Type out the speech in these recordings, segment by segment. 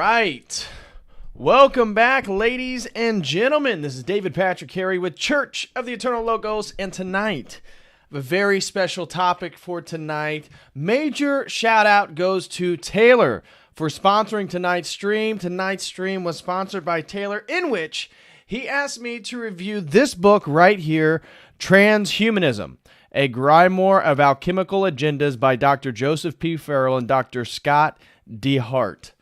right. Welcome back, ladies and gentlemen. This is David Patrick Carey with Church of the Eternal Logos, and tonight, a very special topic for tonight. Major shout out goes to Taylor for sponsoring tonight's stream. Tonight's stream was sponsored by Taylor, in which he asked me to review this book right here, Transhumanism, a Grimoire of Alchemical Agendas by Dr. Joseph P. Farrell and Dr. Scott D. Hart.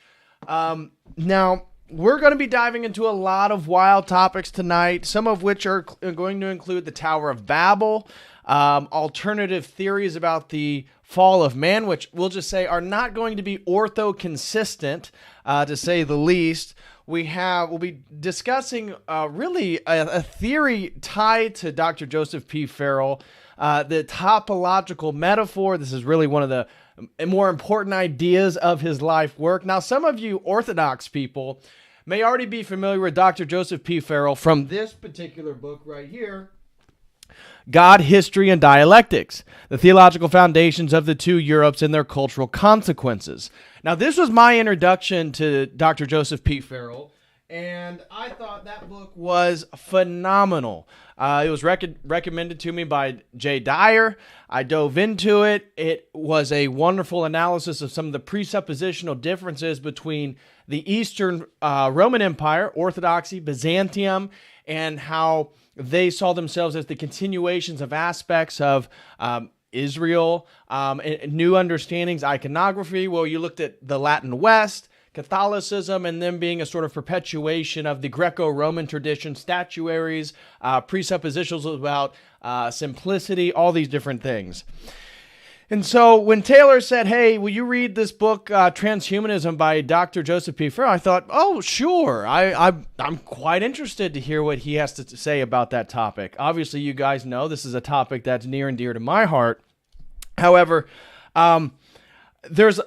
Now, we're going to be diving into a lot of wild topics tonight, some of which are going to include the Tower of Babel, alternative theories about the fall of man, which we'll just say are not going to be ortho-consistent, to say the least. We'll be discussing really a theory tied to Dr. Joseph P. Farrell, the topological metaphor. This is really one of the more important ideas of his life work. Now, some of you Orthodox people may already be familiar with Dr. Joseph P. Farrell from this particular book right here, God, History, and Dialectics, the Theological Foundations of the Two Europes and Their Cultural Consequences. Now, this was my introduction to Dr. Joseph P. Farrell, and I thought that book was phenomenal. It was recommended to me by Jay Dyer. I dove into it. It was a wonderful analysis of some of the presuppositional differences between the Eastern Roman Empire, Orthodoxy, Byzantium, and how they saw themselves as the continuations of aspects of Israel, and new understandings, iconography. Well, you looked at the Latin West, Catholicism, and them being a sort of perpetuation of the Greco-Roman tradition, statuaries, presuppositions about simplicity, all these different things. And so when Taylor said, hey, will you read this book, Transhumanism by Dr. Joseph P. Farrell, I thought, oh, sure. I'm quite interested to hear what he has to say about that topic. Obviously, you guys know this is a topic that's near and dear to my heart. However, there's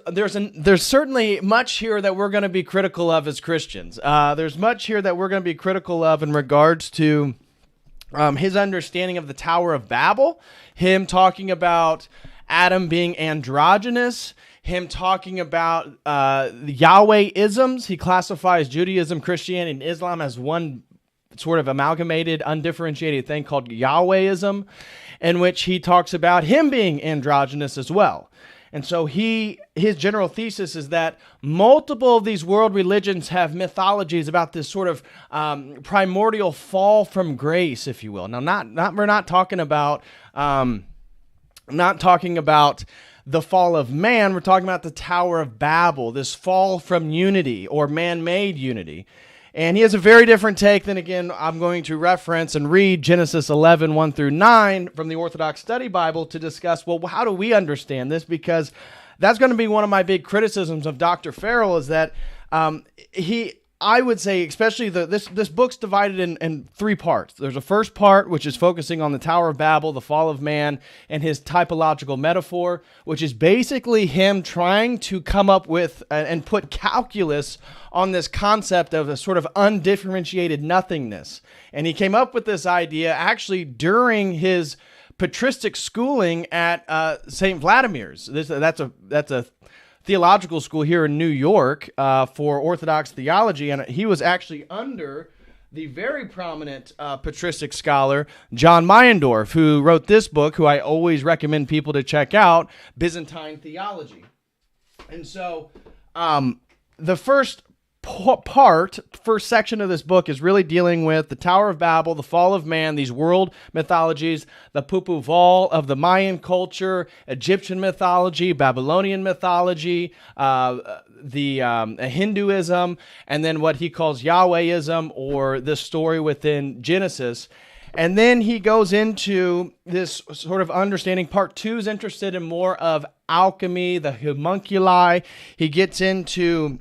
certainly much here that we're going to be critical of as Christians. There's much here that we're going to be critical of in regards to his understanding of the Tower of Babel, him talking about Adam being androgynous, him talking about the Yahweh-isms. He classifies Judaism, Christianity, and Islam as one sort of amalgamated, undifferentiated thing called Yahweh-ism, in which he talks about him being androgynous as well. And so his general thesis is that multiple of these world religions have mythologies about this sort of primordial fall from grace, if you will. Now, we're not talking about the fall of man. We're talking about the Tower of Babel, this fall from unity or man-made unity. And he has a very different take than, again, I'm going to reference and read Genesis 11, 1 through 9 from the Orthodox Study Bible to discuss, well, how do we understand this? Because that's going to be one of my big criticisms of Dr. Farrell is that I would say, especially this book's divided in three parts. There's a first part, which is focusing on the Tower of Babel, the fall of man, and his typological metaphor, which is basically him trying to come up with and put calculus on this concept of a sort of undifferentiated nothingness. And he came up with this idea actually during his patristic schooling at St. Vladimir's. That's a theological school here in New York for Orthodox theology, and he was actually under the very prominent patristic scholar John Meyendorff, who wrote this book, who I always recommend people to check out, Byzantine Theology. And so the first section of this book is really dealing with the Tower of Babel, the fall of man, these world mythologies, the Pupuval of the Mayan culture, Egyptian mythology, Babylonian mythology, the Hinduism, and then what he calls Yahwehism, or this story within Genesis. And then he goes into this sort of understanding. Part 2 is interested in more of alchemy, the homunculi. He gets into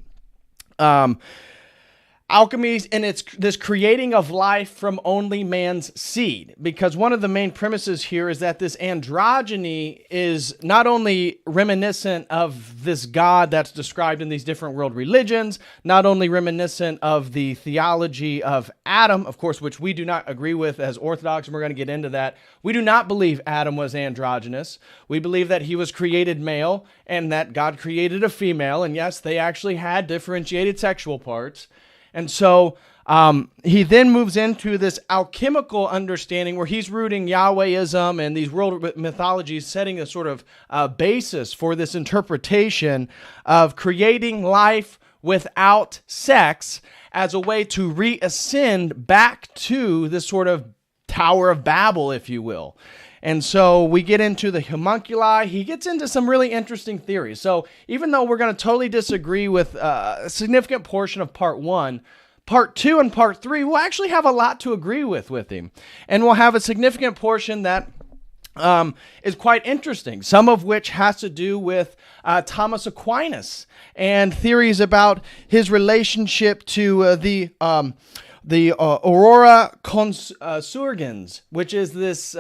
alchemy, and it's this creating of life from only man's seed. Because one of the main premises here is that this androgyny is not only reminiscent of this God that's described in these different world religions, not only reminiscent of the theology of Adam, of course, which we do not agree with as Orthodox, and we're going to get into that. We do not believe Adam was androgynous. We believe that he was created male and that God created a female, and yes, they actually had differentiated sexual parts. And so he then moves into this alchemical understanding where he's rooting Yahwehism and these world mythologies, setting a sort of basis for this interpretation of creating life without sex as a way to reascend back to this sort of Tower of Babel, if you will. And so we get into the homunculi. He gets into some really interesting theories. So even though we're going to totally disagree with a significant portion of part 1, part 2 and part 3 will actually have a lot to agree with him. And we'll have a significant portion that is quite interesting, some of which has to do with Thomas Aquinas and theories about his relationship to the Aurora Consurgens, which is this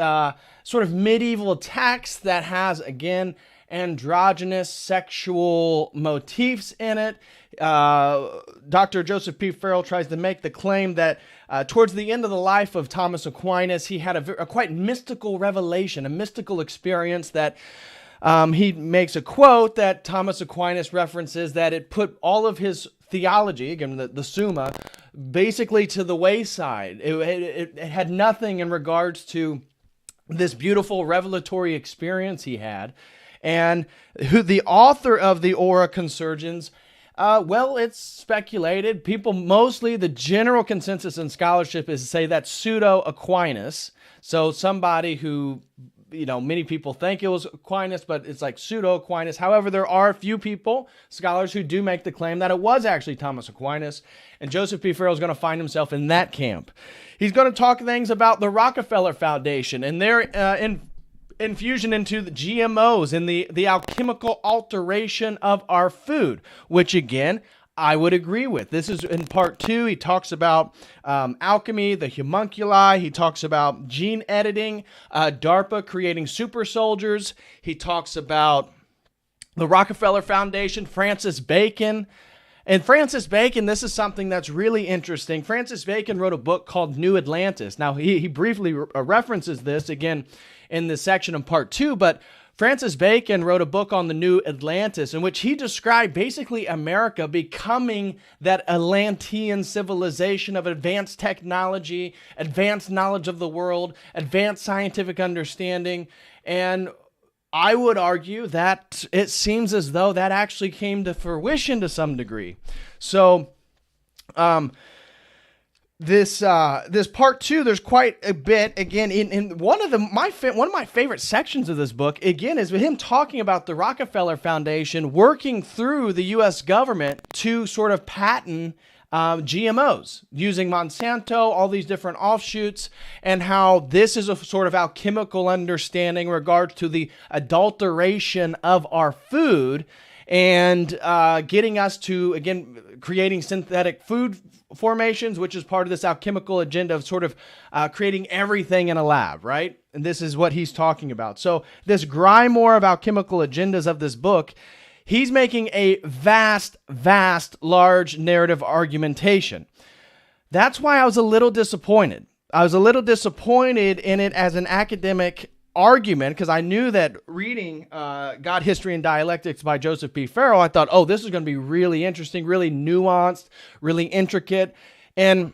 sort of medieval text that has, again, androgynous sexual motifs in it. Dr. Joseph P. Farrell tries to make the claim that towards the end of the life of Thomas Aquinas, he had a quite mystical revelation, a mystical experience that he makes a quote that Thomas Aquinas references that it put all of his theology, again, the Summa, basically to the wayside. It had nothing in regards to this beautiful revelatory experience he had. And who the author of the Aura Consurgens, well, it's speculated. People, mostly the general consensus in scholarship is to say that's pseudo-Aquinas. So somebody who, many people think it was Aquinas, but it's like pseudo-Aquinas. However, there are a few people, scholars, who do make the claim that it was actually Thomas Aquinas. And Joseph P. Farrell is going to find himself in that camp. He's going to talk things about the Rockefeller Foundation and their infusion into the GMOs and the alchemical alteration of our food, which again, I would agree with. This is in part 2. He talks about alchemy, the homunculi. He talks about gene editing, DARPA creating super soldiers. He talks about the Rockefeller Foundation, Francis Bacon. And Francis Bacon, this is something that's really interesting. Francis Bacon wrote a book called New Atlantis. Now, he briefly references this again in this section of part 2, but Francis Bacon wrote a book on the New Atlantis in which he described basically America becoming that Atlantean civilization of advanced technology, advanced knowledge of the world, advanced scientific understanding. And I would argue that it seems as though that actually came to fruition to some degree. So, this part 2, there's quite a bit again in one of my favorite sections of this book again is with him talking about the Rockefeller Foundation working through the U.S. government to sort of patent GMOs using Monsanto, all these different offshoots, and how this is a sort of alchemical understanding in regards to the adulteration of our food and getting us to, again, creating synthetic food formations, which is part of this alchemical agenda of sort of creating everything in a lab, right? And this is what he's talking about. So this Grimoire of Alchemical Agendas of this book, he's making a vast, large narrative argumentation. That's why I was a little disappointed. I was a little disappointed in it as an academic argument because I knew that reading God, History, and Dialectics by Joseph P. Farrell, I thought, oh, this is going to be really interesting, really nuanced, really intricate. And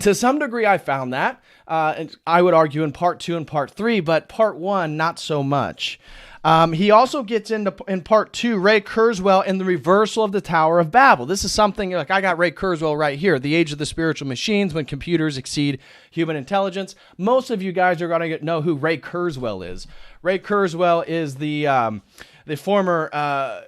to some degree, I found that. And I would argue in part 2 and part 3, but part 1, not so much. He also gets into, in part 2, Ray Kurzweil and the reversal of the Tower of Babel. This is something, like I got Ray Kurzweil right here, The Age of the Spiritual Machines, when computers exceed human intelligence. Most of you guys are going to know who Ray Kurzweil is. Ray Kurzweil is the former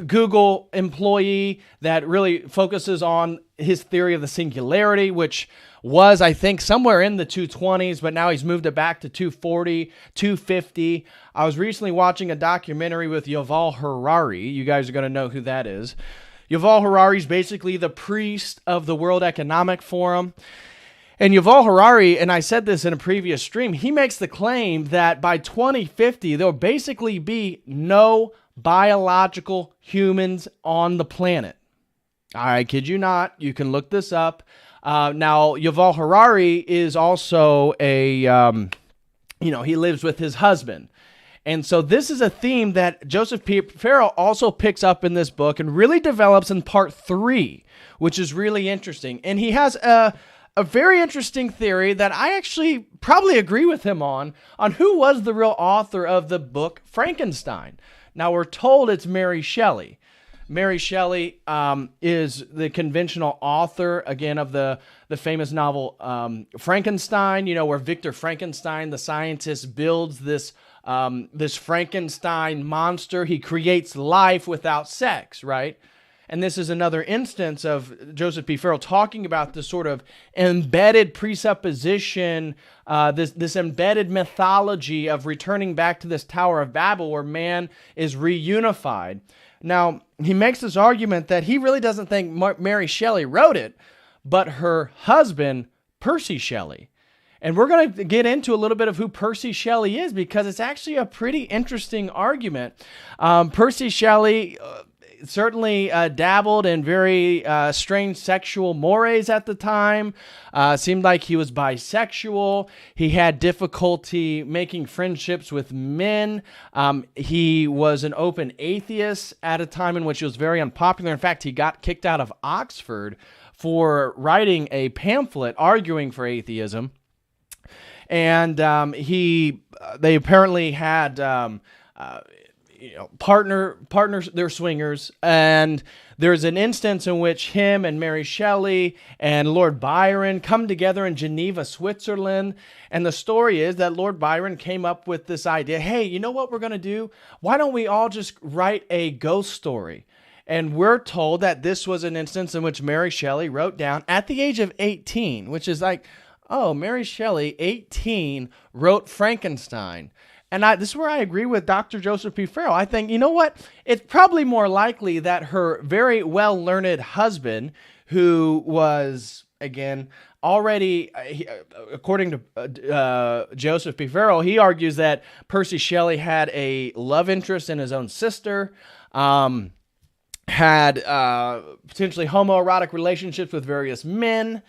Google employee that really focuses on his theory of the singularity, which was, I think, somewhere in the 220s, but now he's moved it back to 240, 250. I was recently watching a documentary with Yuval Harari. You guys are going to know who that is. Yuval Harari is basically the priest of the World Economic Forum. And Yuval Harari, and I said this in a previous stream, he makes the claim that by 2050, there'll basically be no biological humans on the planet. I kid you not. You can look this up. Now, Yuval Harari is also he lives with his husband. And so this is a theme that Joseph P. Farrell also picks up in this book and really develops in part 3, which is really interesting. And he has a very interesting theory that I actually probably agree with him on who was the real author of the book Frankenstein. Now, we're told it's Mary Shelley. Mary Shelley is the conventional author, again, of the famous novel Frankenstein, where Victor Frankenstein, the scientist, builds this Frankenstein monster. He creates life without sex, right? And this is another instance of Joseph P. Farrell talking about this sort of embedded presupposition, this embedded mythology of returning back to this Tower of Babel where man is reunified. Now, he makes this argument that he really doesn't think Mary Shelley wrote it, but her husband, Percy Shelley. And we're going to get into a little bit of who Percy Shelley is because it's actually a pretty interesting argument. Percy Shelley certainly dabbled in very strange sexual mores at the time. Seemed like he was bisexual. He had difficulty making friendships with men. He was an open atheist at a time in which he was very unpopular. In fact, he got kicked out of Oxford for writing a pamphlet arguing for atheism. And they apparently had partners, they're swingers, and there's an instance in which him and Mary Shelley and Lord Byron come together in Geneva, Switzerland, and the story is that Lord Byron came up with this idea, hey, you know what we're going to do? Why don't we all just write a ghost story? And we're told that this was an instance in which Mary Shelley wrote down at the age of 18, which is like, oh, Mary Shelley, 18, wrote Frankenstein. And this is where I agree with Dr. Joseph P. Farrell. I think, you know what? It's probably more likely that her very well-learned husband, who was, again, already, according to Joseph P. Farrell, he argues that Percy Shelley had a love interest in his own sister, had potentially homoerotic relationships with various men,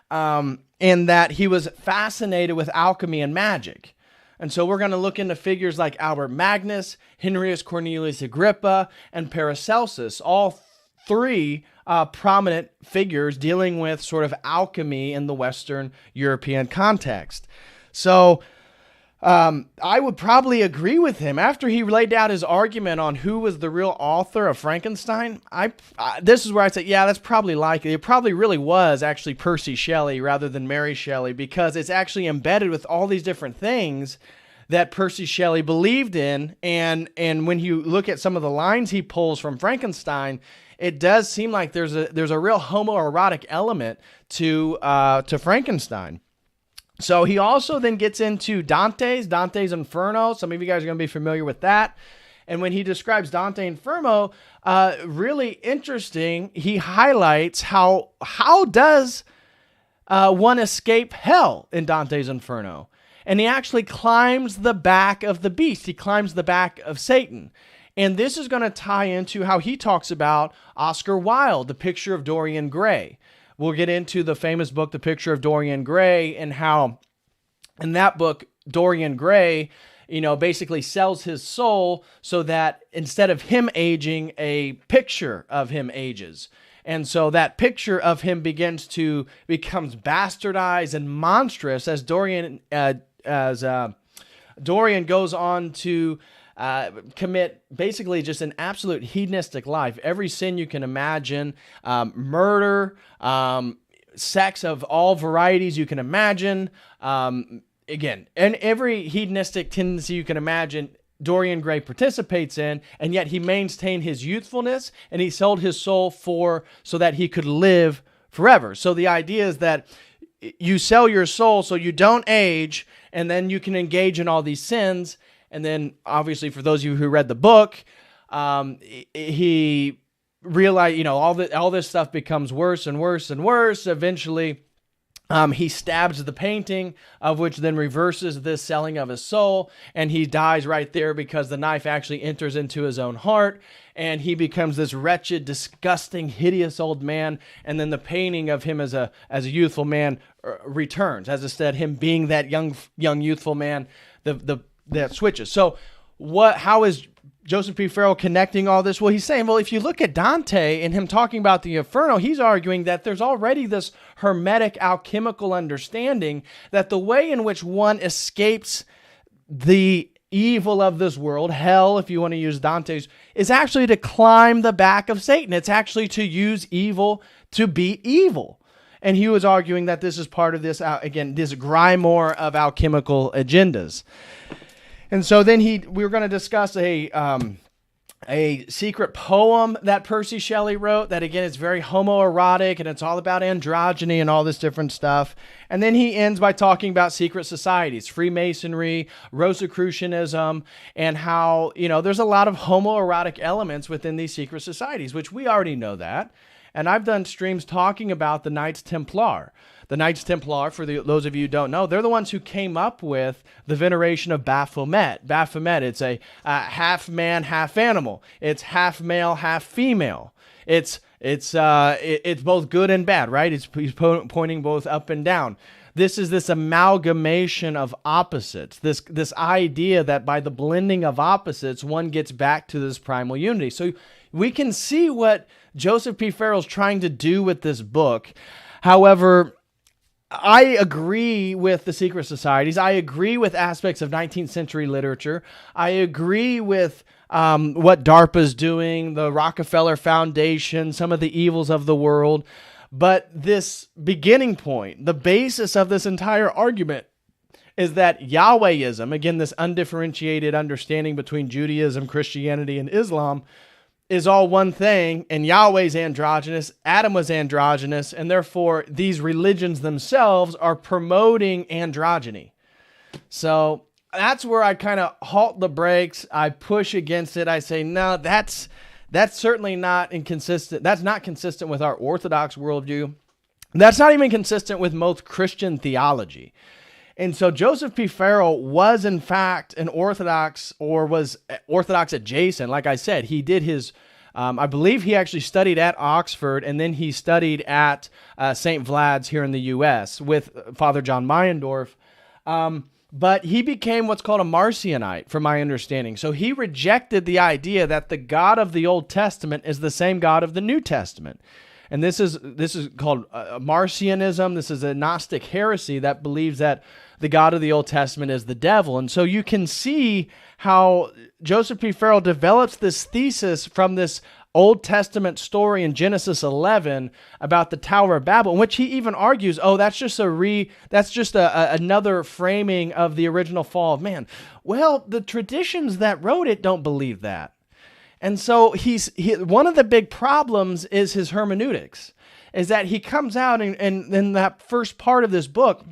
and that he was fascinated with alchemy and magic. And so we're going to look into figures like Albert Magnus, Henrius Cornelius Agrippa, and Paracelsus, all three prominent figures dealing with sort of alchemy in the Western European context. So I would probably agree with him. After he laid out his argument on who was the real author of Frankenstein, this is where I say, yeah, that's probably likely. It probably really was actually Percy Shelley rather than Mary Shelley, because it's actually embedded with all these different things that Percy Shelley believed in. And when you look at some of the lines he pulls from Frankenstein, it does seem like there's a real homoerotic element to Frankenstein. So he also then gets into Dante's Inferno. Some of you guys are going to be familiar with that. And when he describes Dante Inferno, really interesting, he highlights how does one escape hell in Dante's Inferno? And he actually climbs the back of the beast. He climbs the back of Satan. And this is going to tie into how he talks about Oscar Wilde, The Picture of Dorian Gray. We'll get into the famous book, The Picture of Dorian Gray, and how in that book, Dorian Gray, basically sells his soul so that instead of him aging, a picture of him ages. And so that picture of him becomes bastardized and monstrous as Dorian goes on to commit basically just an absolute hedonistic life. Every sin you can imagine, murder, sex of all varieties you can imagine. Again, and every hedonistic tendency you can imagine, Dorian Gray participates in, and yet he maintained his youthfulness and he sold his soul so that he could live forever. So the idea is that you sell your soul so you don't age, and then you can engage in all these sins. And then, obviously, for those of you who read the book, he realize, all this stuff becomes worse and worse and worse. Eventually, he stabs the painting, of which then reverses this selling of his soul, and he dies right there because the knife actually enters into his own heart, and he becomes this wretched, disgusting, hideous old man. And then the painting of him as a youthful man returns, as instead him being that young youthful man, that switches. So how is Joseph P. Farrell connecting all this? Well, he's saying, well, if you look at Dante and him talking about the Inferno, he's arguing that there's already this hermetic alchemical understanding that the way in which one escapes the evil of this world, hell, if you want to use Dante's, is actually to climb the back of Satan. It's actually to use evil to beat evil. And he was arguing that this is part of this, again, this grimoire of alchemical agendas. And so then we were going to discuss a secret poem that Percy Shelley wrote that, again, is very homoerotic, and it's all about androgyny and all this different stuff. And then he ends by talking about secret societies, Freemasonry, Rosicrucianism, and how, there's a lot of homoerotic elements within these secret societies, which we already know that. And I've done streams talking about the Knights Templar. The Knights Templar, for those of you who don't know, they're the ones who came up with the veneration of Baphomet. Baphomet, it's a half man, half animal. It's half male, half female. It's both good and bad, right? He's pointing both up and down. This is this amalgamation of opposites, this idea that by the blending of opposites, one gets back to this primal unity. So we can see what Joseph P. Farrell's trying to do with this book. However, I agree with the secret societies. I agree with aspects of 19th century literature. I agree with what DARPA's doing, the Rockefeller Foundation, some of the evils of the world. But this beginning point, the basis of this entire argument, is that Yahwehism, again, this undifferentiated understanding between Judaism, Christianity, and Islam, is all one thing, and Yahweh's androgynous, Adam was androgynous, and therefore these religions themselves are promoting androgyny. So that's where I kind of halt the brakes. I push against it. I say, no, that's certainly not inconsistent. That's not consistent with our Orthodox worldview. That's not even consistent with most Christian theology. And so Joseph P. Farrell was, in fact, an Orthodox, or was Orthodox adjacent. Like I said, he did his, I believe he actually studied at Oxford, and then he studied at St. Vlad's here in the U.S. with Father John Meyendorff. But he became what's called a Marcionite, from my understanding. So he rejected the idea that the God of the Old Testament is the same God of the New Testament. And this is called Marcionism. This is a Gnostic heresy that believes that the God of the Old Testament is the devil. And so you can see how Joseph P. Farrell develops this thesis from this Old Testament story in Genesis 11 about the Tower of Babel, in which he even argues, that's just another framing of the original fall of man. Well, the traditions that wrote it don't believe that. And so one of the big problems is his hermeneutics, is that he comes out and in that first part of this book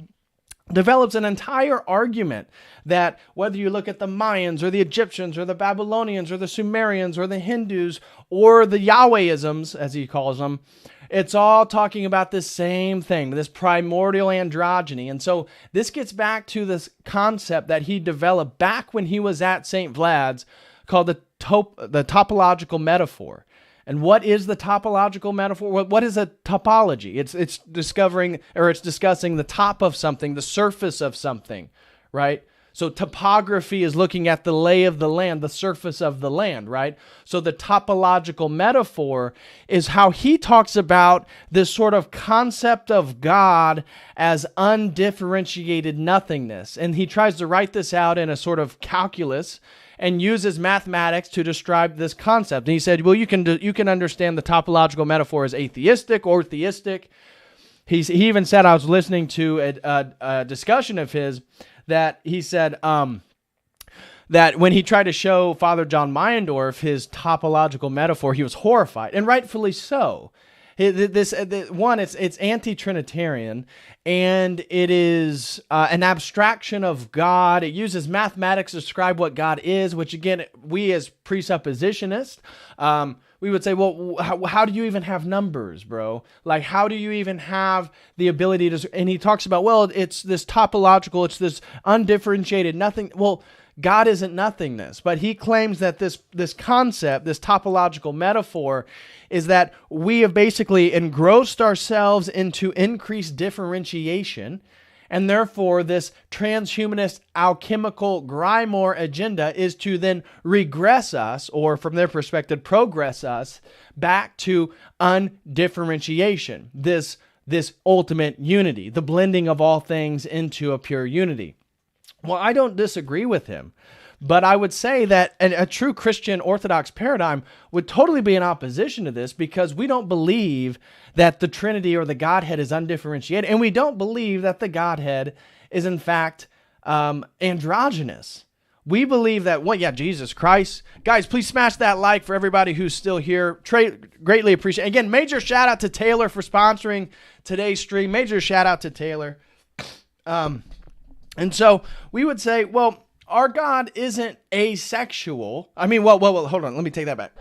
develops an entire argument that whether you look at the Mayans or the Egyptians or the Babylonians or the Sumerians or the Hindus or the Yahwehisms, as he calls them, it's all talking about this same thing, this primordial androgyny. And so this gets back to this concept that he developed back when he was at St. Vlad's, called the topological metaphor. And what is the topological metaphor? What is a topology? It's discovering, or it's discussing the top of something, the surface of something, right? So topography is looking at the lay of the land, the surface of the land, right? So the topological metaphor is how he talks about this sort of concept of God as undifferentiated nothingness. And he tries to write this out in a sort of calculus and uses mathematics to describe this concept. And he said, well, you can understand the topological metaphor as atheistic or theistic. He even said, I was listening to a discussion of his, that he said that when he tried to show Father John Meyendorff his topological metaphor, he was horrified, and rightfully so. It's anti-Trinitarian, and it is an abstraction of God. It uses mathematics to describe what God is, which, again, we as presuppositionists, we would say, well, how do you even have numbers, bro? Like, how do you even have the ability to, and he talks about, well, it's this topological, it's this undifferentiated nothing. Well, God isn't nothingness, but he claims that this concept, this topological metaphor, is that we have basically engrossed ourselves into increased differentiation, and therefore this transhumanist alchemical Grimoire agenda is to then regress us, or from their perspective, progress us back to undifferentiation, this ultimate unity, the blending of all things into a pure unity. Well, I don't disagree with him, but I would say that a true Christian Orthodox paradigm would totally be in opposition to this, because we don't believe that the Trinity or the Godhead is undifferentiated, and we don't believe that the Godhead is in fact androgynous. We believe that, well, yeah, Jesus Christ. Guys, please smash that like for everybody who's still here. Greatly appreciate it. Again, major shout out to Taylor for sponsoring today's stream. Major shout out to Taylor. And so we would say, well, our God isn't asexual. I mean, well, hold on. Let me take that back.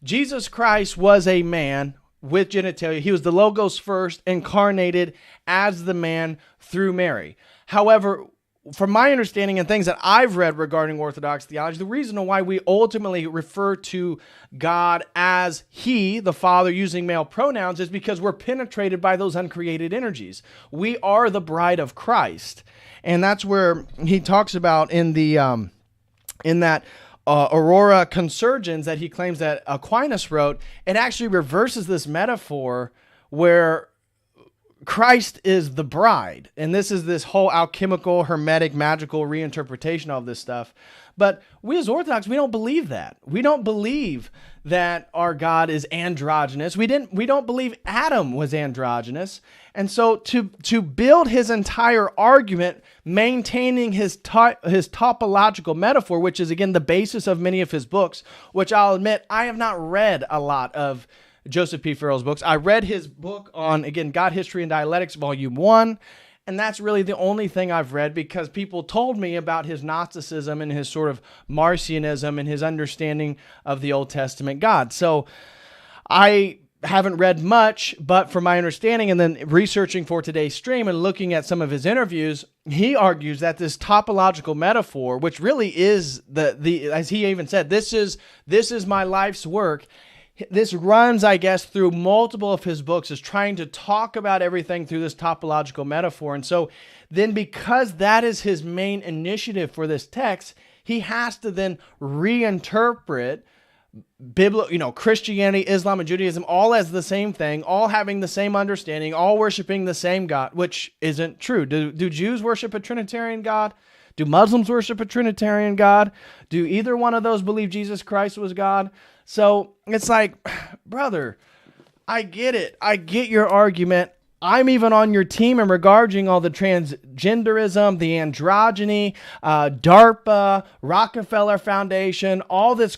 Jesus Christ was a man with genitalia. He was the Logos first, incarnated as the man through Mary. However, from my understanding and things that I've read regarding Orthodox theology, the reason why we ultimately refer to God as He, the Father, using male pronouns, is because we're penetrated by those uncreated energies. We are the bride of Christ. And that's where he talks about in that Aurora Consurgens that he claims that Aquinas wrote. It actually reverses this metaphor where Christ is the bride. And this is this whole alchemical, hermetic, magical reinterpretation of this stuff. But we as Orthodox, we don't believe that. We don't believe that our God is androgynous. We don't believe Adam was androgynous. And so to build his entire argument, maintaining his topological metaphor, which is again the basis of many of his books, which I'll admit, I have not read a lot of Joseph P. Farrell's books. I read his book on, again, God, History, and Dialectics, Volume 1, and that's really the only thing I've read, because people told me about his Gnosticism and his sort of Marcionism and his understanding of the Old Testament God. So I haven't read much, but from my understanding and then researching for today's stream and looking at some of his interviews, he argues that this topological metaphor, which really is the as he even said, this is my life's work. This runs, I guess, through multiple of his books, is trying to talk about everything through this topological metaphor. And so then, because that is his main initiative for this text, he has to then reinterpret Christianity, Islam, and Judaism all as the same thing, all having the same understanding, all worshiping the same God, which isn't true. Do Jews worship a Trinitarian God? Do Muslims worship a Trinitarian God? Do either one of those believe Jesus Christ was God? So it's like, brother, I get it. I get your argument. I'm even on your team in regarding all the transgenderism, the androgyny, DARPA, Rockefeller Foundation, all this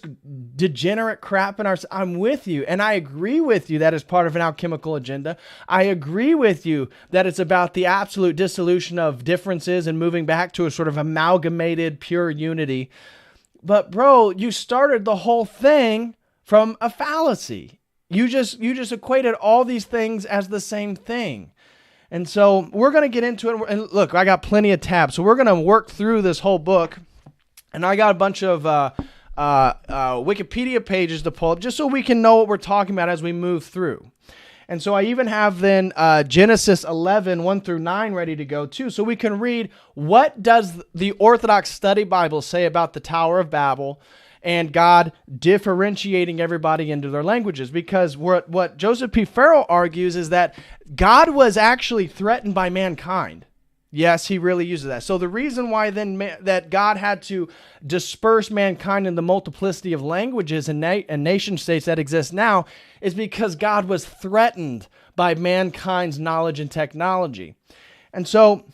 degenerate crap in our... I'm with you, and I agree with you that is part of an alchemical agenda. I agree with you that it's about the absolute dissolution of differences and moving back to a sort of amalgamated pure unity. But bro, you started the whole thing from a fallacy. You just equated all these things as the same thing. And so we're going to get into it. And look, I got plenty of tabs. So we're going to work through this whole book. And I got a bunch of Wikipedia pages to pull up just so we can know what we're talking about as we move through. And so I even have then Genesis 11, 1 through 9 ready to go too. So we can read, what does the Orthodox Study Bible say about the Tower of Babel and God differentiating everybody into their languages? Because what Joseph P. Farrell argues is that God was actually threatened by mankind. Yes, he really uses that. So the reason why then that God had to disperse mankind in the multiplicity of languages and nation states that exist now is because God was threatened by mankind's knowledge and technology. And so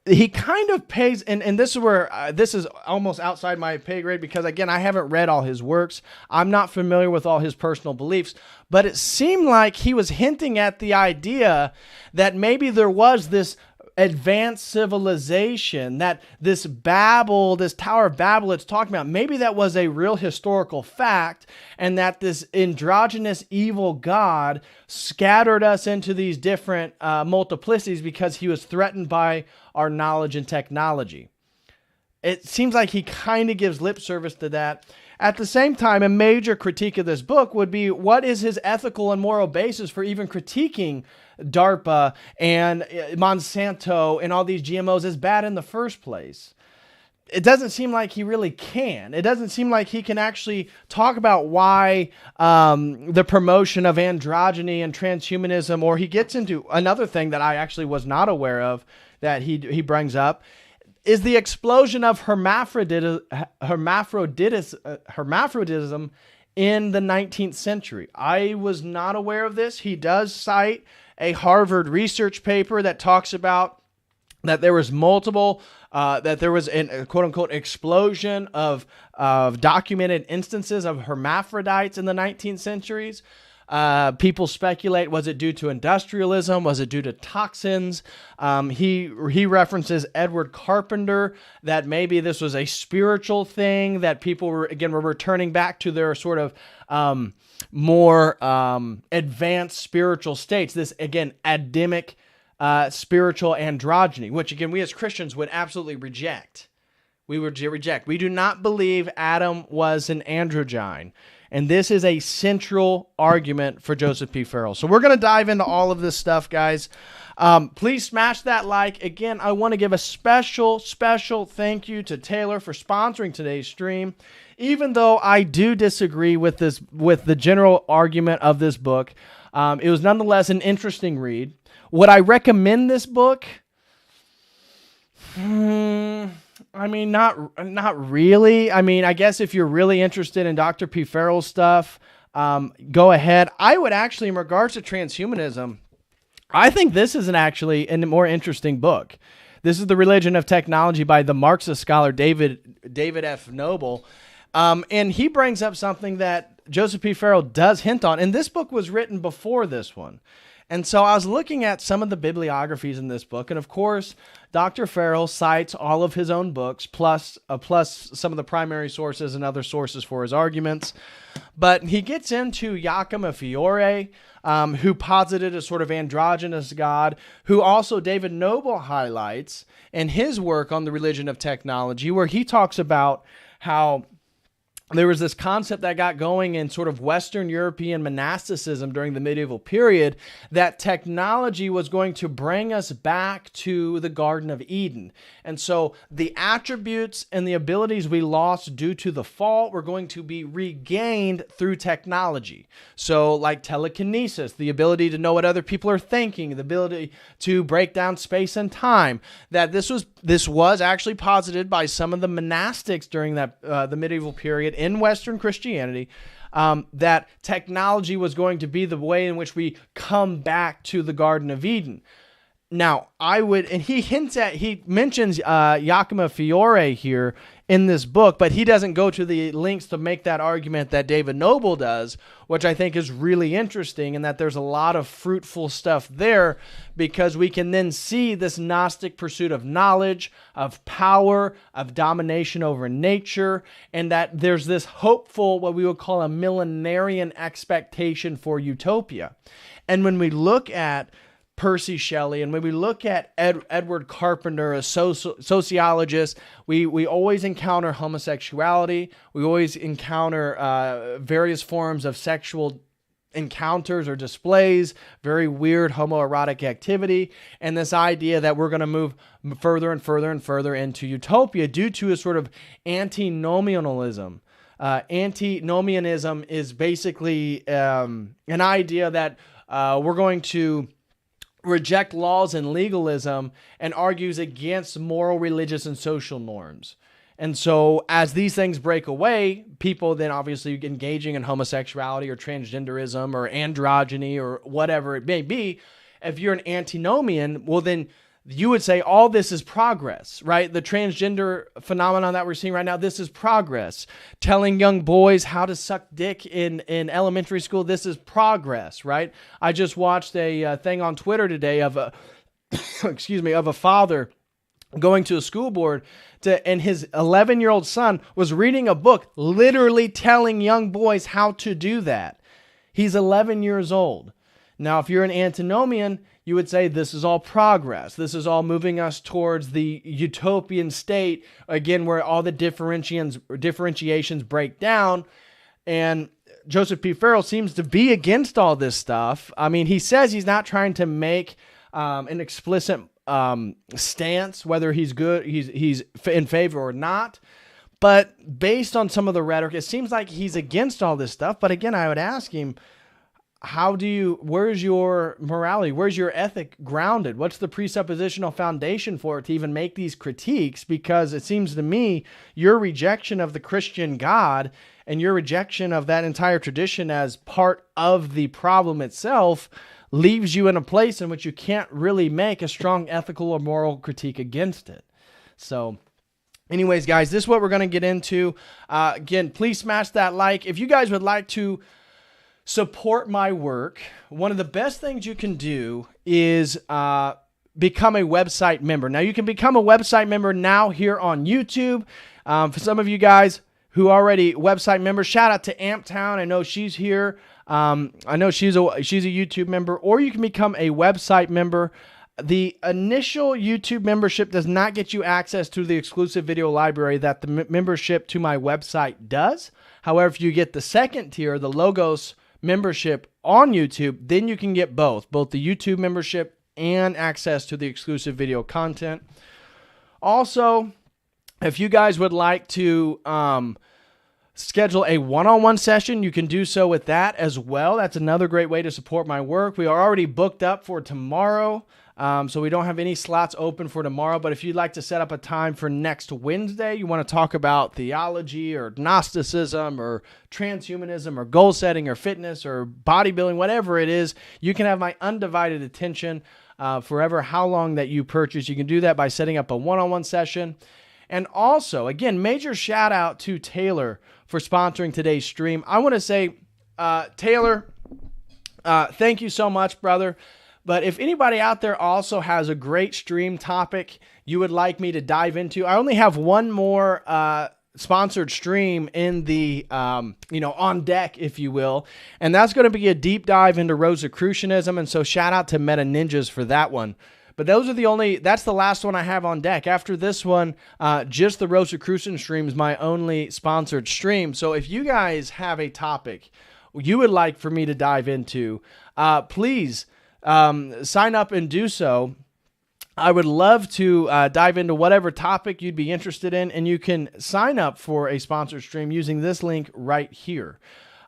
he kind of pays, and this is where this is almost outside my pay grade because, again, I haven't read all his works. I'm not familiar with all his personal beliefs, but it seemed like he was hinting at the idea that maybe there was this advanced civilization, that this Babel, this Tower of Babel it's talking about, maybe that was a real historical fact, and that this androgynous evil god scattered us into these different multiplicities because he was threatened by our knowledge and technology. It seems like he kind of gives lip service to that. At the same time, a major critique of this book would be, what is his ethical and moral basis for even critiquing DARPA and Monsanto and all these GMOs as bad in the first place? It doesn't seem like he really can. It doesn't seem like he can actually talk about why the promotion of androgyny and transhumanism, or he gets into another thing that I actually was not aware of that he brings up, is the explosion of hermaphroditism in the 19th century. I was not aware of this. He does cite a Harvard research paper that talks about that there was that there was a quote-unquote explosion of documented instances of hermaphrodites in the 19th centuries. People speculate, was it due to industrialism? Was it due to toxins? He references Edward Carpenter, that maybe this was a spiritual thing, that people were returning back to their sort of more advanced spiritual states. This, again, Adamic spiritual androgyny, which, again, we as Christians would absolutely reject. We would reject. We do not believe Adam was an androgyne. And this is a central argument for Joseph P. Farrell. So we're going to dive into all of this stuff, guys. Please smash that like. Again, I want to give a special thank you to Taylor for sponsoring today's stream. Even though I do disagree with the general argument of this book, it was nonetheless an interesting read. Would I recommend this book? I mean, not really. I mean, I guess if you're really interested in Dr. P. Farrell's stuff, go ahead. I would actually, in regards to transhumanism, I think this is actually a more interesting book. This is The Religion of Technology by the Marxist scholar David F. Noble. And he brings up something that Joseph P. Farrell does hint on. And this book was written before this one. And so I was looking at some of the bibliographies in this book, and of course, Dr. Farrell cites all of his own books, plus some of the primary sources and other sources for his arguments. But he gets into Giacomo Fiore, who posited a sort of androgynous god, who also David Noble highlights in his work on the religion of technology, where he talks about how there was this concept that got going in sort of Western European monasticism during the medieval period, that technology was going to bring us back to the Garden of Eden. And so the attributes and the abilities we lost due to the fall were going to be regained through technology. So like telekinesis, the ability to know what other people are thinking, the ability to break down space and time, that this was actually posited by some of the monastics during that the medieval period in Western Christianity, that technology was going to be the way in which we come back to the Garden of Eden. Now, he mentions Giacomo Fiore here in this book, but he doesn't go to the lengths to make that argument that David Noble does, which I think is really interesting, and that there's a lot of fruitful stuff there, because we can then see this Gnostic pursuit of knowledge, of power, of domination over nature, and that there's this hopeful, what we would call a millenarian expectation for utopia. And when we look at Percy Shelley, and when we look at Edward Carpenter, a sociologist, we always encounter homosexuality. We always encounter various forms of sexual encounters or displays, very weird homoerotic activity, and this idea that we're going to move further and further and further into utopia due to a sort of antinomianism. Antinomianism is basically an idea that we're going to reject laws and legalism, and argues against moral, religious, and social norms. And so as these things break away, people then obviously engaging in homosexuality or transgenderism or androgyny or whatever it may be, if you're an antinomian, well then you would say all this is progress, right? The transgender phenomenon that we're seeing right now, this is progress. Telling young boys how to suck dick in elementary school, this is progress, right? I just watched a thing on Twitter today of excuse me, of a father going to a school board and his 11-year-old son was reading a book literally telling young boys how to do that. He's 11 years old. Now, if you're an antinomian, you would say this is all progress. This is all moving us towards the utopian state, again, where all the differentiations break down. And Joseph P. Farrell seems to be against all this stuff. I mean, he says he's not trying to make an explicit stance, whether he's in favor or not. But based on some of the rhetoric, it seems like he's against all this stuff. But again, I would ask him, where's your morality? Where's your ethic grounded? What's the presuppositional foundation for it to even make these critiques? Because it seems to me your rejection of the Christian God and your rejection of that entire tradition as part of the problem itself leaves you in a place in which you can't really make a strong ethical or moral critique against it. So anyways, guys, this is what we're going to get into. Again, please smash that like. If you guys would like to support my work, one of the best things you can do is become a website member. Now, you can become a website member now here on YouTube. For some of you guys who are already website members, shout out to Amptown. I know she's here. I know she's a YouTube member, or you can become a website member. The initial YouTube membership does not get you access to the exclusive video library that the membership to my website does. However, if you get the second tier, the Logos membership on YouTube, then you can get both the YouTube membership and access to the exclusive video content. Also, if you guys would like to schedule a one-on-one session, you can do so with that as well. That's another great way to support my work. We are already booked up for tomorrow, so we don't have any slots open for tomorrow. But if you'd like to set up a time for next Wednesday, you want to talk about theology or Gnosticism or transhumanism or goal setting or fitness or bodybuilding, whatever it is, you can have my undivided attention forever, how long that you purchase. You can do that by setting up a one-on-one session. And also, again, major shout out to Taylor for sponsoring today's stream. I want to say, Taylor, thank you so much, brother. But if anybody out there also has a great stream topic you would like me to dive into, I only have one more sponsored stream in the, on deck, if you will. And that's going to be a deep dive into Rosicrucianism. And so shout out to Meta Ninjas for that one. But that's the last one I have on deck. After this one, just the Rosicrucian stream is my only sponsored stream. So if you guys have a topic you would like for me to dive into, please sign up and do so. I would love to dive into whatever topic you'd be interested in, and you can sign up for a sponsored stream using this link right here.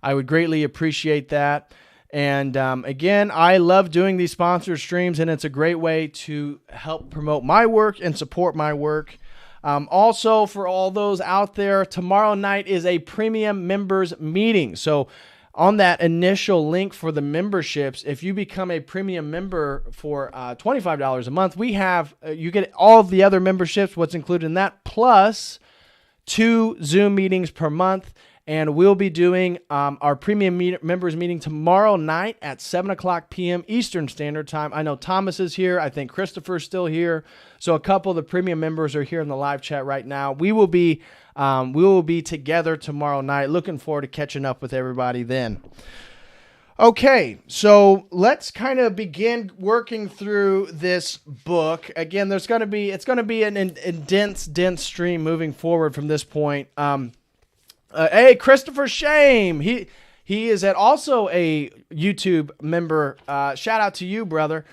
I would greatly appreciate that. And again, I love doing these sponsored streams, and it's a great way to help promote my work and support my work. Also, for all those out there, tomorrow night is a premium members meeting. So on that initial link for the memberships, if you become a premium member for $25 a month, we have you get all of the other memberships, what's included in that, plus 2 Zoom meetings per month. And we'll be doing our premium members meeting tomorrow night at 7 o'clock p.m. Eastern Standard Time. I know Thomas is here. I think Christopher's still here. So a couple of the premium members are here in the live chat right now. We will be together tomorrow night. Looking forward to catching up with everybody then. Okay, so let's kind of begin working through this book. Again, it's going to be an dense stream moving forward from this point. Hey, Christopher Shame. He is also a YouTube member. Shout out to you, brother.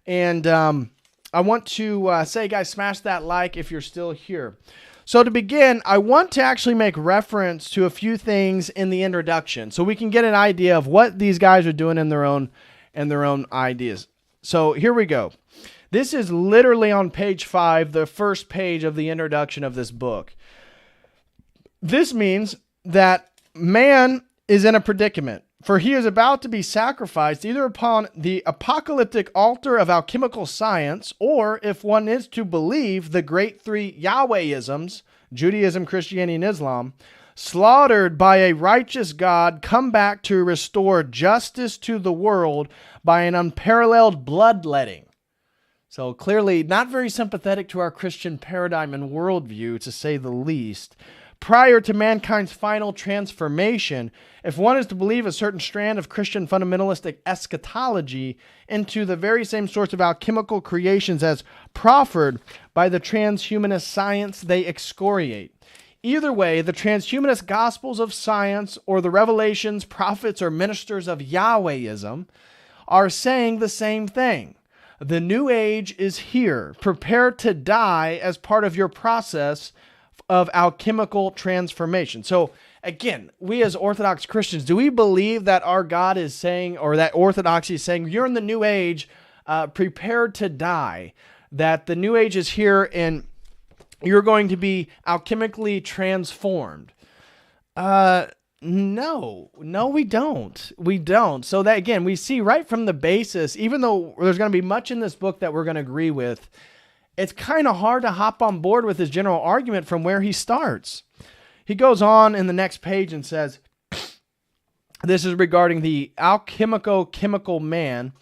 And I want to say, guys, smash that like if you're still here. So to begin, I want to actually make reference to a few things in the introduction so we can get an idea of what these guys are doing in their own ideas. So here we go. This is literally on page 5, the first page of the introduction of this book. This means that man is in a predicament, for he is about to be sacrificed either upon the apocalyptic altar of alchemical science, or, if one is to believe the great 3 Yahwehisms, Judaism, Christianity, and Islam, slaughtered by a righteous God, come back to restore justice to the world by an unparalleled bloodletting. So clearly not very sympathetic to our Christian paradigm and worldview, to say the least. Prior to mankind's final transformation, if one is to believe a certain strand of Christian fundamentalistic eschatology into the very same sorts of alchemical creations as proffered by the transhumanist science they excoriate. Either way, the transhumanist gospels of science or the revelations, prophets, or ministers of Yahwehism are saying the same thing. The new age is here. Prepare to die as part of your process of alchemical transformation. So again, we as Orthodox Christians, do we believe that our God is saying, or that Orthodoxy is saying, you're in the new age, prepare to die, that the new age is here and you're going to be alchemically transformed? No, we don't. We don't. So that, again, we see right from the basis, even though there's going to be much in this book that we're going to agree with, it's kind of hard to hop on board with his general argument from where he starts. He goes on in the next page and says, this is regarding the alchemico-chemical man,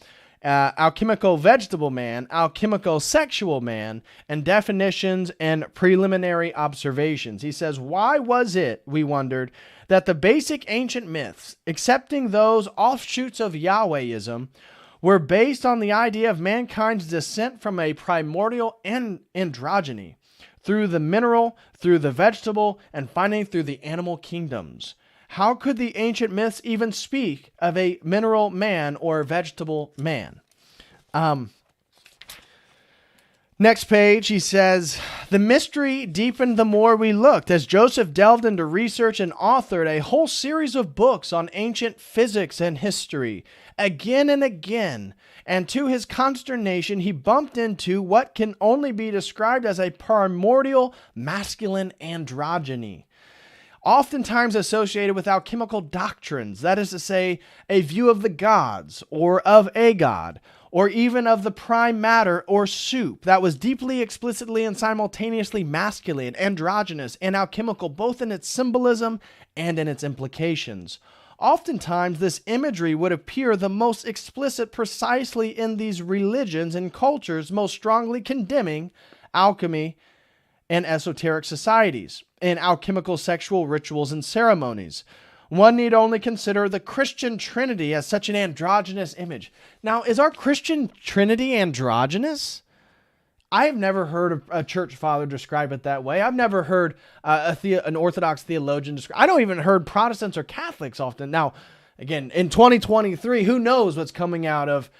alchemico-vegetable man, alchemico-sexual man, and definitions and preliminary observations. He says, why was it, we wondered, that the basic ancient myths, excepting those offshoots of Yahwehism, were based on the idea of mankind's descent from a primordial androgyny, through the mineral, through the vegetable, and finally through the animal kingdoms? How could the ancient myths even speak of a mineral man or vegetable man? Next page, he says, the mystery deepened the more we looked as Joseph delved into research and authored a whole series of books on ancient physics and history. Again and again, and to his consternation, he bumped into what can only be described as a primordial masculine androgyny, oftentimes associated with alchemical doctrines, that is to say, a view of the gods, or of a god, or even of the prime matter or soup that was deeply, explicitly, and simultaneously masculine, androgynous, and alchemical, both in its symbolism and in its implications. Oftentimes, this imagery would appear the most explicit precisely in these religions and cultures most strongly condemning alchemy and esoteric societies, in alchemical sexual rituals and ceremonies. One need only consider the Christian Trinity as such an androgynous image. Now, is our Christian Trinity androgynous? I have never heard a church father describe it that way. I've never heard an Orthodox theologian describe. I don't even heard Protestants or Catholics often. Now, again, in 2023, who knows what's coming out of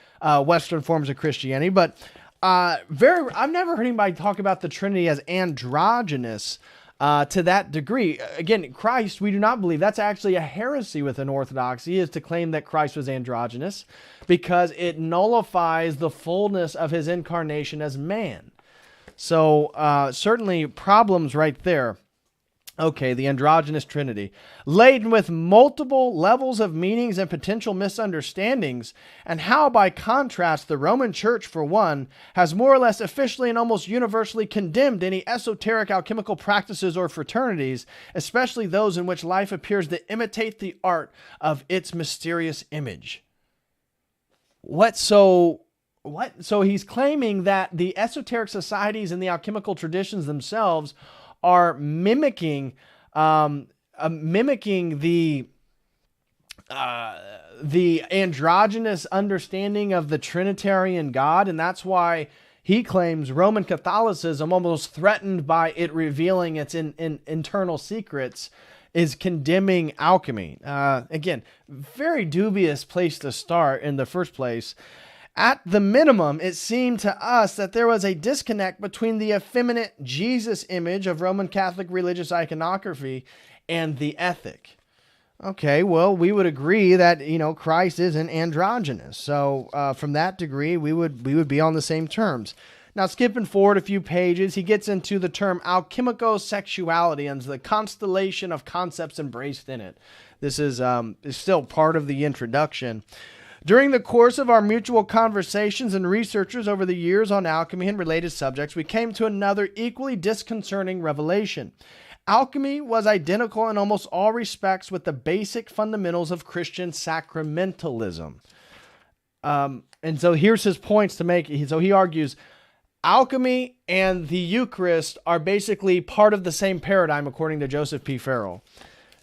Western forms of Christianity? But I've never heard anybody talk about the Trinity as androgynous to that degree. Again, Christ, we do not believe. That's actually a heresy within Orthodoxy, is to claim that Christ was androgynous, because it nullifies the fullness of his incarnation as man. So certainly problems right there. Okay, the androgynous Trinity, laden with multiple levels of meanings and potential misunderstandings, and how, by contrast, the Roman Church, for one, has more or less officially and almost universally condemned any esoteric alchemical practices or fraternities, especially those in which life appears to imitate the art of its mysterious image. So he's claiming that the esoteric societies and the alchemical traditions themselves are mimicking the androgynous understanding of the Trinitarian God, and that's why he claims Roman Catholicism, almost threatened by it revealing its internal secrets, is condemning alchemy. Again, very dubious place to start in the first place. At the minimum, it seemed to us that there was a disconnect between the effeminate Jesus image of Roman Catholic religious iconography and the ethic. Okay, well, we would agree that, Christ isn't androgynous. So from that degree, we would be on the same terms. Now, skipping forward a few pages, he gets into the term alchemico-sexuality and the constellation of concepts embraced in it. This is still part of the introduction. During the course of our mutual conversations and researches over the years on alchemy and related subjects, we came to another equally disconcerting revelation. Alchemy was identical in almost all respects with the basic fundamentals of Christian sacramentalism. And so here's his points to make. So he argues, alchemy and the Eucharist are basically part of the same paradigm, according to Joseph P. Farrell.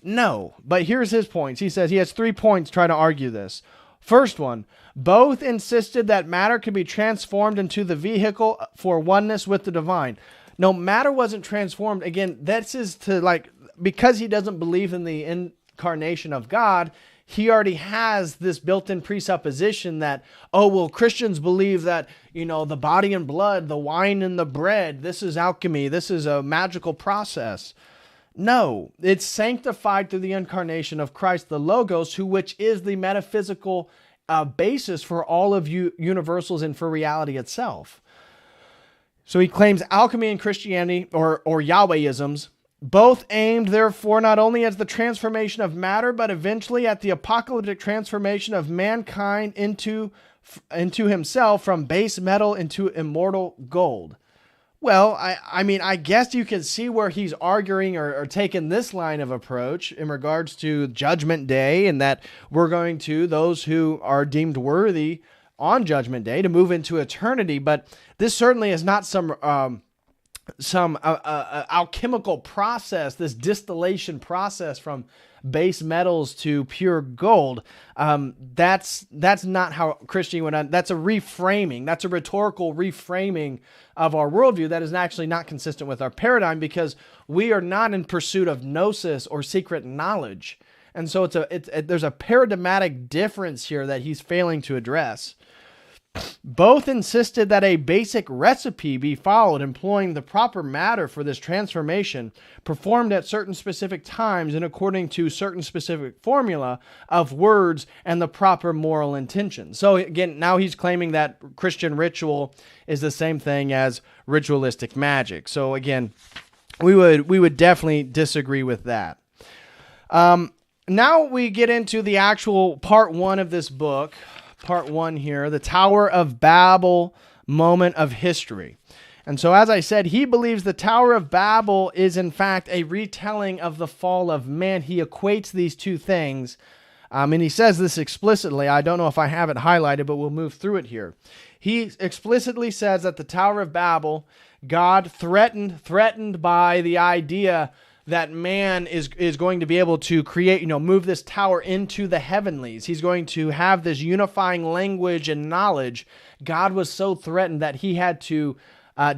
No, but here's his points. He says he has 3 points trying to argue this. First one, both insisted that matter could be transformed into the vehicle for oneness with the divine. No, matter wasn't transformed. Again, this is to because he doesn't believe in the incarnation of God, he already has this built-in presupposition that, oh, well, Christians believe that, the body and blood, the wine and the bread, this is alchemy, this is a magical process. No, it's sanctified through the incarnation of Christ, the Logos, which is the metaphysical basis for all of universals and for reality itself. So he claims alchemy and Christianity, or Yahwehisms, both aimed, therefore, not only at the transformation of matter, but eventually at the apocalyptic transformation of mankind into himself from base metal into immortal gold. Well, I guess you can see where he's arguing or taking this line of approach in regards to Judgment Day, and that we're going to, those who are deemed worthy on Judgment Day, to move into eternity. But this certainly is not some alchemical process, this distillation process from base metals to pure gold. That's not how Christianity went on. That's a reframing. That's a rhetorical reframing of our worldview that is actually not consistent with our paradigm, because we are not in pursuit of gnosis or secret knowledge. And so there's a paradigmatic difference here that he's failing to address. Both insisted that a basic recipe be followed, employing the proper matter for this transformation, performed at certain specific times and according to certain specific formula of words and the proper moral intention. So again, now he's claiming that Christian ritual is the same thing as ritualistic magic. So again, we would definitely disagree with that. Now we get into the actual part 1 of this book. Part 1 here, the Tower of Babel moment of history. And so, as I said, he believes the Tower of Babel is in fact a retelling of the fall of man. He equates these two things, and he says this explicitly. I don't know if I have it highlighted, but we'll move through it here. He explicitly says that the Tower of Babel, God threatened by the idea that man is going to be able to create, move this tower into the heavenlies. He's going to have this unifying language and knowledge. God was so threatened that he had to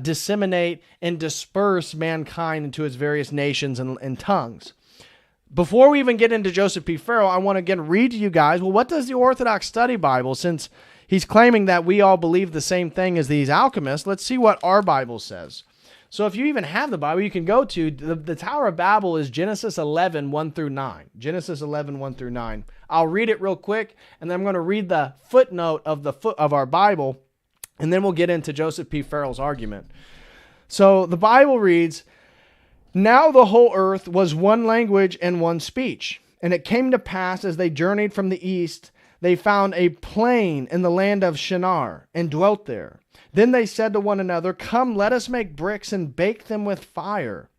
disseminate and disperse mankind into his various nations and tongues. Before we even get into Joseph P. Farrell, I want to again read to you guys, well, what does the Orthodox Study Bible, since he's claiming that we all believe the same thing as these alchemists, let's see what our Bible says. So if you even have the Bible, you can go to the Tower of Babel is Genesis 11, 1 through 9. Genesis 11, 1 through 9. I'll read it real quick, and then I'm going to read the footnote of our Bible, and then we'll get into Joseph P. Farrell's argument. So the Bible reads, "Now the whole earth was one language and one speech. And it came to pass as they journeyed from the east, they found a plain in the land of Shinar, and dwelt there. Then they said to one another, Come, let us make bricks and bake them with fire.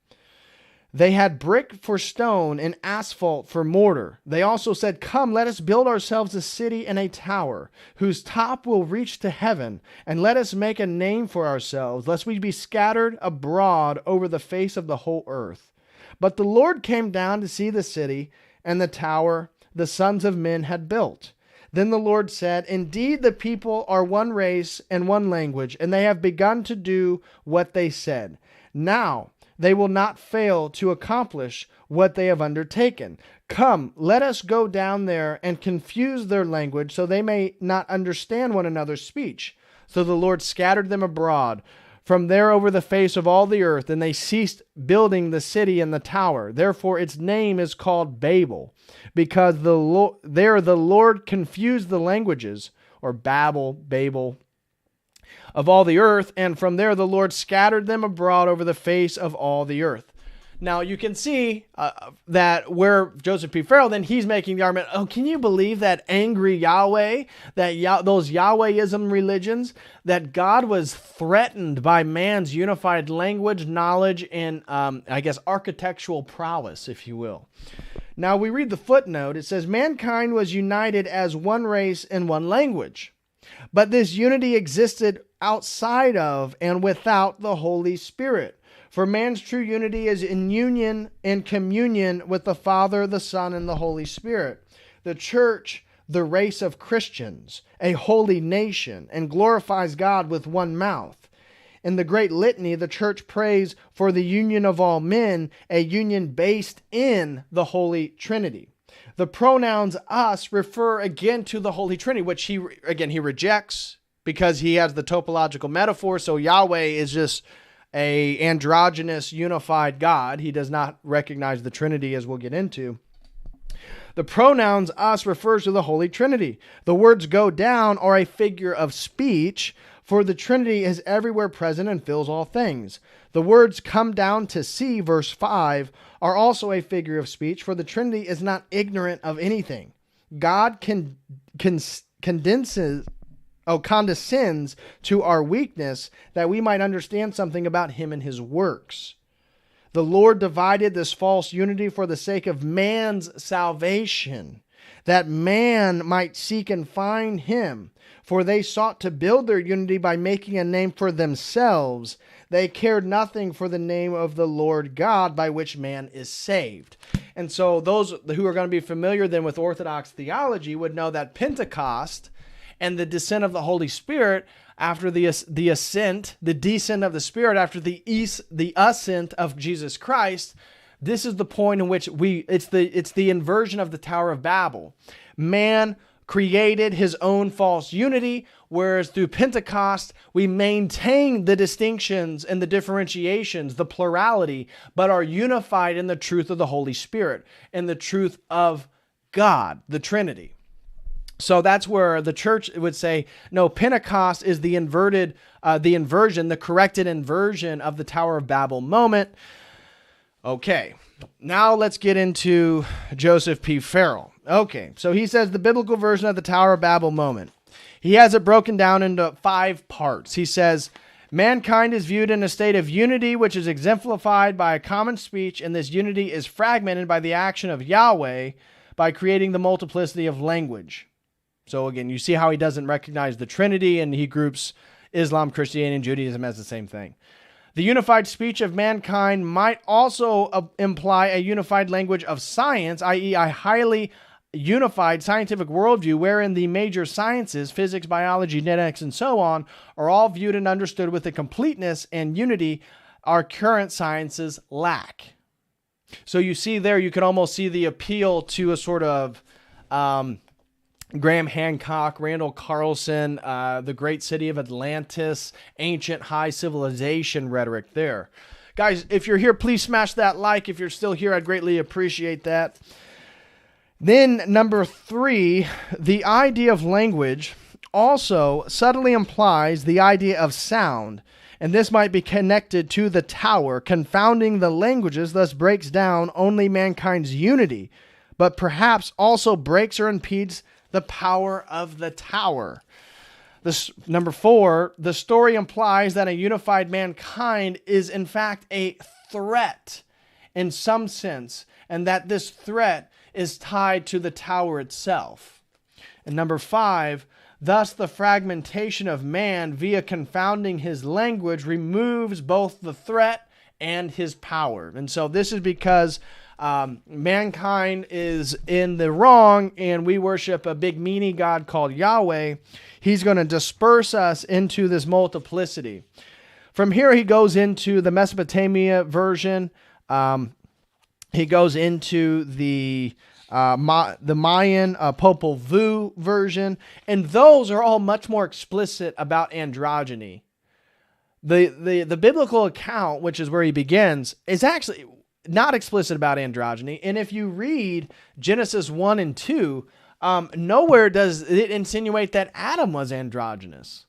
They had brick for stone and asphalt for mortar. They also said, Come, let us build ourselves a city and a tower, whose top will reach to heaven, and let us make a name for ourselves, lest we be scattered abroad over the face of the whole earth. But the Lord came down to see the city and the tower the sons of men had built. Then the Lord said, Indeed, the people are one race and one language, and they have begun to do what they said. Now they will not fail to accomplish what they have undertaken. Come, let us go down there and confuse their language, so they may not understand one another's speech. So the Lord scattered them abroad from there over the face of all the earth, and they ceased building the city and the tower. Therefore its name is called Babel, because there the Lord confused the languages, or Babel, of all the earth, and from there the Lord scattered them abroad over the face of all the earth." Now you can see that where Joseph P. Farrell, then he's making the argument, oh, can you believe that angry Yahweh, those Yahwehism religions, that God was threatened by man's unified language, knowledge, and architectural prowess, if you will. Now we read the footnote. It says, mankind was united as one race and one language. But this unity existed outside of and without the Holy Spirit. For man's true unity is in union and communion with the Father, the Son, and the Holy Spirit. The church, the race of Christians, a holy nation, and glorifies God with one mouth. In the great litany, the church prays for the union of all men, a union based in the Holy Trinity. The pronouns us refer again to the Holy Trinity, which he rejects because he has the topological metaphor. So Yahweh is just a androgynous unified God. He does not recognize the Trinity, as we'll get into. The pronouns us refers to the Holy Trinity. The words go down are a figure of speech, for the Trinity is everywhere present and fills all things. The words come down to see, verse 5, are also a figure of speech, for the Trinity is not ignorant of anything. God condescends to our weakness that we might understand something about him and his works. The Lord divided this false unity for the sake of man's salvation, that man might seek and find him. For they sought to build their unity by making a name for themselves. They cared nothing for the name of the Lord God, by which man is saved. And so those who are going to be familiar then with Orthodox theology would know that Pentecost and the descent of the Holy Spirit after the descent of the Spirit after the ascent of Jesus Christ, this is the point in which it's the inversion of the Tower of Babel. Man created his own false unity, whereas through Pentecost, we maintain the distinctions and the differentiations, the plurality, but are unified in the truth of the Holy Spirit and the truth of God, the Trinity. So that's where the church would say, no, Pentecost is the corrected inversion of the Tower of Babel moment. Okay, now let's get into Joseph P. Farrell. Okay, so he says the biblical version of the Tower of Babel moment. He has it broken down into 5 parts. He says, mankind is viewed in a state of unity, which is exemplified by a common speech, and this unity is fragmented by the action of Yahweh by creating the multiplicity of language. So again, you see how he doesn't recognize the Trinity, and he groups Islam, Christianity, and Judaism as the same thing. The unified speech of mankind might also imply a unified language of science, i.e. a highly unified scientific worldview wherein the major sciences, physics, biology, genetics, and so on, are all viewed and understood with the completeness and unity our current sciences lack. So you see there, you can almost see the appeal to a sort of Graham Hancock, Randall Carlson, the great city of Atlantis, ancient high civilization rhetoric there. Guys, if you're here, please smash that like. If you're still here, I'd greatly appreciate that. Then number 3, the idea of language also subtly implies the idea of sound, and this might be connected to the tower. Confounding the languages thus breaks down only mankind's unity, but perhaps also breaks or impedes the power of the tower. Number 4, the story implies that a unified mankind is in fact a threat in some sense, and that this threat is tied to the tower itself. And number 5, thus the fragmentation of man via confounding his language removes both the threat and his power. And so this is because mankind is in the wrong and we worship a big meanie God called Yahweh. He's going to disperse us into this multiplicity. From here, he goes into the Mesopotamia version. He goes into the Mayan Popol Vuh version, and those are all much more explicit about androgyny. The biblical account, which is where he begins, is actually not explicit about androgyny. And if you read Genesis 1 and 2, nowhere does it insinuate that Adam was androgynous.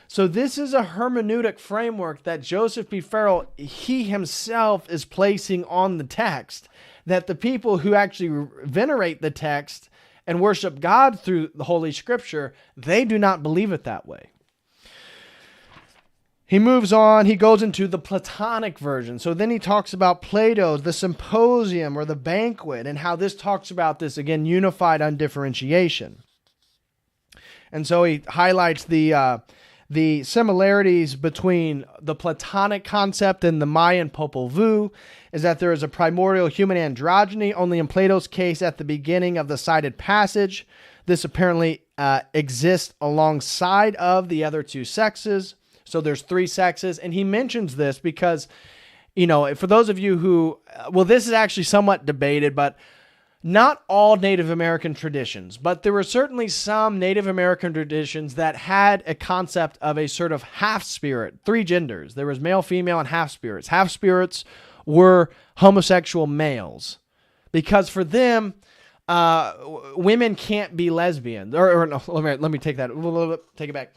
So this is a hermeneutic framework that Joseph P. Farrell, he himself is placing on the text, that the people who actually venerate the text and worship God through the Holy Scripture, they do not believe it that way. He moves on, he goes into the Platonic version. So then he talks about Plato's, the symposium or the banquet, and how this talks about this, again, unified undifferentiation. And so he highlights the similarities between the Platonic concept and the Mayan Popol Vuh is that there is a primordial human androgyny, only in Plato's case at the beginning of the cited passage. This apparently exists alongside of the other two sexes. So there's three sexes. And he mentions this because, for those of you who, this is actually somewhat debated, but not all Native American traditions, but there were certainly some Native American traditions that had a concept of a sort of half-spirit, three genders. There was male, female, and half-spirits. Half-spirits were homosexual males because for them, women can't be lesbian. No, let me take it back.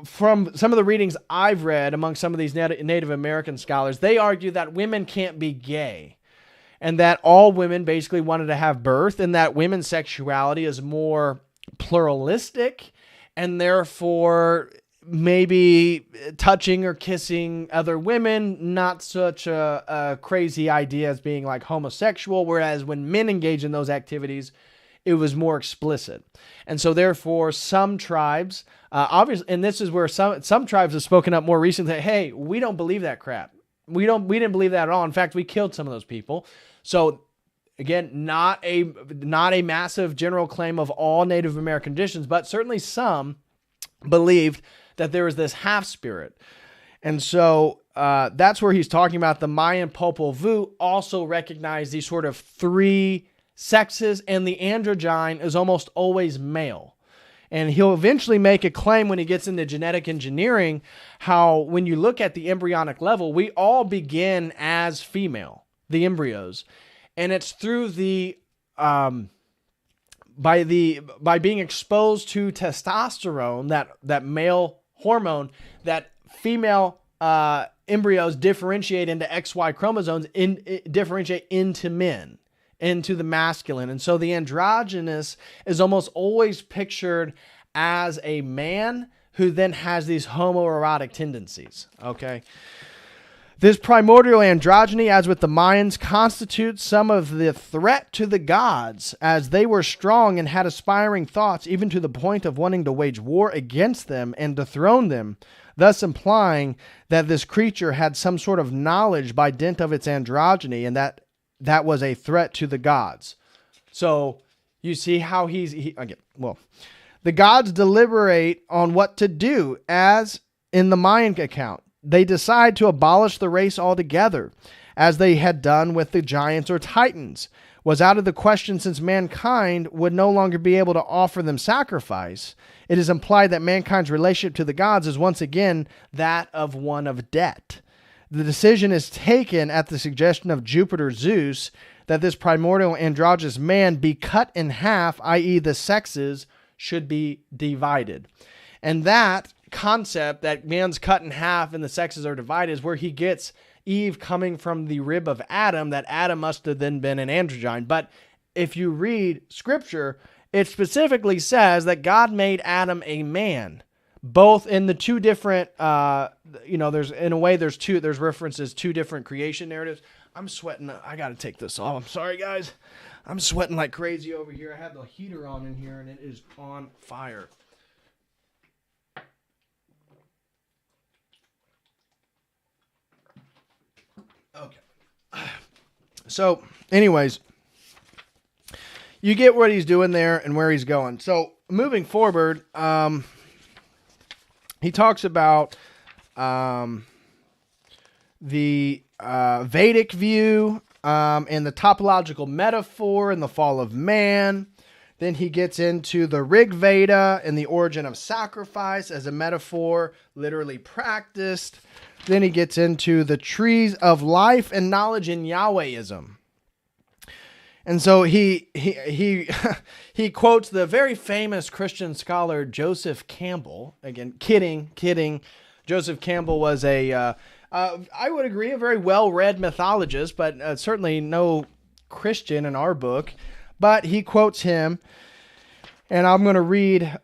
From some of the readings I've read among some of these Native American scholars, they argue that women can't be gay. And that all women basically wanted to have birth, and that women's sexuality is more pluralistic, and therefore maybe touching or kissing other women, not such a crazy idea as being like homosexual, whereas when men engage in those activities, it was more explicit. And so therefore some tribes, obviously, and this is where some tribes have spoken up more recently, hey, we don't believe that crap. We didn't believe that at all. In fact, we killed some of those people. So again, not a massive general claim of all Native American traditions, but certainly some believed that there was this half spirit. And so that's where he's talking about the Mayan Popol Vuh also recognized these sort of three sexes, and the androgyne is almost always male. And he'll eventually make a claim when he gets into genetic engineering, how when you look at the embryonic level, we all begin as female, the embryos. And it's through by being exposed to testosterone, that male hormone, that female embryos differentiate into XY chromosomes, differentiate into men, into the masculine. And so the androgynous is almost always pictured as a man who then has these homoerotic tendencies. Okay. This primordial androgyny, as with the Mayans, constitutes some of the threat to the gods, as they were strong and had aspiring thoughts, even to the point of wanting to wage war against them and dethrone them, thus implying that this creature had some sort of knowledge by dint of its androgyny, and that was a threat to the gods. So you see how the gods deliberate on what to do, as in the Mayan account. They decide to abolish the race altogether, as they had done with the giants or titans. Was out of the question, since mankind would no longer be able to offer them sacrifice. It is implied that mankind's relationship to the gods is once again that of one of debt. The decision is taken at the suggestion of Jupiter Zeus that this primordial androgynous man be cut in half, i.e. the sexes should be divided. And that concept that man's cut in half and the sexes are divided is where he gets Eve coming from the rib of Adam, that Adam must have then been an androgyne. But if you read scripture, it specifically says that God made Adam a man, both in the two different, there's references to different creation narratives. I'm sweating. I got to take this off. I'm sorry, guys. I'm sweating like crazy over here. I have the heater on in here and it is on fire. Okay. So, anyways, you get what he's doing there and where he's going. So, moving forward, he talks about the Vedic view and the topological metaphor and the fall of man. Then he gets into the Rig Veda and the origin of sacrifice as a metaphor literally practiced. Then he gets into the trees of life and knowledge in Yahwehism. And so he quotes the very famous Christian scholar Joseph Campbell. Again, kidding. Joseph Campbell was I would agree, a very well-read mythologist, but certainly no Christian in our book. But he quotes him, and I'm going to read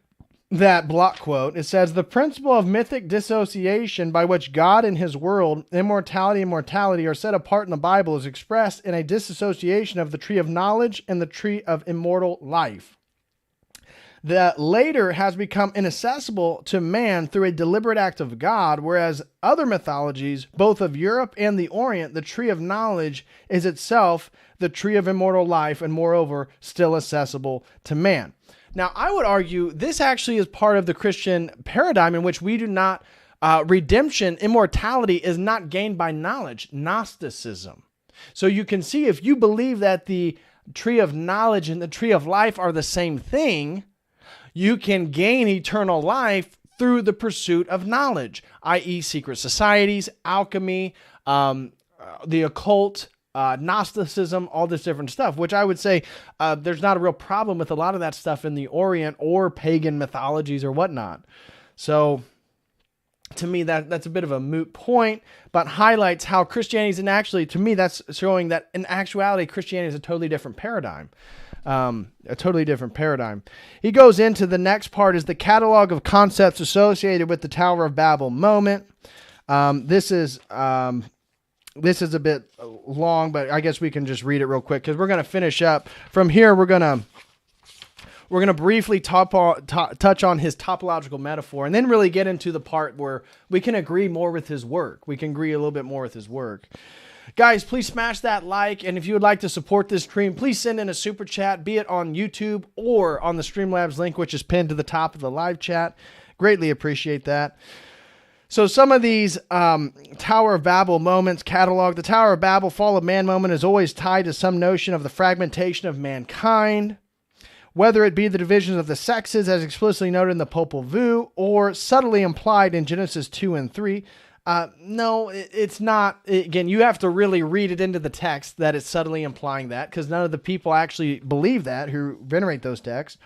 that block quote. It says, "The principle of mythic dissociation by which God and his world, immortality and mortality, are set apart in the Bible is expressed in a disassociation of the tree of knowledge and the tree of immortal life. that later has become inaccessible to man through a deliberate act of God, whereas other mythologies, both of Europe and the Orient, the tree of knowledge is itself the tree of immortal life and moreover still accessible to man. Now, I would argue this actually is part of the Christian paradigm in which we do not, redemption, immortality is not gained by knowledge, Gnosticism. So you can see if you believe that the tree of knowledge and the tree of life are the same thing, you can gain eternal life through the pursuit of knowledge, i.e. secret societies, alchemy, the occult, Gnosticism, all this different stuff, which I would say there's not a real problem with a lot of that stuff in the Orient or pagan mythologies or whatnot. So to me, that's a bit of a moot point, but highlights how Christianity is, and actually, to me, that's showing that in actuality, Christianity is a totally different paradigm. A totally different paradigm. He goes into the next part is the catalog of concepts associated with the Tower of Babel moment. This is a bit long, but I guess we can just read it real quick because we're going to finish up. From here, we're going to briefly touch on his topological metaphor and then really get into the part where we can agree more with his work. We can agree a little bit more with his work. Guys, please smash that like, and if you would like to support this stream, please send in a super chat, be it on YouTube or on the Streamlabs link, which is pinned to the top of the live chat. Greatly appreciate that. So some of these Tower of Babel moments catalog. The Tower of Babel fall of man moment is always tied to some notion of the fragmentation of mankind, whether it be the divisions of the sexes as explicitly noted in the Popol Vuh or subtly implied in Genesis 2 and 3. No, it's not. Again, you have to really read it into the text that it's subtly implying that, because none of the people actually believe that who venerate those texts.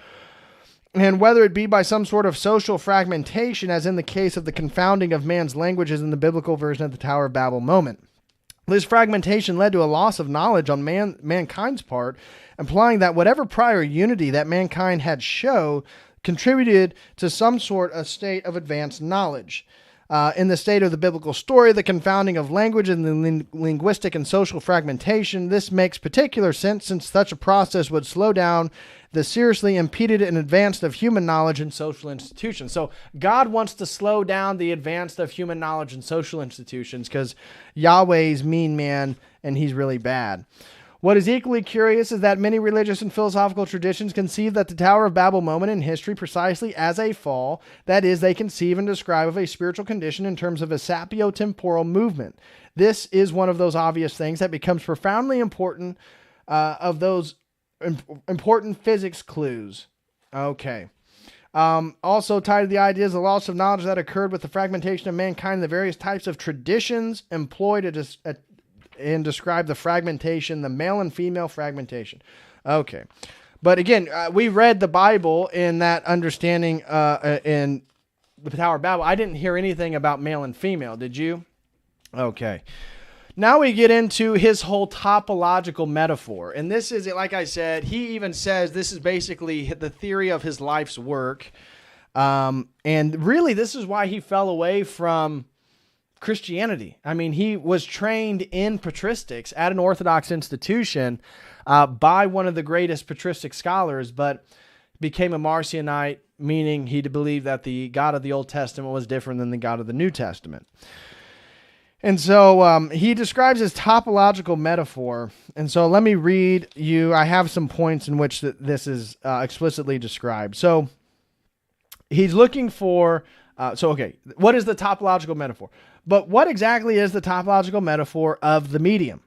And whether it be by some sort of social fragmentation, as in the case of the confounding of man's languages in the biblical version of the Tower of Babel moment. This fragmentation led to a loss of knowledge on mankind's part, implying that whatever prior unity that mankind had showed contributed to some sort of state of advanced knowledge. In the state of the biblical story, the confounding of language and the linguistic and social fragmentation, this makes particular sense since such a process would slow down the seriously impeded and advanced of human knowledge and social institutions. So God wants to slow down the advanced of human knowledge and social institutions because Yahweh's mean man and he's really bad. What is equally curious is that many religious and philosophical traditions conceive that the Tower of Babel moment in history precisely as a fall, that is, they conceive and describe of a spiritual condition in terms of a sapio-temporal movement. This is one of those obvious things that becomes profoundly important of those important physics clues. Okay. Also tied to the idea is the loss of knowledge that occurred with the fragmentation of mankind, the various types of traditions employed and describe the fragmentation, the male and female fragmentation. Okay. But again, we read the Bible in that understanding in the Tower of Babel. I didn't hear anything about male and female. Did you? Okay. Now we get into his whole topological metaphor. And this is, like I said, he even says this is basically the theory of his life's work. And really, this is why he fell away from Christianity. I mean, he was trained in patristics at an Orthodox institution by one of the greatest patristic scholars, but became a Marcionite, meaning he believed that the God of the Old Testament was different than the God of the New Testament. And so he describes his topological metaphor. And so let me read you. I have some points in which this is explicitly described. So he's looking for, what is the topological metaphor? But what exactly is the topological metaphor of the medium?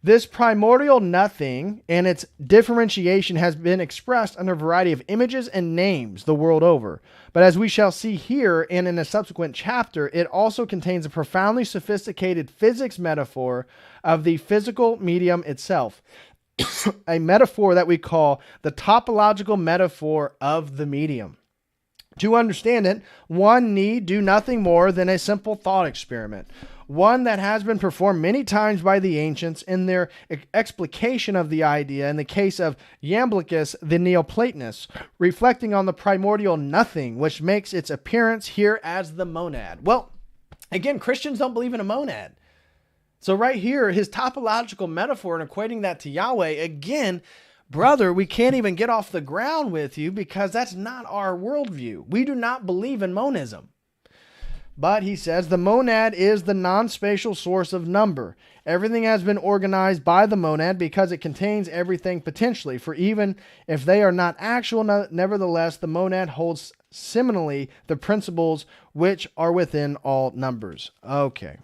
This primordial nothing and its differentiation has been expressed under a variety of images and names the world over. But as we shall see here and in a subsequent chapter, it also contains a profoundly sophisticated physics metaphor of the physical medium itself. A metaphor that we call the topological metaphor of the medium. To understand it, one need do nothing more than a simple thought experiment. One that has been performed many times by the ancients in their explication of the idea in the case of Iamblichus the Neoplatonist, reflecting on the primordial nothing which makes its appearance here as the monad. Well, again, Christians don't believe in a monad. So right here, his topological metaphor and equating that to Yahweh, again, brother, we can't even get off the ground with you because that's not our worldview. We do not believe in monism. But he says the monad is the non-spatial source of number. Everything has been organized by the monad because it contains everything potentially. For even if they are not actual, nevertheless, the monad holds seminally the principles which are within all numbers. Okay.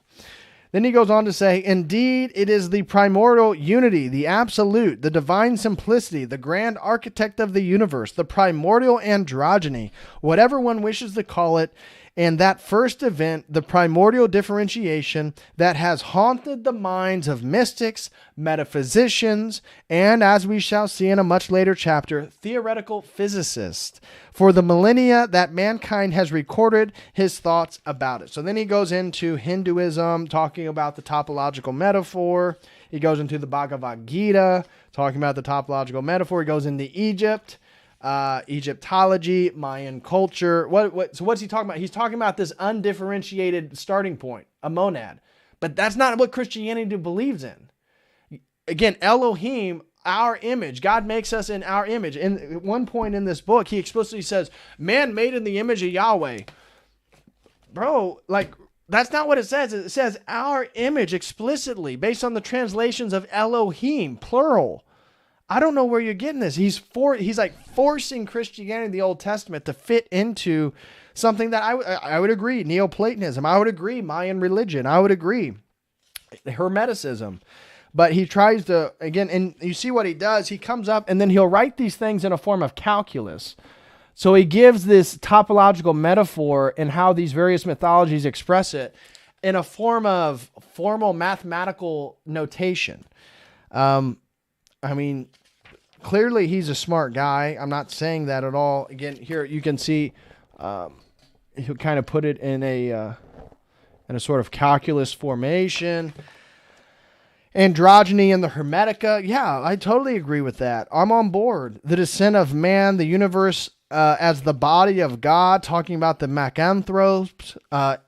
Then he goes on to say, indeed, it is the primordial unity, the absolute, the divine simplicity, the grand architect of the universe, the primordial androgyny, whatever one wishes to call it, and that first event, the primordial differentiation that has haunted the minds of mystics, metaphysicians, and, as we shall see in a much later chapter, theoretical physicists, for the millennia that mankind has recorded his thoughts about it. So then he goes into Hinduism, talking about the topological metaphor. He goes into the Bhagavad Gita, talking about the topological metaphor. He goes into Egypt. Egyptology, Mayan culture. So what's he talking about? He's talking about this undifferentiated starting point, a monad. But that's not what Christianity believes in. Again, Elohim, our image. God makes us in our image. And at one point in this book, he explicitly says, man made in the image of Yahweh. Bro, like, that's not what it says. It says our image explicitly based on the translations of Elohim, plural. I don't know where you're getting this. He's like forcing Christianity in the Old Testament to fit into something that I would agree. Neoplatonism. I would agree. Mayan religion. I would agree. Hermeticism. But he tries to, again, and you see what he does. He comes up and then he'll write these things in a form of calculus. So he gives this topological metaphor and how these various mythologies express it in a form of formal mathematical notation. I mean, clearly he's a smart guy. I'm not saying that at all. Again, here you can see he'll kind of put it in a sort of calculus formation. Androgyny and the Hermetica. Yeah, I totally agree with that. I'm on board. The descent of man, the universe as the body of God, talking about the Macanthropes,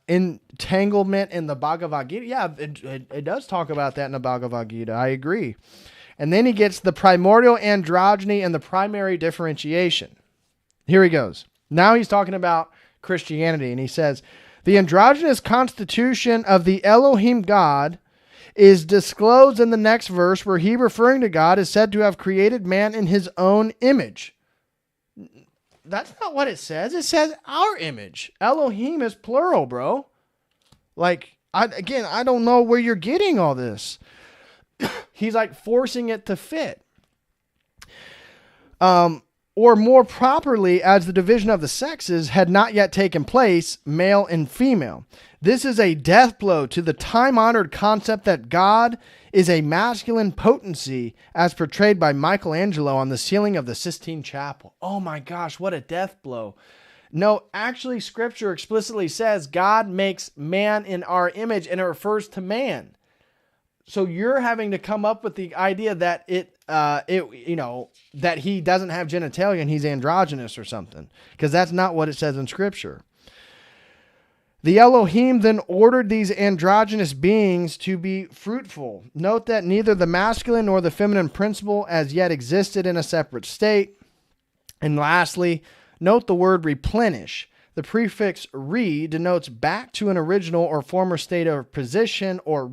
entanglement in the Bhagavad Gita. Yeah, it does talk about that in the Bhagavad Gita. I agree. And then he gets the primordial androgyny and the primary differentiation. Here he goes. Now he's talking about Christianity, and he says, the androgynous constitution of the Elohim God is disclosed in the next verse, where he, referring to God, is said to have created man in his own image. That's not what it says. It says our image. Elohim is plural, bro. Like, I don't know where you're getting all this. He's like forcing it to fit. Or more properly, as the division of the sexes had not yet taken place, male and female. This is a death blow to the time-honored concept that God is a masculine potency as portrayed by Michelangelo on the ceiling of the Sistine Chapel. Oh my gosh, what a death blow. No, actually, Scripture explicitly says God makes man in our image, and it refers to man. So you're having to come up with the idea that that he doesn't have genitalia and he's androgynous or something, because that's not what it says in Scripture. The Elohim then ordered these androgynous beings to be fruitful. Note that neither the masculine nor the feminine principle as yet existed in a separate state. And lastly, note the word replenish. The prefix re denotes back to an original or former state of position, or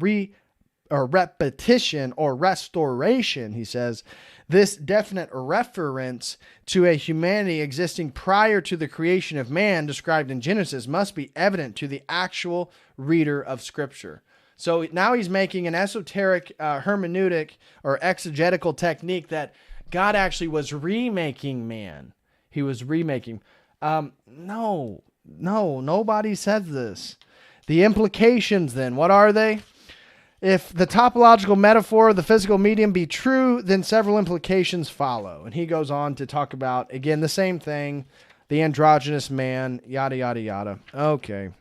repetition or restoration, he says. This definite reference to a humanity existing prior to the creation of man described in Genesis must be evident to the actual reader of Scripture. So now he's making an esoteric hermeneutic or exegetical technique that God actually was remaking man. He was remaking. No, nobody says this. The implications then, what are they? If the topological metaphor of the physical medium be true, then several implications follow. And he goes on to talk about, again, the same thing, the androgynous man, yada, yada, yada. Okay.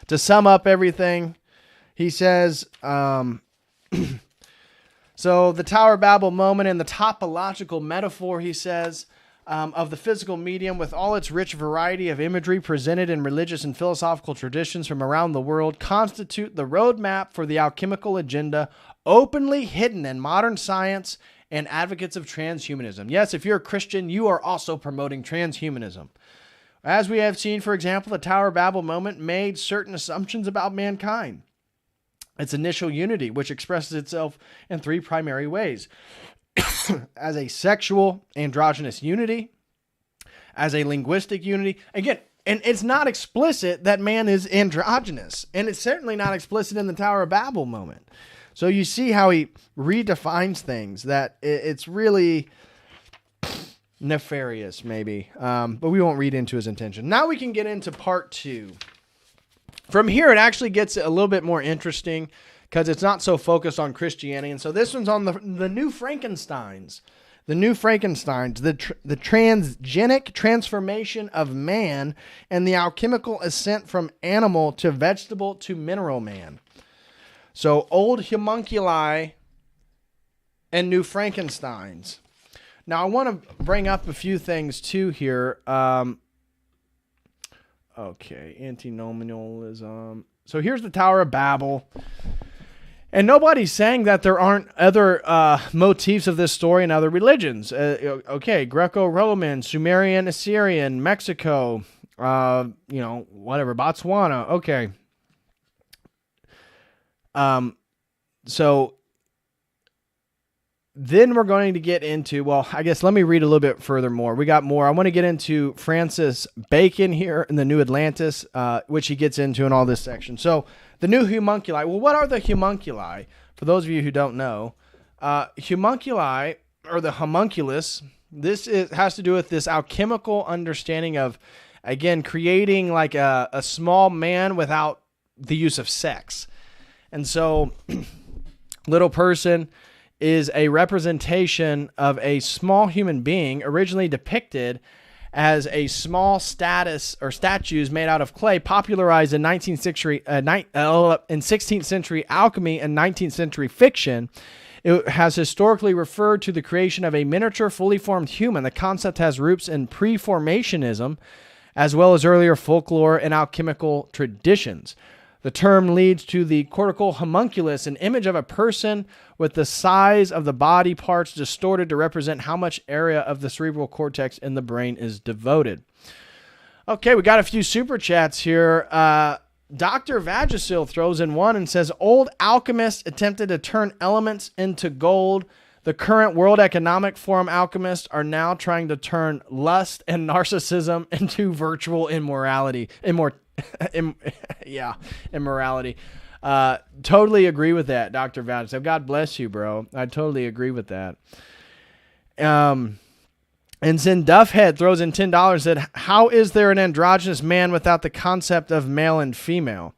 To sum up everything, he says, so the Tower of Babel moment and the topological metaphor, he says, of the physical medium, with all its rich variety of imagery presented in religious and philosophical traditions from around the world, constitute the roadmap for the alchemical agenda openly hidden in modern science and advocates of transhumanism. Yes, if you're a Christian, you are also promoting transhumanism. As we have seen, for example, the Tower of Babel moment made certain assumptions about mankind. Its initial unity, which expresses itself in three primary ways. As a sexual androgynous unity, as a linguistic unity. Again, and it's not explicit that man is androgynous, and it's certainly not explicit in the Tower of Babel moment. So you see how he redefines things, that it's really nefarious, maybe. But we won't read into his intention. Now we can get into part 2. From here, it actually gets a little bit more interesting because it's not so focused on Christianity. And so this one's on the new Frankensteins. The new Frankensteins, the transgenic transformation of man and the alchemical ascent from animal to vegetable to mineral man. So old homunculi and new Frankensteins. Now I want to bring up a few things too here. Okay, antinomialism. So here's the Tower of Babel. And nobody's saying that there aren't other motifs of this story in other religions. Okay, Greco-Roman, Sumerian, Assyrian, Mexico, whatever, Botswana. Okay. So then we're going to get into, well, I guess let me read a little bit further more. We got more. I want to get into Francis Bacon here in the New Atlantis, which he gets into in all this section. So the new homunculi. Well, what are the homunculi? For those of you who don't know, homunculi, or the homunculus, has to do with this alchemical understanding of, again, creating like a small man without the use of sex. And so little person is a representation of a small human being, originally depicted as a small statues made out of clay, popularized in 16th century alchemy and 19th century fiction. It has historically referred to the creation of a miniature, fully formed human. The concept has roots in pre-formationism, as well as earlier folklore and alchemical traditions. The term leads to the cortical homunculus, an image of a person with the size of the body parts distorted to represent how much area of the cerebral cortex in the brain is devoted. Okay, we got a few super chats here. Dr. Vagisil throws in one and says, old alchemists attempted to turn elements into gold. The current World Economic Forum alchemists are now trying to turn lust and narcissism into virtual immorality. Immorality. Totally agree with that, Dr. Vouch. God bless you, bro. I totally agree with that. And then Duffhead throws in $10 and said, how is there an androgynous man without the concept of male and female?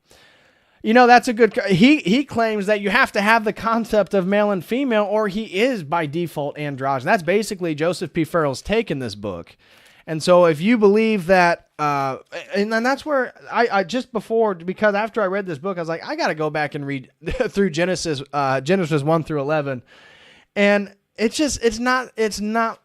That's a good... He claims that you have to have the concept of male and female, or he is by default androgynous. That's basically Joseph P. Farrell's take in this book. And so if you believe that, and then that's where I just before, because after I read this book, I was like, I got to go back and read through Genesis 1 through 11. And it's not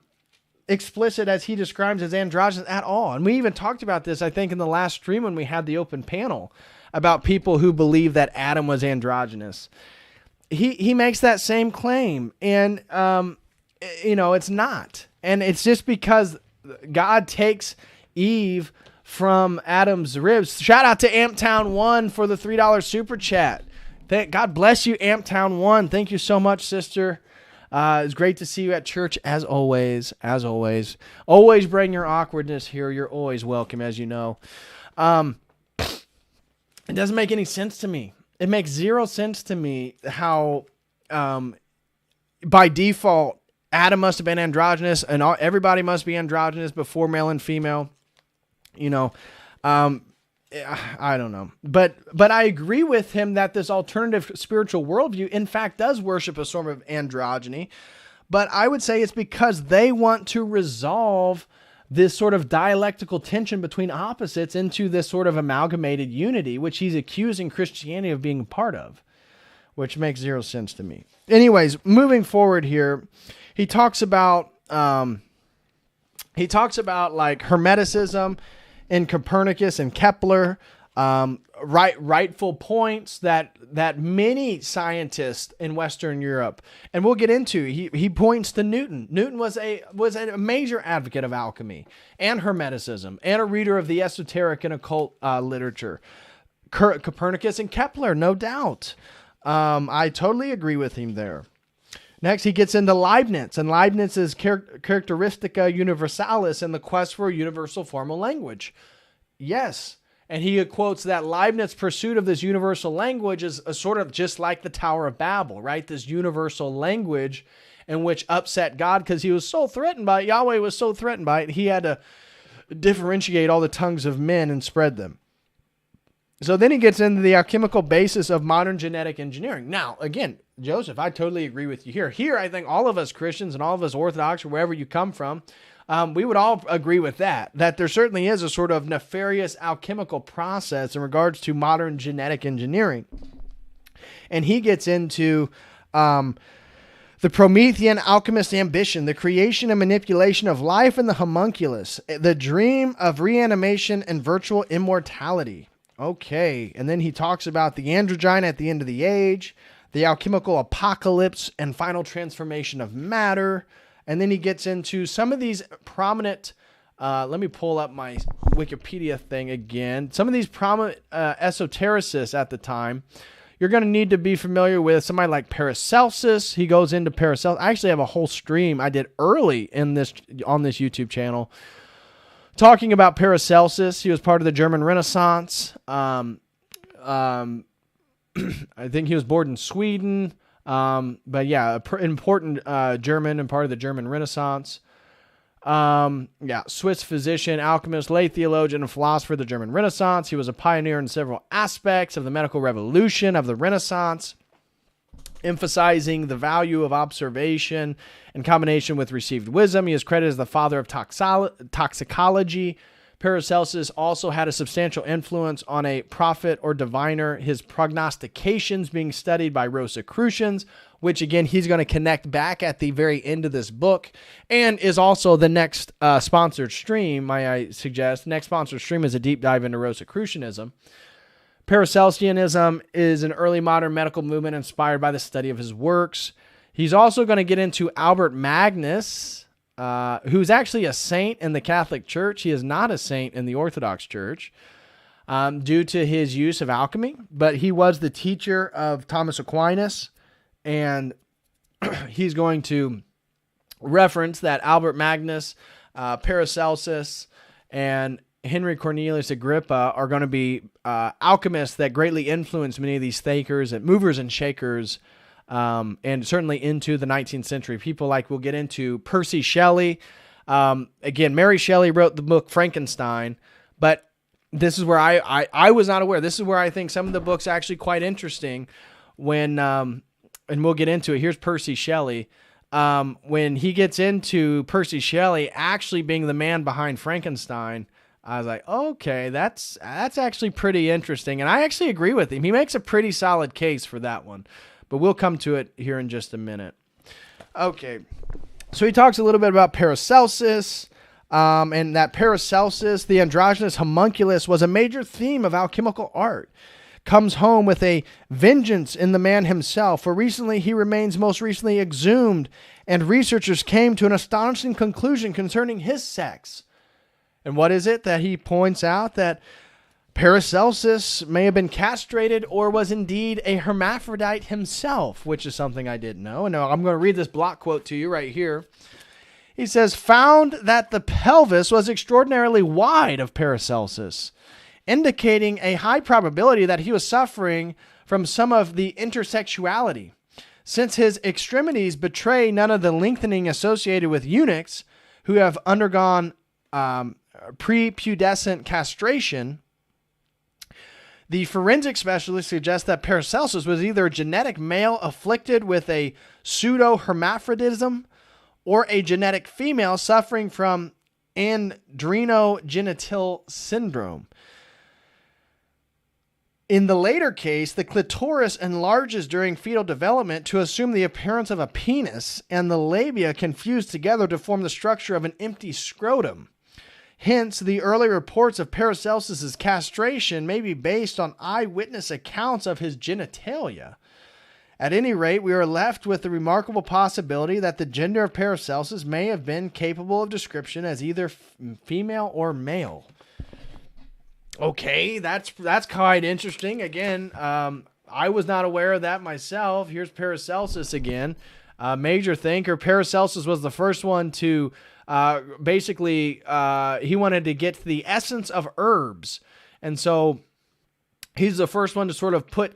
explicit as he describes as androgynous at all. And we even talked about this, I think, in the last stream when we had the open panel about people who believe that Adam was androgynous. He makes that same claim, and it's not. And it's just because God takes Eve from Adam's ribs. Shout out to Amptown1 for the $3 super chat. God bless you, Amptown1. Thank you so much, sister. It's great to see you at church as always. As always. Always bring your awkwardness here. You're always welcome, as you know. It doesn't make any sense to me. It makes zero sense to me how, by default, Adam must have been androgynous, and everybody must be androgynous before male and female. I don't know. But I agree with him that this alternative spiritual worldview, in fact, does worship a sort of androgyny. But I would say it's because they want to resolve this sort of dialectical tension between opposites into this sort of amalgamated unity, which he's accusing Christianity of being a part of, which makes zero sense to me. Anyways, moving forward here, he talks about He talks about like Hermeticism in Copernicus and Kepler, rightful points that many scientists in Western Europe, and we'll get into. He points to Newton. Newton was a major advocate of alchemy and Hermeticism, and a reader of the esoteric and occult literature. Copernicus and Kepler, no doubt. I totally agree with him there. Next, he gets into Leibniz, and Leibniz's Characteristica Universalis and the quest for a universal formal language. Yes, and he quotes that Leibniz's pursuit of this universal language is a sort of just like the Tower of Babel, right? This universal language in which upset God because he was so threatened by it. Yahweh was so threatened by it, he had to differentiate all the tongues of men and spread them. So then he gets into the alchemical basis of modern genetic engineering. Now, again, Joseph, I totally agree with you here. Here, I think all of us Christians and all of us Orthodox or wherever you come from, we would all agree with that there certainly is a sort of nefarious alchemical process in regards to modern genetic engineering. And he gets into the Promethean alchemist ambition, the creation and manipulation of life in the homunculus, the dream of reanimation and virtual immortality. Okay, and then he talks about the androgyne at the end of the age, the alchemical apocalypse and final transformation of matter. And then he gets into some of these prominent, let me pull up my Wikipedia thing again. Some of these prominent esotericists at the time, you're going to need to be familiar with somebody like Paracelsus. He goes into Paracelsus. I actually have a whole stream I did early on this YouTube channel talking about Paracelsus. He was part of the German Renaissance. I think he was born in Sweden. But yeah, important German and part of the German Renaissance. Swiss physician, alchemist, lay theologian, and philosopher of the German Renaissance. He was a pioneer in several aspects of the medical revolution of the Renaissance, emphasizing the value of observation in combination with received wisdom. He is credited as the father of toxicology. Paracelsus also had a substantial influence on a prophet or diviner, his prognostications being studied by Rosicrucians, which again, he's going to connect back at the very end of this book, and is also the next sponsored stream, might I suggest. Next sponsored stream is a deep dive into Rosicrucianism. Paracelsianism is an early modern medical movement inspired by the study of his works. He's also going to get into Albert Magnus, who's actually a saint in the Catholic Church. He is not a saint in the Orthodox Church due to his use of alchemy, but he was the teacher of Thomas Aquinas, and he's going to reference that Albert Magnus, Paracelsus, and Henry Cornelius Agrippa are going to be alchemists that greatly influenced many of these thinkers and movers and shakers, and certainly into the 19th century. People like we'll get into Percy Shelley. Again, Mary Shelley wrote the book Frankenstein, but this is where I was not aware. This is where I think some of the book's actually quite interesting when, and we'll get into it. Here's Percy Shelley. When he gets into Percy Shelley actually being the man behind Frankenstein, I was like, okay, that's actually pretty interesting. And I actually agree with him. He makes a pretty solid case for that one. But we'll come to it here in just a minute. Okay, so he talks a little bit about Paracelsus, and that Paracelsus, the androgynous homunculus, was a major theme of alchemical art. Comes home with a vengeance in the man himself, for recently he remains most recently exhumed, and researchers came to an astonishing conclusion concerning his sex. And what is it that he points out? That Paracelsus may have been castrated or was indeed a hermaphrodite himself, which is something I didn't know. And I'm going to read this block quote to you right here. He says, found that the pelvis was extraordinarily wide of Paracelsus, indicating a high probability that he was suffering from some of the intersexuality, since his extremities betray none of the lengthening associated with eunuchs who have undergone prepubescent castration. The forensic specialist suggests that Paracelsus was either a genetic male afflicted with a pseudo-hermaphrodism or a genetic female suffering from androgenital syndrome. In the later case, the clitoris enlarges during fetal development to assume the appearance of a penis, and the labia can fuse together to form the structure of an empty scrotum. Hence, the early reports of Paracelsus's castration may be based on eyewitness accounts of his genitalia. At any rate, we are left with the remarkable possibility that the gender of Paracelsus may have been capable of description as either female or male. Okay, that's quite interesting. Again, I was not aware of that myself. Here's Paracelsus again. Major thinker. Paracelsus was the first one to basically, he wanted to get to the essence of herbs. And so he's the first one to sort of put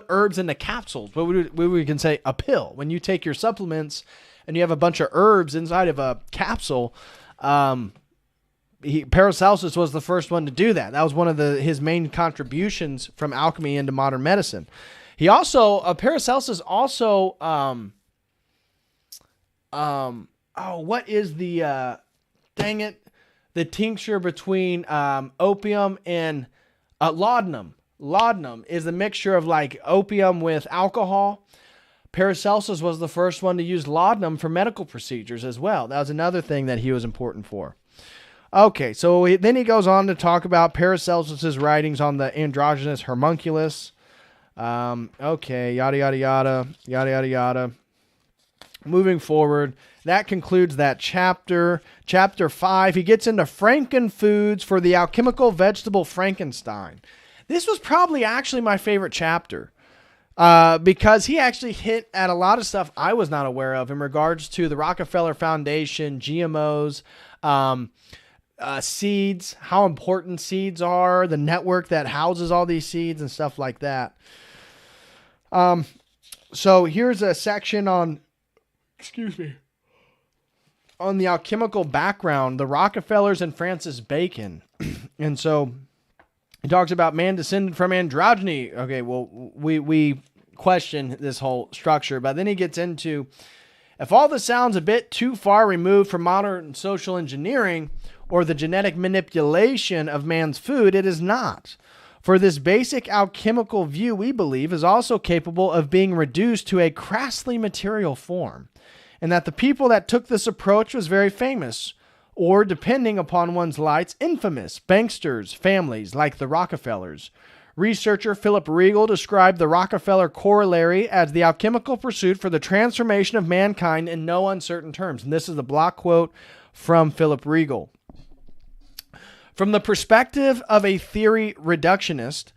herbs into capsules. We can say a pill. When you take your supplements and you have a bunch of herbs inside of a capsule, Paracelsus was the first one to do that. That was one of his main contributions from alchemy into modern medicine. He also, Paracelsus also, what is the tincture between opium and laudanum? Laudanum is a mixture of like opium with alcohol. Paracelsus was the first one to use laudanum for medical procedures as well. That was another thing that he was important for. Okay, so then he goes on to talk about Paracelsus's writings on the androgynous homunculus. Okay, yada, yada, yada, yada, yada, yada. Moving forward, that concludes that chapter. Chapter 5, he gets into Frankenfoods for the alchemical vegetable Frankenstein. This was probably actually my favorite chapter because he actually hit at a lot of stuff I was not aware of in regards to the Rockefeller Foundation, GMOs, seeds, how important seeds are, the network that houses all these seeds and stuff like that. So here's a section on the alchemical background, the Rockefellers and Francis Bacon. And so he talks about man descended from androgyny. Okay, well, we question this whole structure, but then he gets into, if all this sounds a bit too far removed from modern social engineering or the genetic manipulation of man's food, it is not. For this basic alchemical view, we believe, is also capable of being reduced to a crassly material form, and that the people that took this approach was very famous, or, depending upon one's lights, infamous banksters' families like the Rockefellers. Researcher Philip Regal described the Rockefeller corollary as the alchemical pursuit for the transformation of mankind in no uncertain terms. And this is the block quote from Philip Regal. From the perspective of a theory reductionist,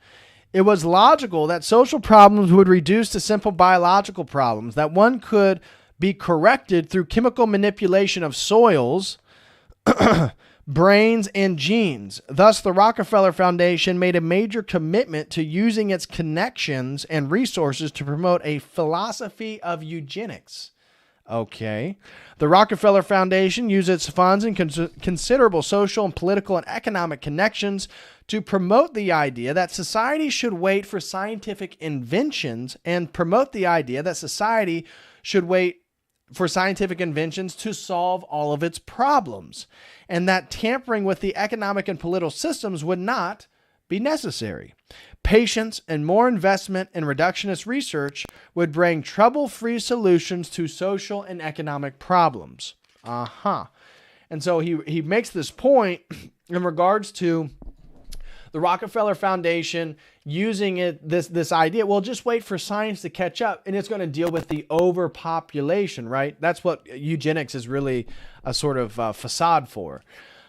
it was logical that social problems would reduce to simple biological problems, that one could be corrected through chemical manipulation of soils, brains, and genes. Thus, the Rockefeller Foundation made a major commitment to using its connections and resources to promote a philosophy of eugenics. Okay. The Rockefeller Foundation used its funds and considerable social and political and economic connections to promote the idea that society should wait for scientific inventions and promote the idea that society should wait for scientific inventions to solve all of its problems, and that tampering with the economic and political systems would not be necessary. Patience and more investment in reductionist research would bring trouble-free solutions to social and economic problems. And so he makes this point in regards to the Rockefeller Foundation using this idea. Well, just wait for science to catch up, and it's going to deal with the overpopulation, right? That's what eugenics is really a sort of facade for.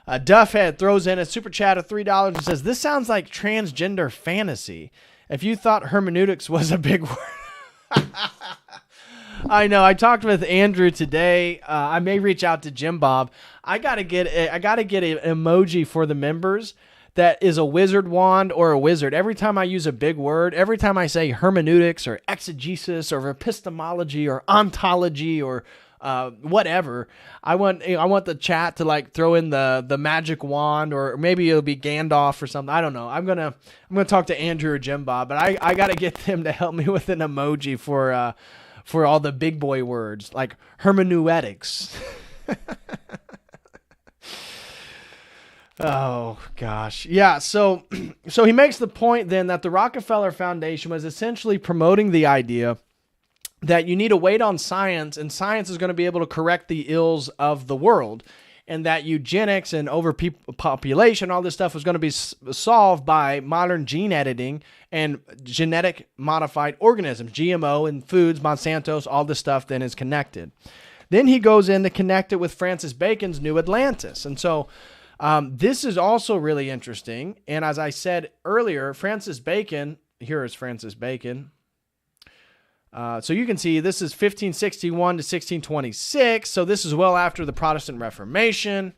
Duffhead throws in a super chat of $3 and says, "This sounds like transgender fantasy. If you thought hermeneutics was a big word." I know. I talked with Andrew today. I may reach out to Jim Bob. I gotta get an emoji for the members that is a wizard wand or a wizard. Every time I use a big word, every time I say hermeneutics or exegesis or epistemology or ontology or whatever, I want the chat to like throw in the magic wand, or maybe it'll be Gandalf or something. I don't know. I'm gonna talk to Andrew or Jim Bob, but I gotta get them to help me with an emoji for all the big boy words like hermeneutics. Oh gosh. Yeah, so he makes the point then that the Rockefeller Foundation was essentially promoting the idea that you need to wait on science, and science is going to be able to correct the ills of the world, and that eugenics and overpopulation, all this stuff was going to be solved by modern gene editing and genetic modified organisms, GMO and foods, Monsanto's, all this stuff then is connected. Then he goes in to connect it with Francis Bacon's New Atlantis. And so this is also really interesting. And as I said earlier, Francis Bacon, here is Francis Bacon. So you can see this is 1561 to 1626. So this is well after the Protestant Reformation.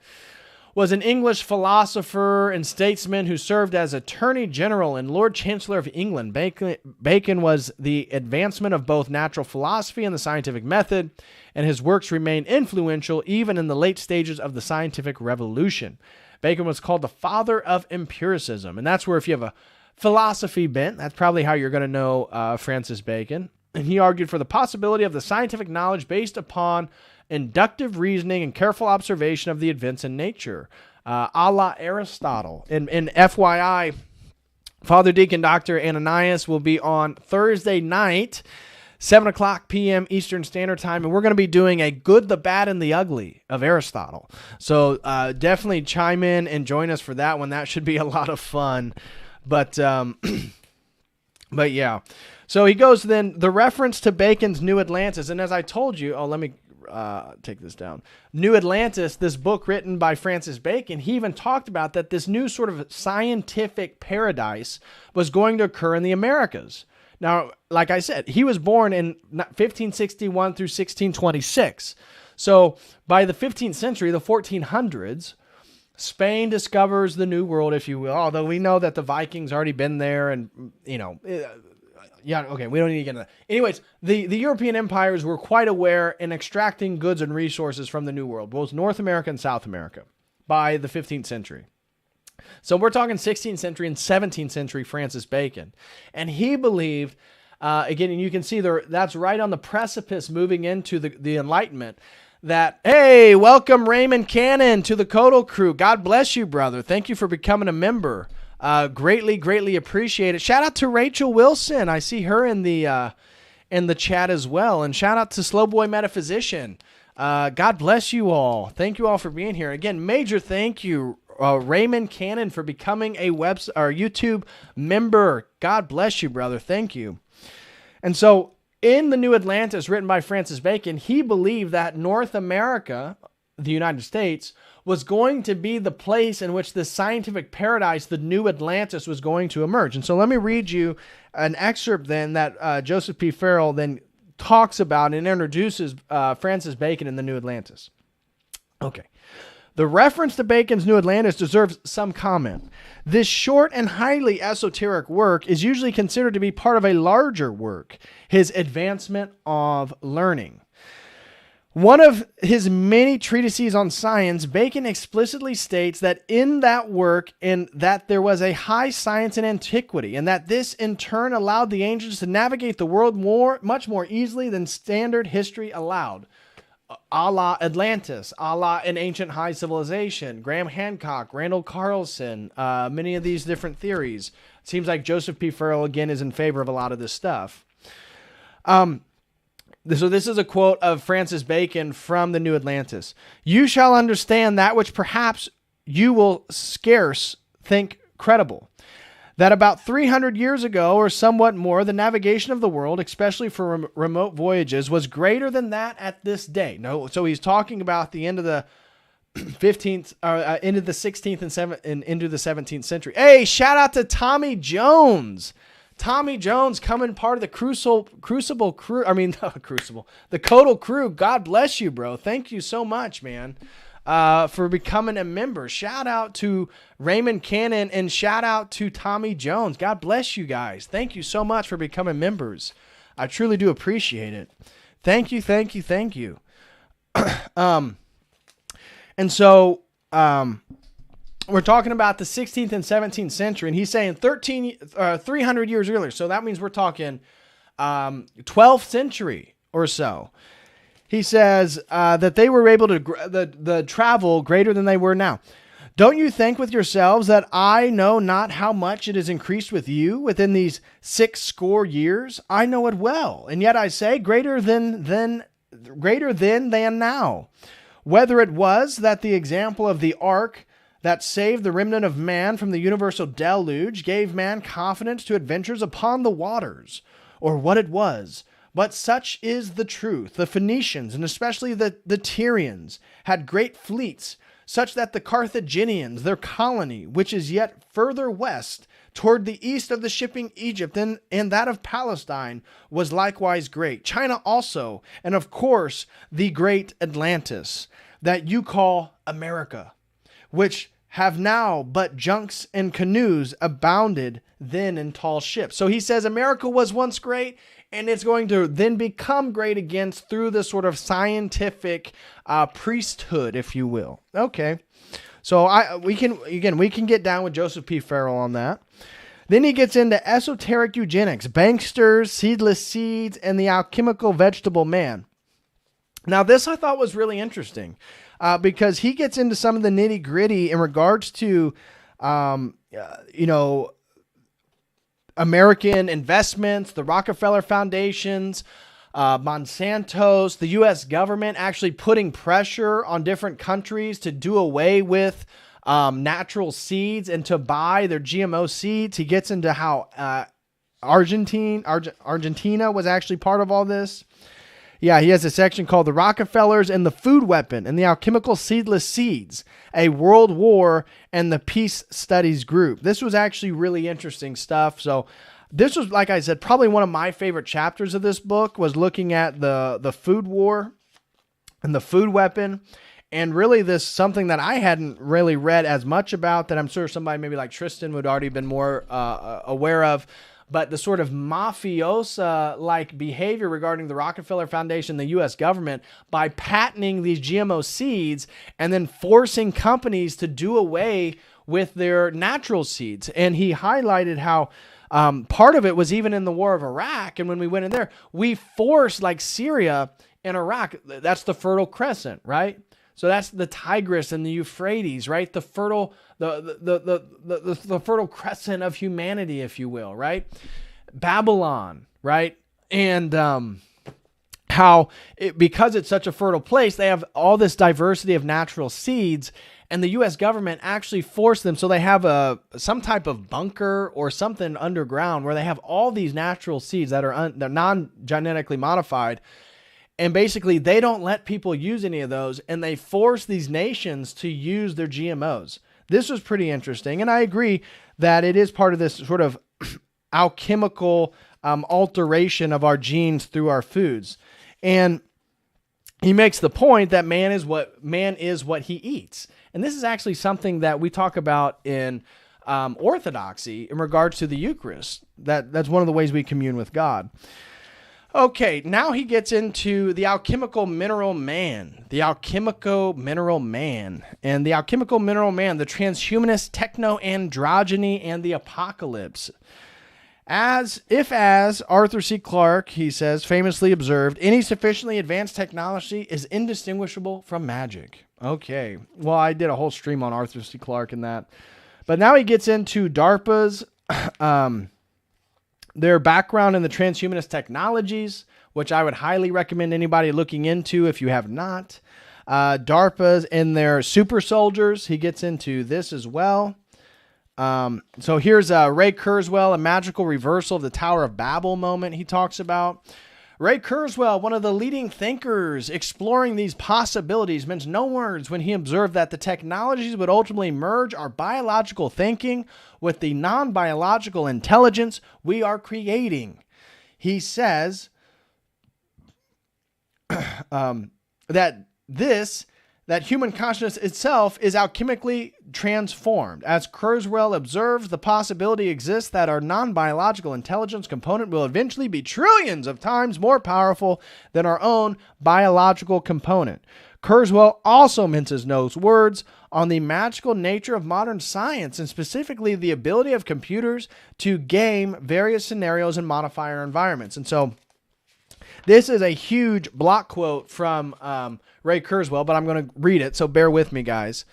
Was an English philosopher and statesman who served as Attorney General and Lord Chancellor of England. Bacon was the advancement of both natural philosophy and the scientific method, and his works remain influential even in the late stages of the scientific revolution. Bacon was called the father of empiricism, and that's where if you have a philosophy bent, that's probably how you're going to know Francis Bacon. And he argued for the possibility of the scientific knowledge based upon inductive reasoning and careful observation of the events in nature, a la Aristotle. And FYI, Father Deacon Dr. Ananias will be on Thursday night, 7 o'clock p.m. Eastern Standard Time, and we're going to be doing a good, the bad, and the ugly of Aristotle. So definitely chime in and join us for that one. That should be a lot of fun. But yeah. So he goes then, the reference to Bacon's New Atlantis, and as I told you, let me take this down. New Atlantis, this book written by Francis Bacon, he even talked about that this new sort of scientific paradise was going to occur in the Americas. Now, like I said, he was born in 1561 through 1626. So by the 15th century, the 1400s, Spain discovers the New World, if you will, although we know that the Vikings already been there and, yeah, okay, we don't need to get into that. Anyways, the European empires were quite aware in extracting goods and resources from the New World, both North America and South America, by the 15th century. So we're talking 16th century and 17th century Francis Bacon. And he believed, again, and you can see there, that's right on the precipice moving into the Enlightenment, that, hey, welcome Raymond Cannon to the COTEL crew. God bless you, brother. Thank you for becoming a member. Greatly appreciate it. Shout out to Rachel Wilson. I see her in the chat as well. And shout out to Slowboy Metaphysician. God bless you all. Thank you all for being here. Again, major thank you, Raymond Cannon, for becoming a YouTube member. God bless you, brother. Thank you. And so in the New Atlantis, written by Francis Bacon, he believed that North America, the United States, was going to be the place in which the scientific paradise, the New Atlantis, was going to emerge. And so let me read you an excerpt then that Joseph P. Farrell then talks about and introduces Francis Bacon in the New Atlantis. Okay. The reference to Bacon's New Atlantis deserves some comment. This short and highly esoteric work is usually considered to be part of a larger work, his Advancement of Learning. One of his many treatises on science, Bacon explicitly states that in that work, and that there was a high science in antiquity, and that this in turn allowed the ancients to navigate the world much more easily than standard history allowed. A la Atlantis, a la an ancient high civilization, Graham Hancock, Randall Carlson, many of these different theories. It seems like Joseph P. Farrell, again, is in favor of a lot of this stuff. So this is a quote of Francis Bacon from the New Atlantis. You shall understand that which perhaps you will scarce think credible. That about 300 years ago, or somewhat more, the navigation of the world, especially for remote voyages, was greater than that at this day. No, so he's talking about the end of the 15th, into the 16th and into the 17th century. Hey, shout out to Tommy Jones. Tommy Jones coming part of the Crucible crew. I mean, Crucible, the COTEL crew. God bless you, bro. Thank you so much, man, for becoming a member. Shout out to Raymond Cannon and shout out to Tommy Jones. God bless you guys. Thank you so much for becoming members. I truly do appreciate it. Thank you. And so, we're talking about the 16th and 17th century, and he's saying 300 years earlier. So that means we're talking 12th century or so. He says that they were able to the travel greater than they were now. Don't you think with yourselves that I know not how much it is increased with you within these 60 years? I know it well, and yet I say greater than now. Whether it was that the example of the ark that saved the remnant of man from the universal deluge gave man confidence to adventures upon the waters, or what it was, but such is the truth. The Phoenicians, and especially the Tyrians, had great fleets, such that the Carthaginians, their colony, which is yet further west toward the east of the shipping Egypt and that of Palestine, was likewise great. China also, and of course, the great Atlantis, that you call America, which have now but junks and canoes abounded then in tall ships. So he says America was once great, and it's going to then become great again through this sort of scientific priesthood, if you will. Okay, so we can get down with Joseph P. Farrell on that. Then he gets into esoteric eugenics, banksters, seedless seeds, and the alchemical vegetable man. Now, this I thought was really interesting because he gets into some of the nitty gritty in regards to, American investments, the Rockefeller foundations, Monsanto's, the U.S. government actually putting pressure on different countries to do away with natural seeds and to buy their GMO seeds. He gets into how Argentina was actually part of all this. Yeah, he has a section called The Rockefellers and the Food Weapon and the Alchemical Seedless Seeds, a World War and the Peace Studies Group. This was actually really interesting stuff. So this was, like I said, probably one of my favorite chapters of this book was looking at the food war and the food weapon. And really this something that I hadn't really read as much about that I'm sure somebody maybe like Tristan would already been more aware of. But the sort of mafiosa-like behavior regarding the Rockefeller Foundation, the U.S. government, by patenting these GMO seeds and then forcing companies to do away with their natural seeds. And he highlighted how part of it was even in the war of Iraq. And when we went in there, we forced, like Syria and Iraq, that's the Fertile Crescent, right? So that's the Tigris and the Euphrates, right? The fertile, the Fertile Crescent of humanity, if you will, right? Babylon, right? And because it's such a fertile place, they have all this diversity of natural seeds, and the U.S. government actually forced them. So they have some type of bunker or something underground where they have all these natural seeds that are they're non-genetically modified. And basically, they don't let people use any of those, and they force these nations to use their GMOs. This was pretty interesting, and I agree that it is part of this sort of alchemical alteration of our genes through our foods. And he makes the point that man is what he eats. And this is actually something that we talk about in Orthodoxy in regards to the Eucharist. That's one of the ways we commune with God. Okay, now he gets into the alchemical mineral man. The alchemical mineral man. And the alchemical mineral man, the transhumanist techno-androgyny and the apocalypse. As Arthur C. Clarke, he says, famously observed, any sufficiently advanced technology is indistinguishable from magic. Okay, well, I did a whole stream on Arthur C. Clarke and that. But now he gets into DARPA's... their background in the transhumanist technologies, which I would highly recommend anybody looking into if you have not. DARPA's and their super soldiers. He gets into this as well. So here's Ray Kurzweil, a magical reversal of the Tower of Babel moment he talks about. Ray Kurzweil, one of the leading thinkers exploring these possibilities, minced no words when he observed that the technologies would ultimately merge our biological thinking with the non-biological intelligence we are creating. He says that human consciousness itself is alchemically transformed. As Kurzweil observes, the possibility exists that our non-biological intelligence component will eventually be trillions of times more powerful than our own biological component. Kurzweil also minces no words on the magical nature of modern science, and specifically the ability of computers to game various scenarios and modify our environments. And so this is a huge block quote from Ray Kurzweil, but I'm going to read it, so bear with me, guys.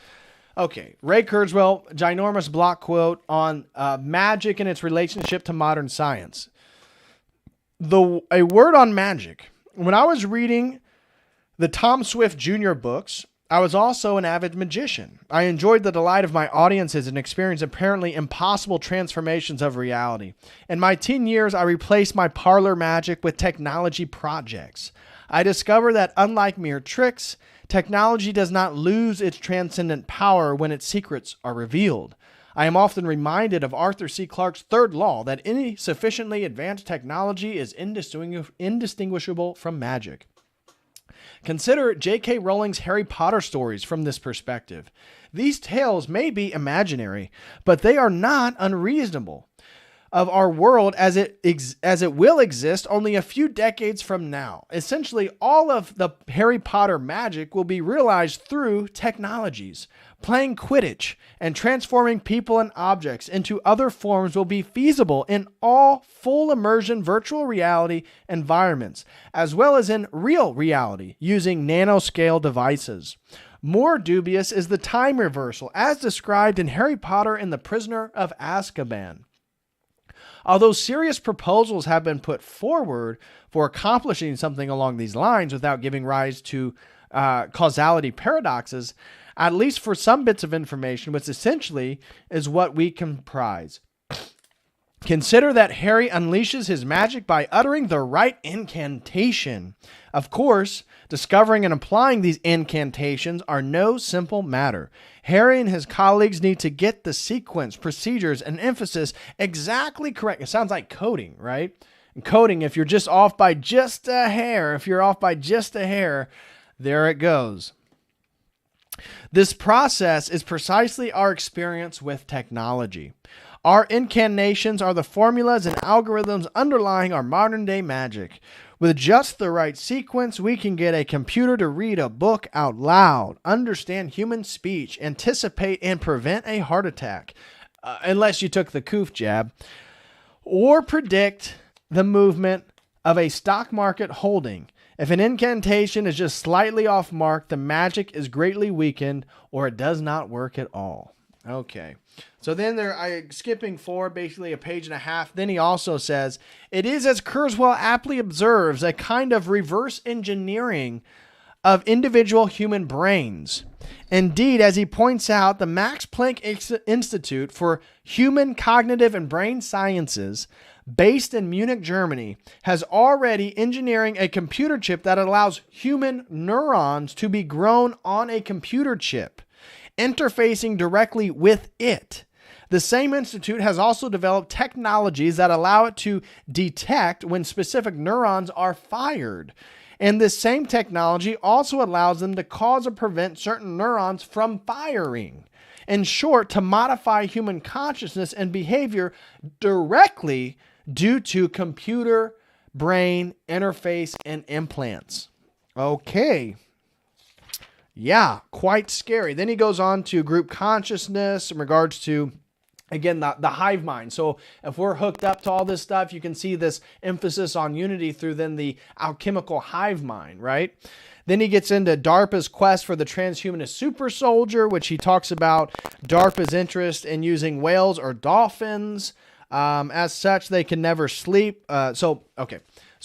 Okay, Ray Kurzweil, ginormous block quote on magic and its relationship to modern science. A word on magic. When I was reading the Tom Swift Jr. books, I was also an avid magician. I enjoyed the delight of my audiences and experienced apparently impossible transformations of reality. In my teen years, I replaced my parlor magic with technology projects. I discovered that unlike mere tricks, technology does not lose its transcendent power when its secrets are revealed. I am often reminded of Arthur C. Clarke's third law that any sufficiently advanced technology is indistinguishable from magic. Consider J.K. Rowling's Harry Potter stories from this perspective. These tales may be imaginary, but they are not unreasonable of our world as it will exist only a few decades from now. Essentially, all of the Harry Potter magic will be realized through technologies. Playing Quidditch and transforming people and objects into other forms will be feasible in all full immersion virtual reality environments, as well as in real reality using nanoscale devices. More dubious is the time reversal, as described in Harry Potter and the Prisoner of Azkaban. Although serious proposals have been put forward for accomplishing something along these lines without giving rise to causality paradoxes, at least for some bits of information, which essentially is what we comprise. Consider that Harry unleashes his magic by uttering the right incantation. Of course, discovering and applying these incantations are no simple matter. Harry and his colleagues need to get the sequence, procedures, and emphasis exactly correct. It sounds like coding, right? And coding, if you're just off by just a hair, there it goes. This process is precisely our experience with technology. Our incantations are the formulas and algorithms underlying our modern-day magic. With just the right sequence, we can get a computer to read a book out loud, understand human speech, anticipate and prevent a heart attack, unless you took the coof jab, or predict the movement of a stock market holding. If an incantation is just slightly off mark, the magic is greatly weakened or it does not work at all. Okay. So then skipping forward basically a page and a half. Then he also says, it is, as Kurzweil aptly observes, a kind of reverse engineering of individual human brains. Indeed, as he points out, the Max Planck Institute for Human Cognitive and Brain Sciences, based in Munich, Germany, has already engineering a computer chip that allows human neurons to be grown on a computer chip, interfacing directly with it. The same institute has also developed technologies that allow it to detect when specific neurons are fired. And this same technology also allows them to cause or prevent certain neurons from firing. In short, to modify human consciousness and behavior directly due to computer brain interface and implants. Okay. Yeah, quite scary. Then he goes on to group consciousness in regards to, again, the hive mind. So if we're hooked up to all this stuff, you can see this emphasis on unity through then the alchemical hive mind, right? Then he gets into DARPA's quest for the transhumanist super soldier, which he talks about DARPA's interest in using whales or dolphins. As such, they can never sleep. So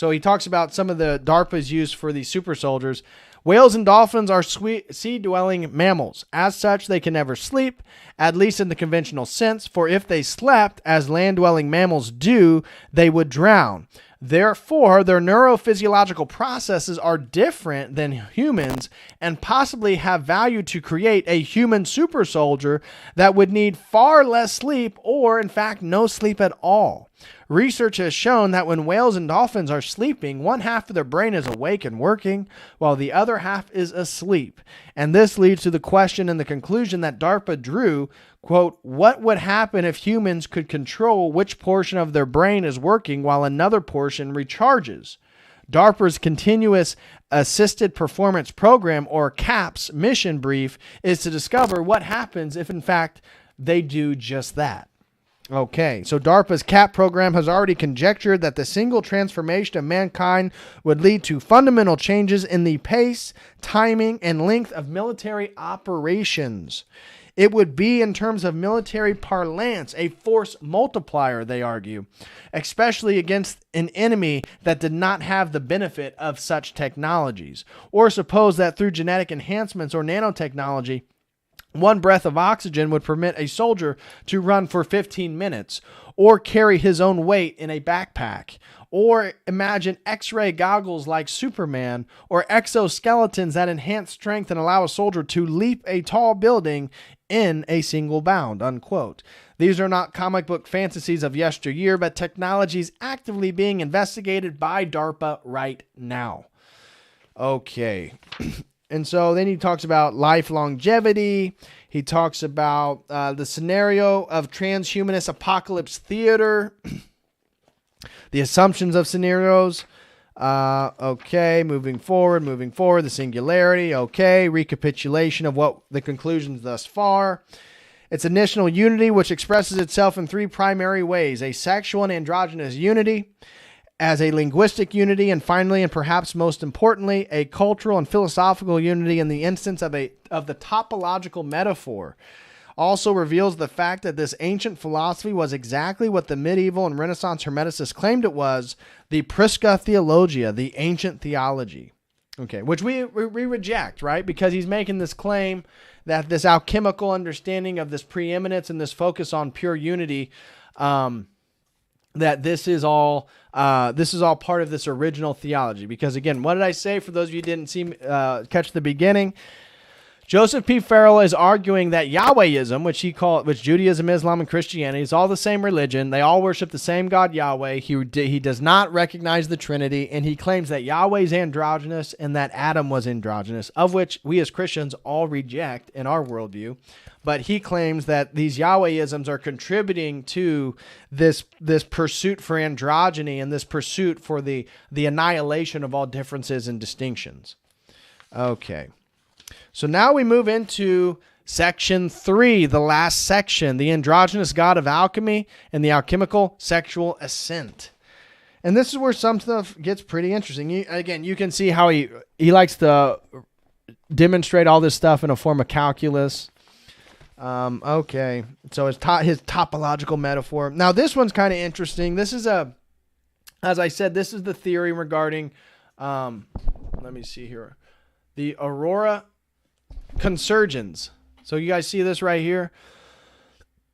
he talks about some of the DARPA's used for these super soldiers. Whales and dolphins are sea-dwelling mammals. As such, they can never sleep, at least in the conventional sense, for if they slept, as land-dwelling mammals do, they would drown. Therefore, their neurophysiological processes are different than humans and possibly have value to create a human super soldier that would need far less sleep or, in fact, no sleep at all. Research has shown that when whales and dolphins are sleeping, one half of their brain is awake and working, while the other half is asleep. And this leads to the question and the conclusion that DARPA drew, quote, what would happen if humans could control which portion of their brain is working while another portion recharges? DARPA's Continuous Assisted Performance Program, or CAPS, mission brief is to discover what happens if, in fact, they do just that. Okay, so DARPA's CAP program has already conjectured that the single transformation of mankind would lead to fundamental changes in the pace, timing, and length of military operations. It would be, in terms of military parlance, a force multiplier, they argue, especially against an enemy that did not have the benefit of such technologies. Or suppose that through genetic enhancements or nanotechnology, one breath of oxygen would permit a soldier to run for 15 minutes or carry his own weight in a backpack. Or imagine X-ray goggles like Superman, or exoskeletons that enhance strength and allow a soldier to leap a tall building in a single bound, unquote. These are not comic book fantasies of yesteryear, but technologies actively being investigated by DARPA right now. Okay. And so then he talks about life longevity. He talks about the scenario of transhumanist apocalypse theater, the assumptions of scenarios. Okay, moving forward, the singularity. Okay, recapitulation of what the conclusions thus far. It's a national unity which expresses itself in three primary ways: a sexual and androgynous unity, as a linguistic unity, and finally, and perhaps most importantly, a cultural and philosophical unity in the instance of the topological metaphor. Also reveals the fact that this ancient philosophy was exactly what the medieval and Renaissance Hermeticists claimed it was, the Prisca Theologia, the ancient theology. Okay, which we reject, right? Because he's making this claim that this alchemical understanding of this preeminence and this focus on pure unity, that this is all part of this original theology. Because again, what did I say for those of you who didn't catch the beginning? Joseph P. Farrell is arguing that Yahwehism, which Judaism, Islam, and Christianity is all the same religion. They all worship the same God, Yahweh. He does not recognize the Trinity, and he claims that Yahweh is androgynous and that Adam was androgynous, of which we as Christians all reject in our worldview. But he claims that these Yahwehisms are contributing to this pursuit for androgyny and this pursuit for the annihilation of all differences and distinctions. Okay. So now we move into section 3, the last section, the androgynous god of alchemy and the alchemical sexual ascent. And this is where some stuff gets pretty interesting. You can see how he likes to demonstrate all this stuff in a form of calculus. Okay, so his topological metaphor. Now this one's kind of interesting. This is as I said, this is the theory regarding, let me see here, the aurora consurgens. So you guys see this right here?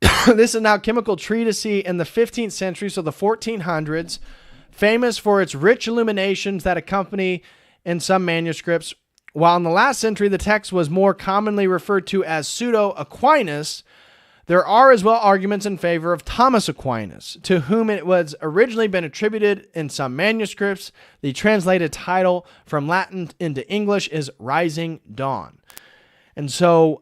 This is an alchemical treatise in the 15th century, so the 1400s, famous for its rich illuminations that accompany in some manuscripts. While in the last century, the text was more commonly referred to as Pseudo-Aquinas, there are as well arguments in favor of Thomas Aquinas, to whom it was originally been attributed in some manuscripts. The translated title from Latin into English is Rising Dawn. And so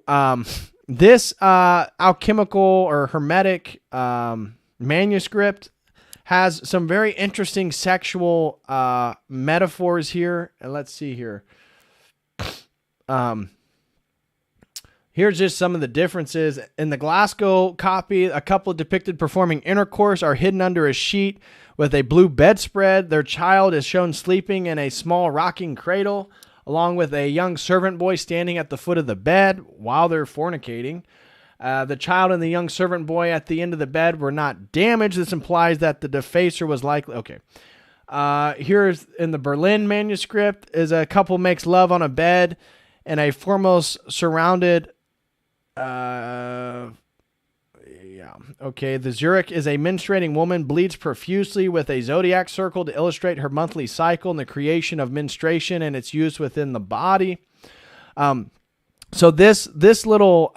this alchemical or hermetic manuscript has some very interesting sexual metaphors here. And let's see here. Here's just some of the differences. In the Glasgow copy, a couple depicted performing intercourse are hidden under a sheet with a blue bedspread. Their child is shown sleeping in a small rocking cradle, along with a young servant boy standing at the foot of the bed while they're fornicating. The child and the young servant boy at the end of the bed were not damaged. This implies that the defacer was likely... Okay. Here's in the Berlin manuscript is a couple makes love on a bed and a foremost surrounded... Okay, the Zurich is a menstruating woman, bleeds profusely with a zodiac circle to illustrate her monthly cycle and the creation of menstruation and its use within the body. So this little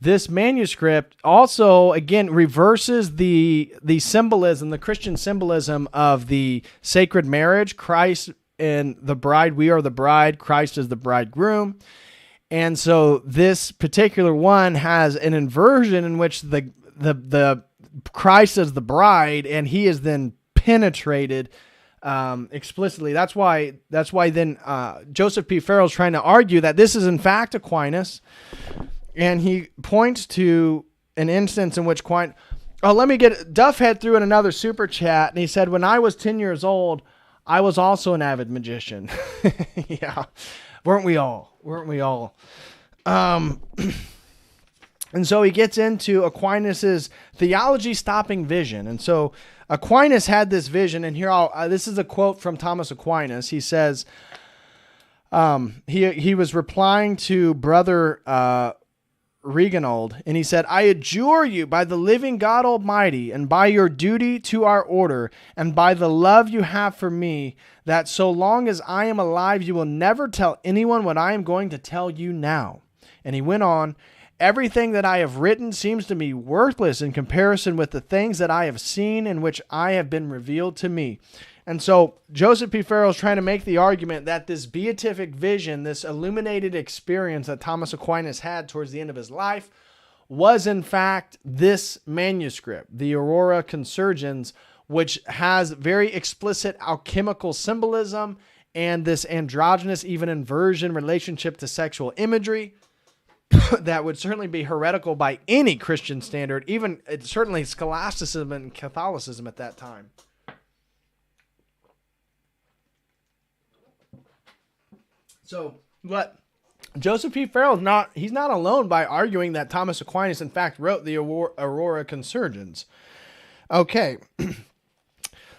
this manuscript also again reverses the symbolism, the Christian symbolism of the sacred marriage. Christ and the bride, we are the bride, Christ is the bridegroom. And so this particular one has an inversion in which the Christ is the bride and he is then penetrated explicitly. That's why then Joseph P. Farrell is trying to argue that this is in fact Aquinas, and he points to an instance in which Duff had threw in another super chat, and he said, when I was 10 years old, I was also an avid magician. Yeah. Weren't we all? And so he gets into Aquinas's theology-stopping vision. And so Aquinas had this vision, and here this is a quote from Thomas Aquinas. He says, he was replying to Brother Reginald, and he said, I adjure you by the living God Almighty, and by your duty to our order, and by the love you have for me, that so long as I am alive, you will never tell anyone what I am going to tell you now. And he went on, everything that I have written seems to me worthless in comparison with the things that I have seen and which I have been revealed to me. And so Joseph P. Farrell is trying to make the argument that this beatific vision, this illuminated experience that Thomas Aquinas had towards the end of his life, was in fact this manuscript, the Aurora Consurgens, which has very explicit alchemical symbolism and this androgynous, even inversion relationship to sexual imagery that would certainly be heretical by any Christian standard, even certainly scholasticism and Catholicism at that time. So, but Joseph P. Farrell he's not alone by arguing that Thomas Aquinas in fact wrote the Aurora Consurgens. Okay.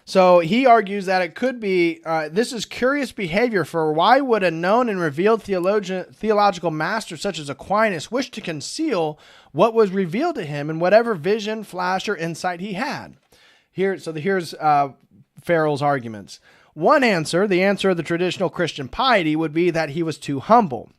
So he argues that it could be, this is curious behavior, for why would a known and revealed theological master such as Aquinas wish to conceal what was revealed to him in whatever vision, flash, or insight he had? Here's Farrell's arguments. One answer, the answer of the traditional Christian piety, would be that he was too humble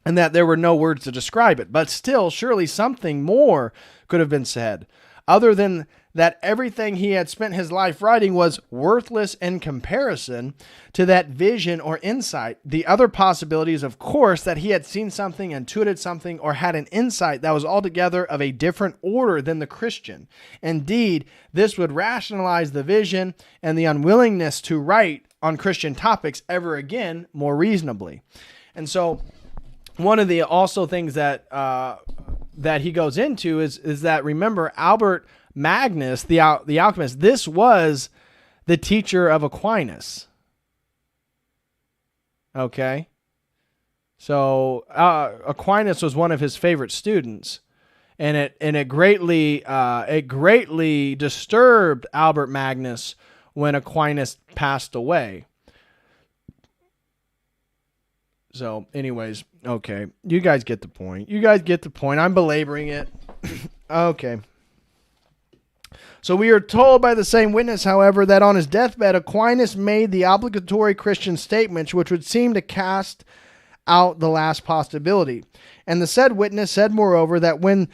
and that there were no words to describe it. But still, surely something more could have been said, other than that everything he had spent his life writing was worthless in comparison to that vision or insight. The other possibility is, of course, that he had seen something, intuited something, or had an insight that was altogether of a different order than the Christian. Indeed, this would rationalize the vision and the unwillingness to write on Christian topics ever again more reasonably. And so one of the also things that he goes into is that, remember, Albert Magnus, the alchemist, this was the teacher of Aquinas. Okay. So Aquinas was one of his favorite students, and it greatly disturbed Albert Magnus when Aquinas passed away. So anyways, okay. You guys get the point. I'm belaboring it. Okay. So we are told by the same witness, however, that on his deathbed, Aquinas made the obligatory Christian statements, which would seem to cast out the last possibility. And the said witness said, moreover, that when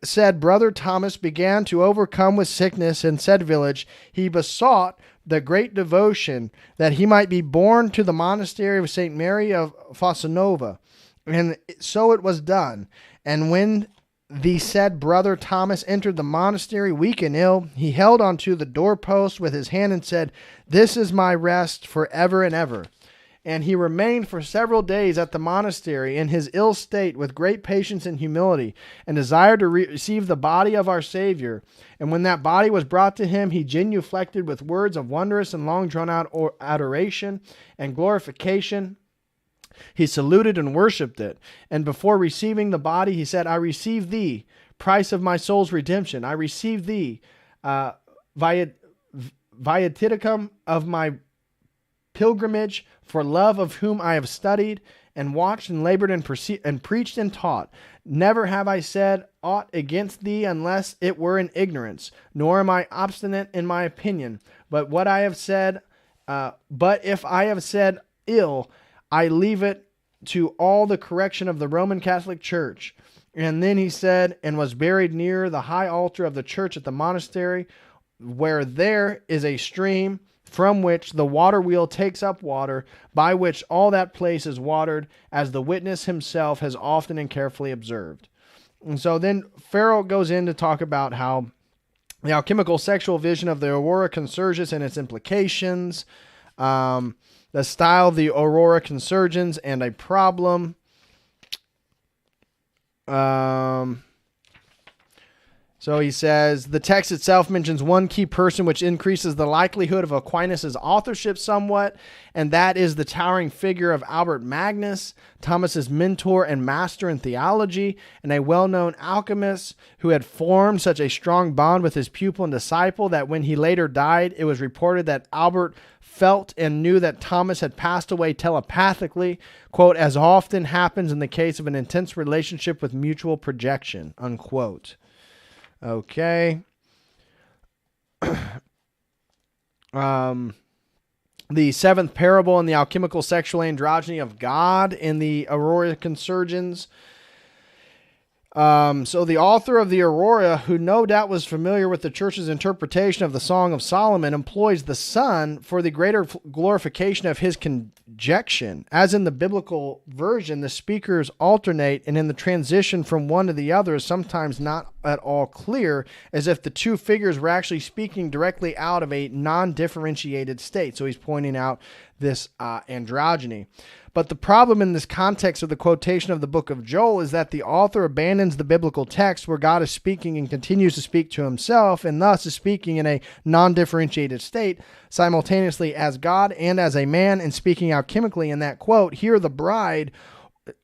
said brother Thomas began to overcome with sickness in said village, he besought the great devotion that he might be borne to the monastery of St. Mary of Fosanova. And so it was done. And when the said brother Thomas entered the monastery weak and ill, he held onto the doorpost with his hand and said, "This is my rest forever and ever." And he remained for several days at the monastery in his ill state with great patience and humility, and desired to receive the body of our Savior. And when that body was brought to him, he genuflected with words of wondrous and long drawn out adoration and glorification. He saluted and worshipped it. And before receiving the body, he said, "I receive thee, price of my soul's redemption. I receive thee, viaticum of my pilgrimage, for love of whom I have studied and watched and labored and preached and taught. Never have I said aught against thee unless it were in ignorance, nor am I obstinate in my opinion. But what I have said, but if I have said ill, I leave it to all the correction of the Roman Catholic Church." And then he said, and was buried near the high altar of the church at the monastery, where there is a stream from which the water wheel takes up water, by which all that place is watered, as the witness himself has often and carefully observed. And so then Farrell goes in to talk about how the alchemical sexual vision of the Aurora Consurgens and its implications, the style of the Aurora Consurgens and a problem. So he says, the text itself mentions one key person which increases the likelihood of Aquinas' authorship somewhat, and that is the towering figure of Albert Magnus, Thomas's mentor and master in theology, and a well-known alchemist who had formed such a strong bond with his pupil and disciple that when he later died, it was reported that Albert felt and knew that Thomas had passed away telepathically, quote, as often happens in the case of an intense relationship with mutual projection, unquote. Okay. The seventh parable in the alchemical sexual androgyny of God in the Aurora Consurgens. So the author of the Aurora, who no doubt was familiar with the church's interpretation of the Song of Solomon, employs the sun for the greater glorification of his conjunction. As in the biblical version, the speakers alternate, and in the transition from one to the other is sometimes not at all clear, as if the two figures were actually speaking directly out of a non-differentiated state. So he's pointing out this androgyny. But the problem in this context of the quotation of the book of Joel is that the author abandons the biblical text where God is speaking and continues to speak to himself, and thus is speaking in a non-differentiated state, simultaneously as God and as a man, and speaking alchemically in that quote. Here the bride,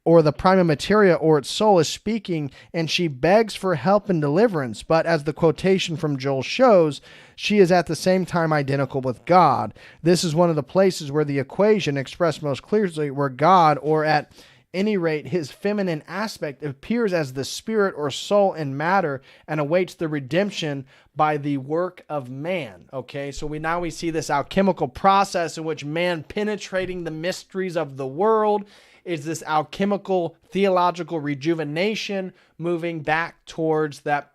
or the prima materia, or its soul, is speaking, and she begs for help and deliverance. But as the quotation from Joel shows, she is at the same time identical with God. This is one of the places where the equation expressed most clearly, where God, or at any rate his feminine aspect, appears as the spirit or soul in matter and awaits the redemption by the work of man. Okay, so we see this alchemical process in which man, penetrating the mysteries of the world, is this alchemical theological rejuvenation, moving back towards that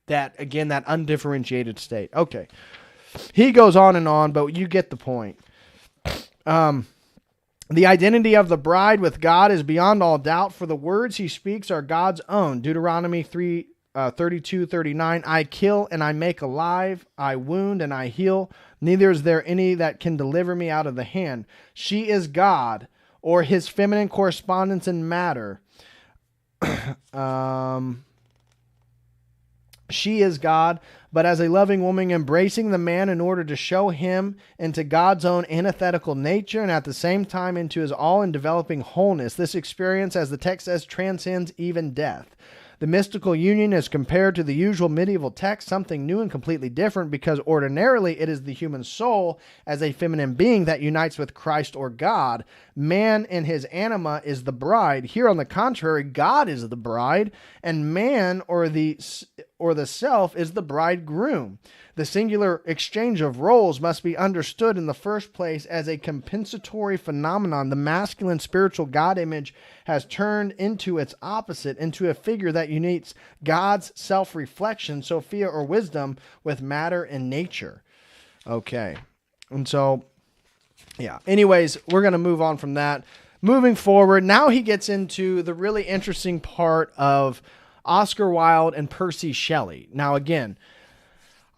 undifferentiated state. Okay. He goes on and on, but you get the point. The identity of the bride with God is beyond all doubt, for the words he speaks are God's own. Deuteronomy 32:39, I kill and I make alive, I wound and I heal. Neither is there any that can deliver me out of the hand. She is God, or his feminine correspondence in matter. She is God, but as a loving woman embracing the man in order to show him into God's own antithetical nature, and at the same time into his all and developing wholeness. This experience, as the text says, transcends even death. The mystical union is compared to the usual medieval text, something new and completely different, because ordinarily it is the human soul as a feminine being that unites with Christ or God. Man in his anima is the bride. Here, on the contrary, God is the bride, and man or the self is the bridegroom. The singular exchange of roles must be understood in the first place as a compensatory phenomenon. The masculine spiritual God image has turned into its opposite, into a figure that unites God's self-reflection, Sophia or wisdom, with matter and nature. Okay. And so, yeah. Anyways, we're going to move on from that. Moving forward, now he gets into the really interesting part of Oscar Wilde and Percy Shelley. Now, again,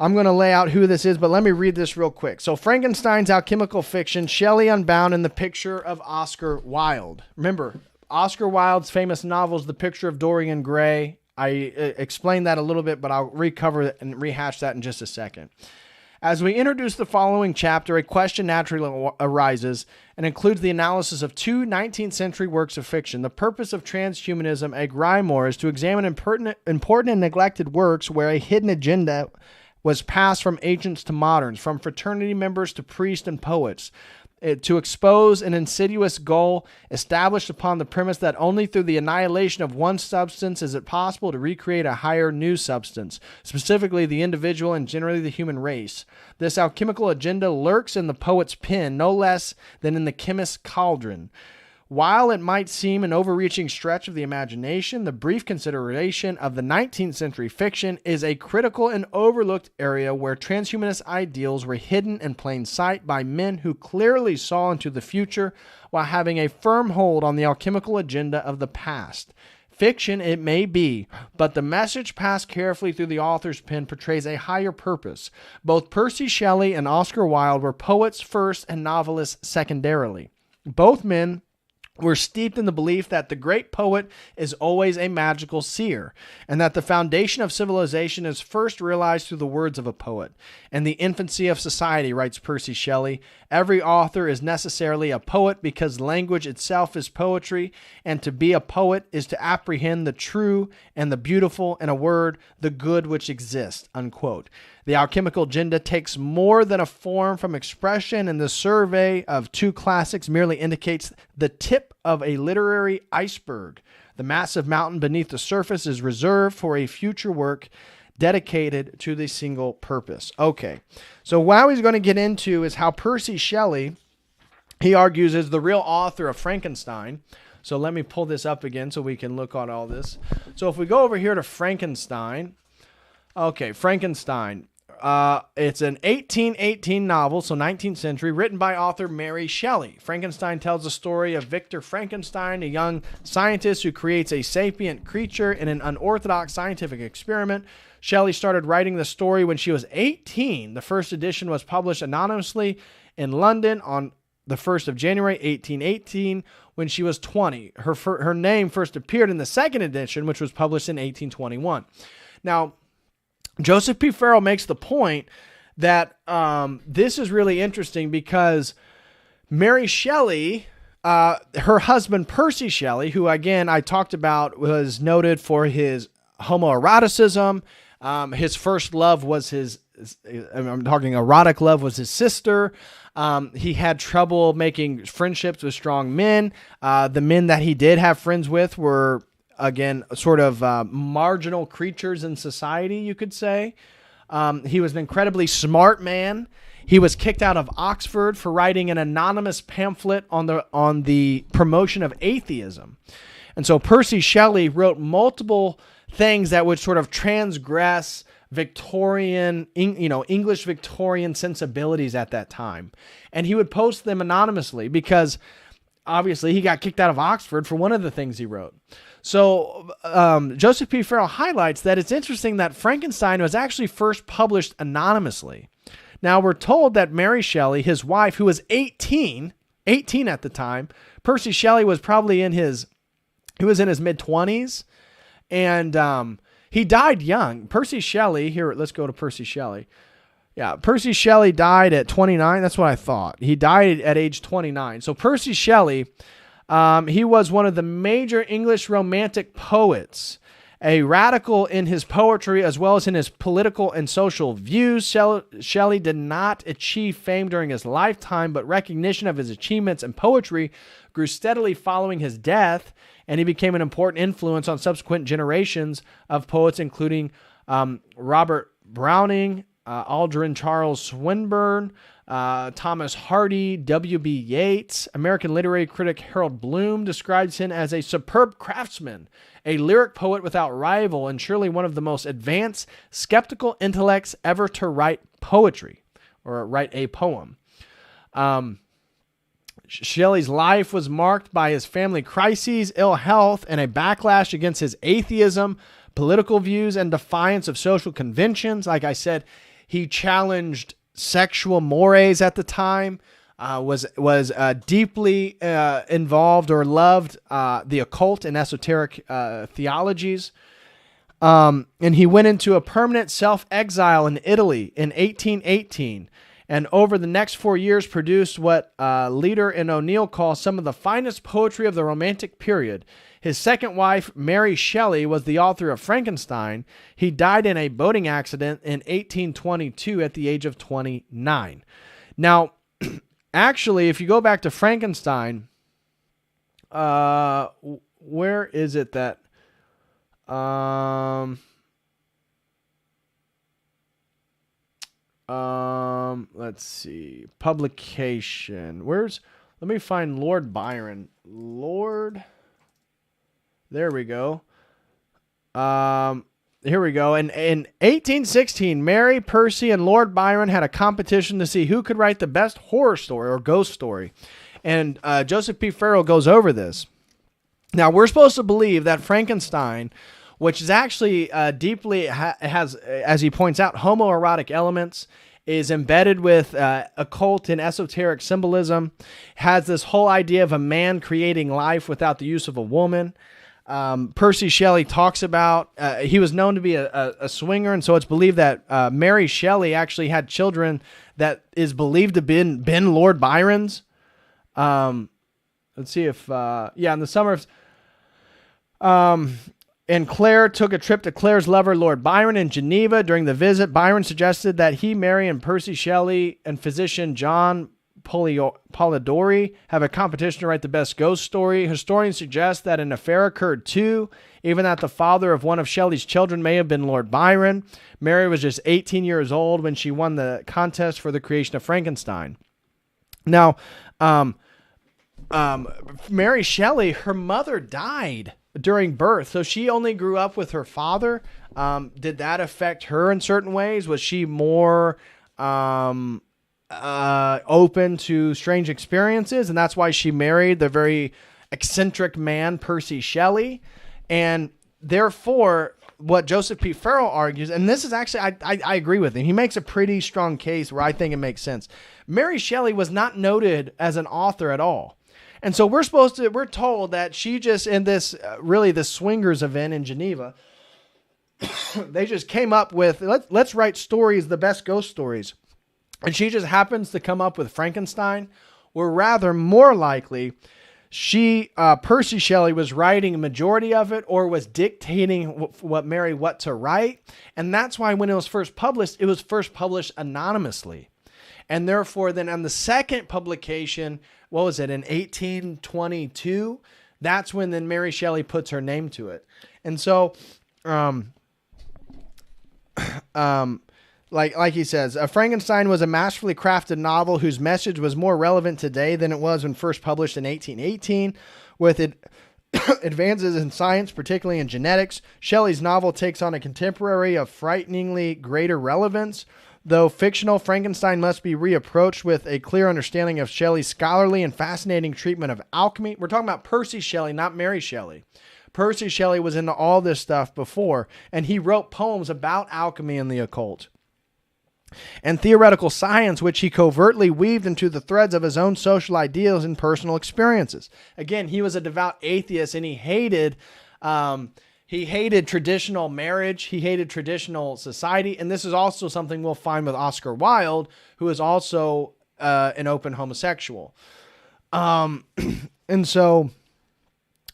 I'm going to lay out who this is, but let me read this real quick. So, Frankenstein's alchemical fiction, Shelley Unbound, and the picture of Oscar Wilde. Remember, Oscar Wilde's famous novels, The Picture of Dorian Gray. I explained that a little bit, but I'll recover it and rehash that in just a second. As we introduce the following chapter, a question naturally arises and includes the analysis of two 19th century works of fiction. The purpose of Transhumanism, a Grimoire, is to examine important and neglected works where a hidden agenda was passed from ancients to moderns, from fraternity members to priests and poets, to expose an insidious goal established upon the premise that only through the annihilation of one substance is it possible to recreate a higher new substance, specifically the individual and generally the human race. This alchemical agenda lurks in the poet's pen no less than in the chemist's cauldron. While it might seem an overreaching stretch of the imagination, the brief consideration of the 19th century fiction is a critical and overlooked area where transhumanist ideals were hidden in plain sight by men who clearly saw into the future while having a firm hold on the alchemical agenda of the past. Fiction it may be, but the message passed carefully through the author's pen portrays a higher purpose. Both Percy Shelley and Oscar Wilde were poets first and novelists secondarily. Both men We're steeped in the belief that the great poet is always a magical seer, and that the foundation of civilization is first realized through the words of a poet. In the infancy of society, writes Percy Shelley, every author is necessarily a poet because language itself is poetry, and to be a poet is to apprehend the true and the beautiful, in a word, the good which exists, unquote. The alchemical agenda takes more than a form from expression, and the survey of two classics merely indicates the tip of a literary iceberg. The massive mountain beneath the surface is reserved for a future work dedicated to the single purpose. Okay, so what he's going to get into is how Percy Shelley, he argues, is the real author of Frankenstein. So let me pull this up again so we can look at all this. So if we go over here to Frankenstein, okay, Frankenstein. It's an 1818 novel, so 19th century, written by author Mary Shelley. Frankenstein tells the story of Victor Frankenstein, a young scientist who creates a sapient creature in an unorthodox scientific experiment. Shelley started writing the story when she was 18. The first edition was published anonymously in London on the 1st of January, 1818, when she was 20. Her name first appeared in the second edition, which was published in 1821. Now, Joseph P. Farrell makes the point that this is really interesting because Mary Shelley, her husband Percy Shelley, who again I talked about, was noted for his homoeroticism. His first love was I'm talking erotic love, was his sister. He had trouble making friendships with strong men. The men that he did have friends with were, again, sort of marginal creatures in society, you could say. He was an incredibly smart man. He was kicked out of Oxford for writing an anonymous pamphlet on the promotion of atheism. And so Percy Shelley wrote multiple things that would sort of transgress Victorian, English Victorian sensibilities at that time. And he would post them anonymously because obviously he got kicked out of Oxford for one of the things he wrote. So Joseph P. Farrell highlights that it's interesting that Frankenstein was actually first published anonymously. Now, we're told that Mary Shelley, his wife, who was 18 at the time, Percy Shelley was probably in his mid-20s, and he died young. Percy Shelley, here, let's go to Percy Shelley. Yeah, Percy Shelley died at 29. That's what I thought. He died at age 29. So Percy Shelley, he was one of the major English Romantic poets, a radical in his poetry as well as in his political and social views. Shelley did not achieve fame during his lifetime, but recognition of his achievements in poetry grew steadily following his death, and he became an important influence on subsequent generations of poets, including Robert Browning, Aldrin Charles Swinburne, Thomas Hardy, W.B. Yeats. American literary critic Harold Bloom describes him as a superb craftsman, a lyric poet without rival, and surely one of the most advanced skeptical intellects ever to write poetry or write a poem. Shelley's life was marked by his family crises, ill health, and a backlash against his atheism, political views, and defiance of social conventions. Like I said, he challenged sexual mores at the time, was deeply involved or loved the occult and esoteric theologies. And he went into a permanent self-exile in Italy in 1818. And over the next 4 years produced what Leader and O'Neill call some of the finest poetry of the Romantic period. His second wife, Mary Shelley, was the author of Frankenstein. He died in a boating accident in 1822 at the age of 29. Now, actually, if you go back to Frankenstein, where is it that... let's see. Publication. Let me find Lord Byron. There we go. Here we go. In 1816, Mary, Percy, and Lord Byron had a competition to see who could write the best horror story or ghost story. And Joseph P. Farrell goes over this. Now, we're supposed to believe that Frankenstein, which is actually deeply has, as he points out, homoerotic elements. is embedded with occult and esoteric symbolism, has this whole idea of a man creating life without the use of a woman. Percy Shelley talks about, he was known to be a swinger, and so it's believed that Mary Shelley actually had children that is believed to have been Lord Byron's. Let's see if, in the summer of... and Claire took a trip to Claire's lover, Lord Byron, in Geneva. During the visit, Byron suggested that he, Mary, and Percy Shelley and physician John Polidori have a competition to write the best ghost story. Historians suggest that an affair occurred too, even that the father of one of Shelley's children may have been Lord Byron. Mary was just 18 years old when she won the contest for the creation of Frankenstein. Now, Mary Shelley, her mother died during birth, so she only grew up with her father. Did that affect her in certain ways? Was she more open to strange experiences, and that's why she married the very eccentric man Percy Shelley? And therefore, what Joseph P. Farrell argues, and this is actually, I agree with him, he makes a pretty strong case where I think it makes sense. Mary Shelley was not noted as an author at all. And so we're told that she just, in this, really the swingers event in Geneva, they just came up with, let's write stories, the best ghost stories. And she just happens to come up with Frankenstein, or rather, more likely, Percy Shelley was writing a majority of it, or was dictating Mary what to write. And that's why when it was first published anonymously. And therefore, then on the second publication, what was it, in 1822? That's when then Mary Shelley puts her name to it. And so, like he says, Frankenstein was a masterfully crafted novel whose message was more relevant today than it was when first published in 1818. With it, advances in science, particularly in genetics, Shelley's novel takes on a contemporary of frighteningly greater relevance. Though fictional, Frankenstein must be reapproached with a clear understanding of Shelley's scholarly and fascinating treatment of alchemy. We're talking about Percy Shelley, not Mary Shelley. Percy Shelley was into all this stuff before, and he wrote poems about alchemy and the occult. And theoretical science, which he covertly weaved into the threads of his own social ideals and personal experiences. Again, he was a devout atheist, and he hated traditional marriage. He hated traditional society. And this is also something we'll find with Oscar Wilde, who is also an open homosexual. And so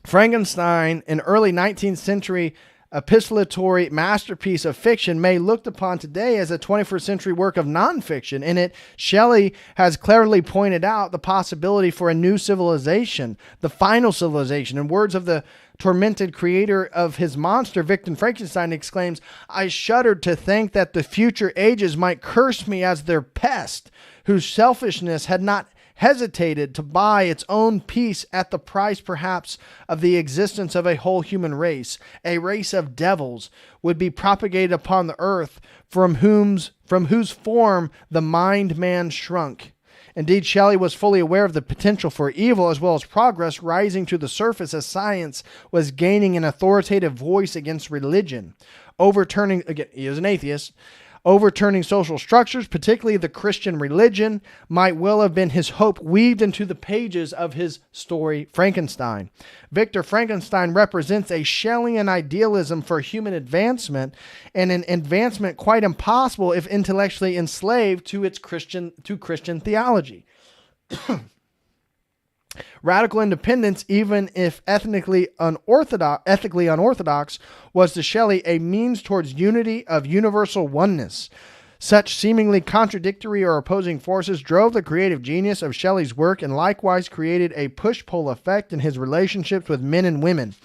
Frankenstein, an early 19th century epistolatory masterpiece of fiction, may looked upon today as a 21st century work of nonfiction. In it, Shelley has clearly pointed out the possibility for a new civilization, the final civilization. In words of the tormented creator of his monster, Victor Frankenstein exclaims, "I shuddered to think that the future ages might curse me as their pest, whose selfishness had not hesitated to buy its own peace at the price perhaps of the existence of a whole human race. A race of devils would be propagated upon the earth, from whose form the mind man shrunk." Indeed, Shelley was fully aware of the potential for evil as well as progress rising to the surface as science was gaining an authoritative voice against religion. Overturning, again, he is an atheist, overturning social structures, particularly the Christian religion, might well have been his hope weaved into the pages of his story, Frankenstein. Victor Frankenstein represents a Shelleyan idealism for human advancement, and an advancement quite impossible if intellectually enslaved to Christian theology. Radical independence, even if ethically unorthodox, was to Shelley a means towards unity of universal oneness. Such seemingly contradictory or opposing forces drove the creative genius of Shelley's work and likewise created a push-pull effect in his relationships with men and women.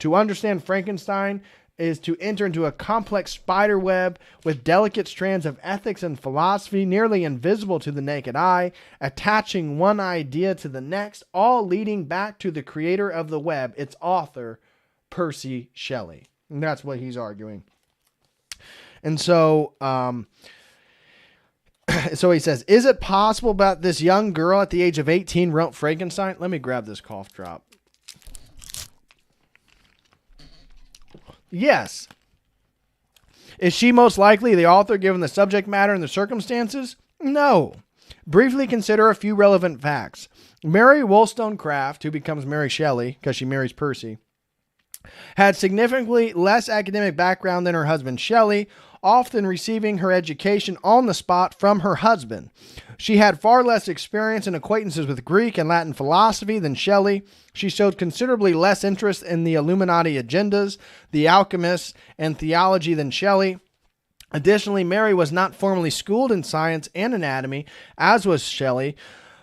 To understand Frankenstein is to enter into a complex spider web with delicate strands of ethics and philosophy nearly invisible to the naked eye, attaching one idea to the next, all leading back to the creator of the web, its author, Percy Shelley. And that's what he's arguing. And so, so he says, is it possible that this young girl at the age of 18 wrote Frankenstein? Let me grab this cough drop. Yes. Is she most likely the author given the subject matter and the circumstances? No. Briefly consider a few relevant facts. Mary Wollstonecraft, who becomes Mary Shelley because she marries Percy, had significantly less academic background than her husband Shelley, often receiving her education on the spot from her husband. She had far less experience and acquaintances with Greek and Latin philosophy than Shelley. She showed considerably less interest in the Illuminati agendas, the alchemists, and theology than Shelley. Additionally, Mary was not formally schooled in science and anatomy, as was Shelley,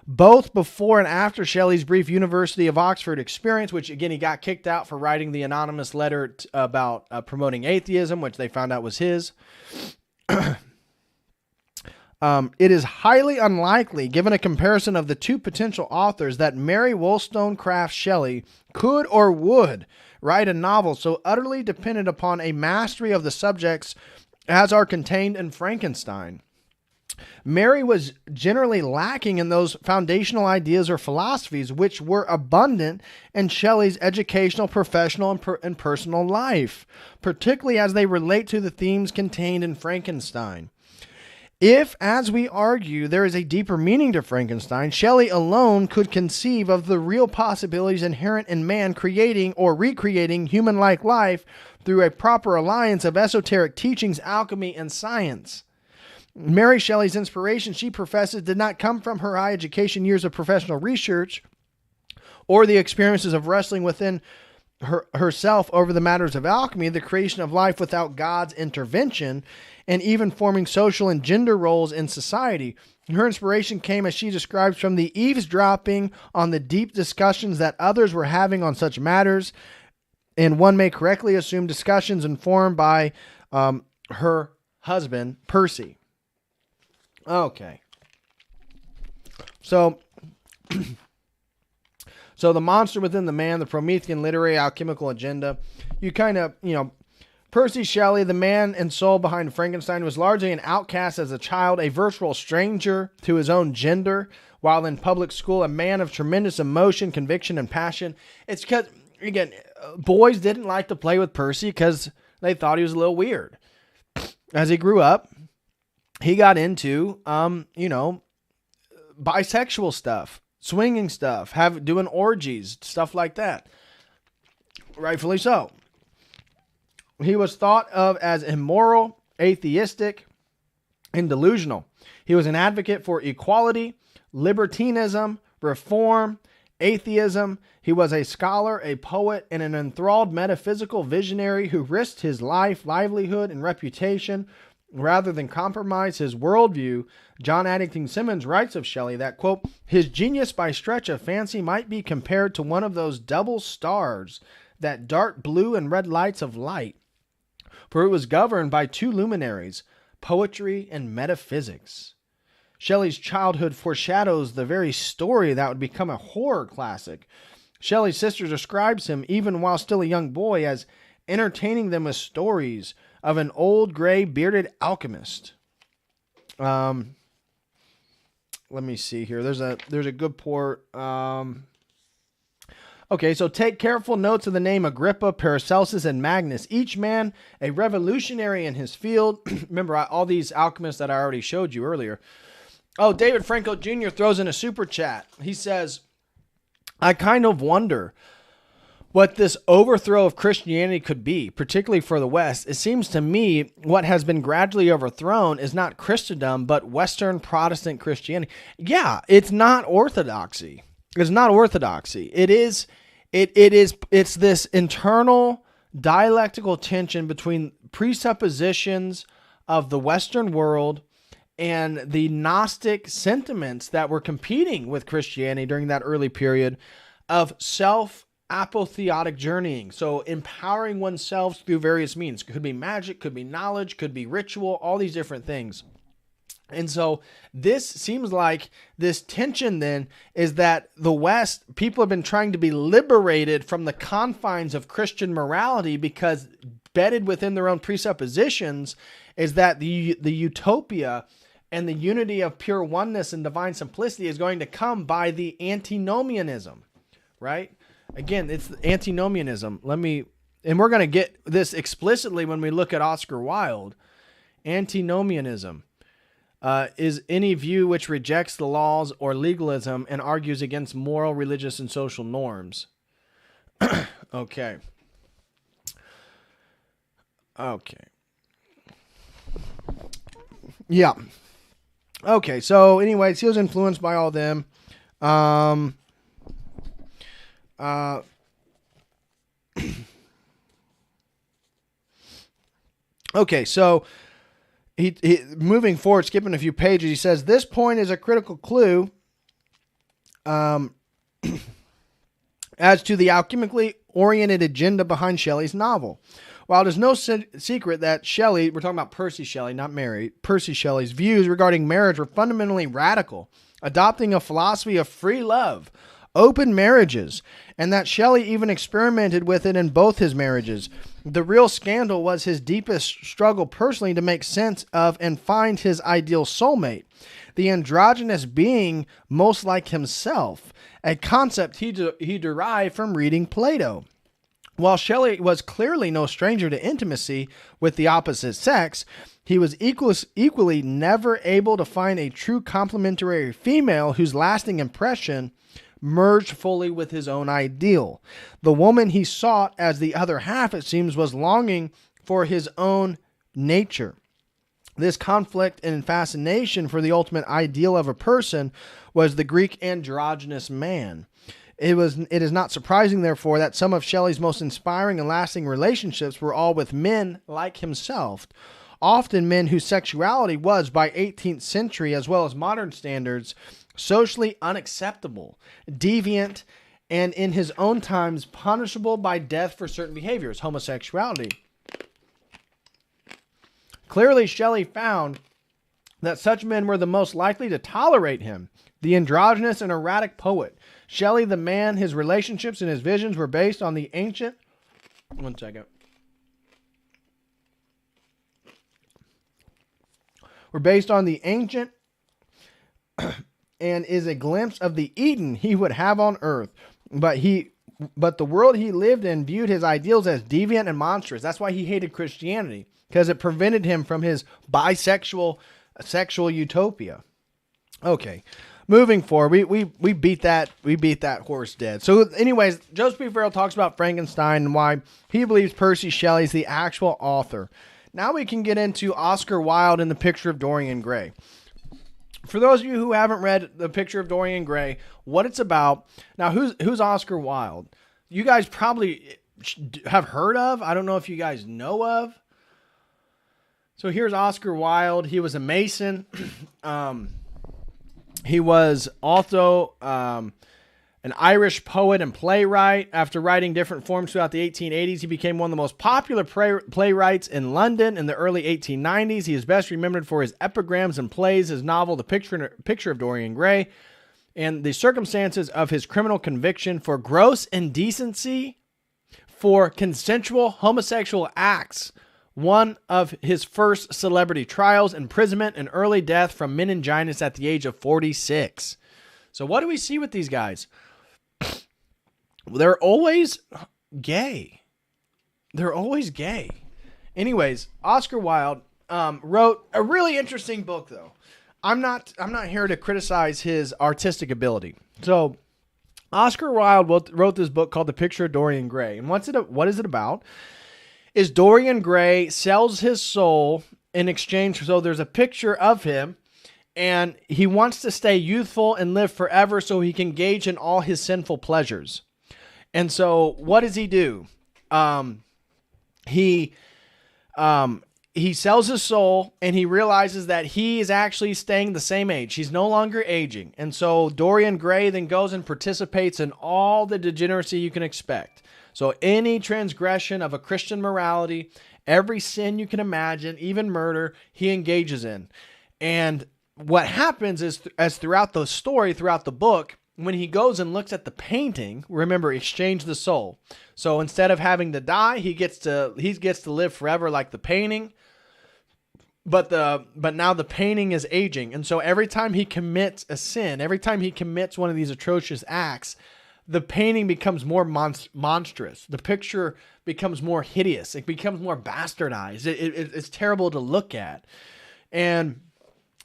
both before and after Shelley's brief University of Oxford experience, which, again, he got kicked out for writing the anonymous letter about promoting atheism, which they found out was his. It is highly unlikely, given a comparison of the two potential authors, that Mary Wollstonecraft Shelley could or would write a novel so utterly dependent upon a mastery of the subjects as are contained in Frankenstein. Mary was generally lacking in those foundational ideas or philosophies which were abundant in Shelley's educational, professional, and personal life, particularly as they relate to the themes contained in Frankenstein. If, as we argue, there is a deeper meaning to Frankenstein, Shelley alone could conceive of the real possibilities inherent in man creating or recreating human-like life through a proper alliance of esoteric teachings, alchemy, and science. Mary Shelley's inspiration, she professes, did not come from her high education years of professional research or the experiences of wrestling within herself over the matters of alchemy, the creation of life without God's intervention, and even forming social and gender roles in society. Her inspiration came, as she describes, from the eavesdropping on the deep discussions that others were having on such matters, and one may correctly assume discussions informed by her husband, Percy. Okay. So the monster within the man, the Promethean literary alchemical agenda, you kind of, Percy Shelley, the man and soul behind Frankenstein, was largely an outcast as a child, a virtual stranger to his own gender, while in public school, a man of tremendous emotion, conviction, and passion. It's because, again, boys didn't like to play with Percy because they thought he was a little weird. As he grew up, he got into, bisexual stuff, swinging stuff, doing orgies, stuff like that. Rightfully so. He was thought of as immoral, atheistic, and delusional. He was an advocate for equality, libertinism, reform, atheism. He was a scholar, a poet, and an enthralled metaphysical visionary who risked his life, livelihood, and reputation rather than compromise his worldview. John Addington Symonds writes of Shelley that, quote, his genius by stretch of fancy might be compared to one of those double stars that dart blue and red lights of light, for it was governed by two luminaries, poetry and metaphysics. Shelley's childhood foreshadows the very story that would become a horror classic. Shelley's sister describes him, even while still a young boy, as entertaining them with stories of an old gray bearded alchemist. Let me see here. There's a good port. Okay, so take careful notes of the name Agrippa, Paracelsus, and Magnus. Each man a revolutionary in his field. Remember all these alchemists that I already showed you earlier. Oh, David Franco Jr. throws in a super chat. He says, I kind of wonder what this overthrow of Christianity could be, particularly for the West. It seems to me what has been gradually overthrown is not Christendom, but Western Protestant Christianity. Yeah, it's not orthodoxy. It's not orthodoxy. It's this internal dialectical tension between presuppositions of the Western world and the Gnostic sentiments that were competing with Christianity during that early period of self-apotheotic journeying. So empowering oneself through various means. Could be magic, could be knowledge, could be ritual, all these different things. And so this seems like this tension then is that the West, people have been trying to be liberated from the confines of Christian morality because bedded within their own presuppositions is that the utopia and the unity of pure oneness and divine simplicity is going to come by the antinomianism, right? Again, it's antinomianism. and we're going to get this explicitly when we look at Oscar Wilde, antinomianism is any view which rejects the laws or legalism and argues against moral, religious, and social norms. Okay. Yeah. Okay, so anyways, he was influenced by all them. Okay, so he moving forward, skipping a few pages, he says, this point is a critical clue as to the alchemically oriented agenda behind Shelley's novel. While it is no secret that Shelley, we're talking about Percy Shelley, not Mary, Percy Shelley's views regarding marriage were fundamentally radical, adopting a philosophy of free love, open marriages, and that Shelley even experimented with it in both his marriages. The real scandal was his deepest struggle personally to make sense of and find his ideal soulmate, the androgynous being most like himself, a concept he derived from reading Plato. While Shelley was clearly no stranger to intimacy with the opposite sex, he was equally never able to find a true complementary female whose lasting impression merged fully with his own ideal. The woman he sought as the other half, it seems, was longing for his own nature. This conflict and fascination for the ultimate ideal of a person was the Greek androgynous man. It is not surprising, therefore, that some of Shelley's most inspiring and lasting relationships were all with men like himself, often men whose sexuality was, by 18th century as well as modern standards, socially unacceptable, deviant, and in his own times punishable by death for certain behaviors, homosexuality. Clearly, Shelley found that such men were the most likely to tolerate him, the androgynous and erratic poet. Shelley, the man, his relationships and his visions were based on the ancient... One second. Were based on the ancient and is a glimpse of the Eden he would have on earth. But the world he lived in viewed his ideals as deviant and monstrous. That's why he hated Christianity, because it prevented him from his bisexual sexual utopia. Okay. Moving forward, we beat that horse dead. So anyways, Joseph P. Farrell talks about Frankenstein and why he believes Percy Shelley is the actual author. Now we can get into Oscar Wilde and The Picture of Dorian Gray. For those of you who haven't read The Picture of Dorian Gray, what it's about. Now, who's Oscar Wilde? You guys probably have heard of. I don't know if you guys know of. So here's Oscar Wilde. He was a Mason. He was also an Irish poet and playwright. After writing different forms throughout the 1880s, he became one of the most popular playwrights in London in the early 1890s. He is best remembered for his epigrams and plays, his novel, The Picture of Dorian Gray, and the circumstances of his criminal conviction for gross indecency for consensual homosexual acts. One of his first celebrity trials, imprisonment, and early death from meningitis at the age of 46. So what do we see with these guys? They're always gay. They're always gay. Anyways, Oscar Wilde wrote a really interesting book, though. I'm not here to criticize his artistic ability. So Oscar Wilde wrote this book called The Picture of Dorian Gray. And what is it about? Is Dorian Gray sells his soul in exchange. So there's a picture of him, and he wants to stay youthful and live forever so he can engage in all his sinful pleasures. And so what does he do? He sells his soul, and he realizes that he is actually staying the same age. He's no longer aging. And so Dorian Gray then goes and participates in all the degeneracy you can expect. So any transgression of a Christian morality, every sin you can imagine, even murder, he engages in. And what happens is, as throughout the story, throughout the book, when he goes and looks at the painting, remember, exchange the soul. So instead of having to die, he gets to live forever like the painting. But now the painting is aging. And so every time he commits a sin, every time he commits one of these atrocious acts, the painting becomes more monstrous. The picture becomes more hideous. It becomes more bastardized. It's terrible to look at. And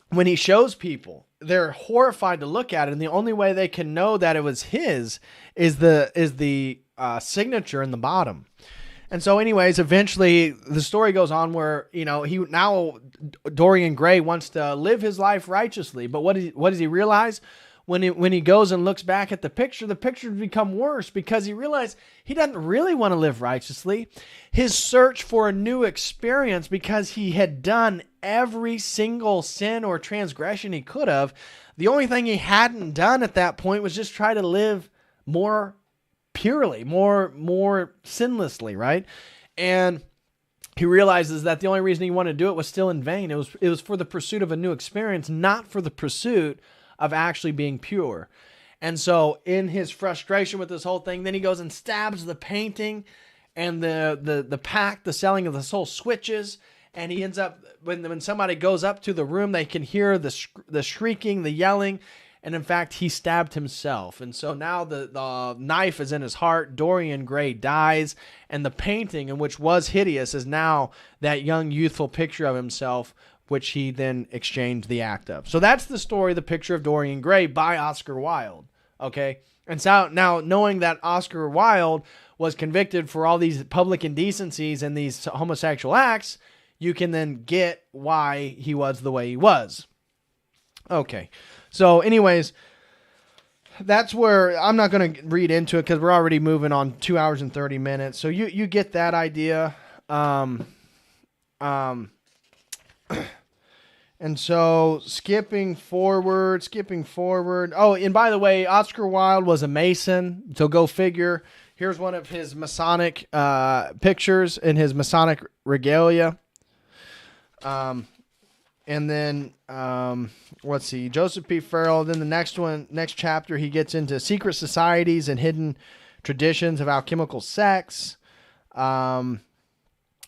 when he shows people, they're horrified to look at it. And the only way they can know that it was his is the signature in the bottom. And so anyways, eventually the story goes on where, Dorian Gray wants to live his life righteously. But what does he realize? When he goes and looks back at the pictures become worse because he realized he doesn't really want to live righteously. His search for a new experience, because he had done every single sin or transgression he could have, the only thing he hadn't done at that point was just try to live more purely, more sinlessly, right? And he realizes that the only reason he wanted to do it was still in vain. It was for the pursuit of a new experience, not for the pursuit of actually being pure. And so in his frustration with this whole thing, then he goes and stabs the painting, and the pack, the selling of the soul switches, and he ends up, when somebody goes up to the room, they can hear the shrieking, the yelling, and in fact, he stabbed himself. And so now the knife is in his heart. Dorian Gray dies, and the painting, in which was hideous, is now that young, youthful picture of himself, which he then exchanged the act of. So that's the story, The Picture of Dorian Gray by Oscar Wilde. Okay? And so now, knowing that Oscar Wilde was convicted for all these public indecencies and these homosexual acts, you can then get why he was the way he was. Okay. So anyways, that's where I'm not going to read into it because we're already moving on 2 hours and 30 minutes. So you get that idea. And so skipping forward. Oh, and by the way, Oscar Wilde was a Mason. So go figure. Here's one of his Masonic pictures in his Masonic regalia. And then, let's see, Joseph P. Farrell. Then the next chapter, he gets into secret societies and hidden traditions of alchemical sex.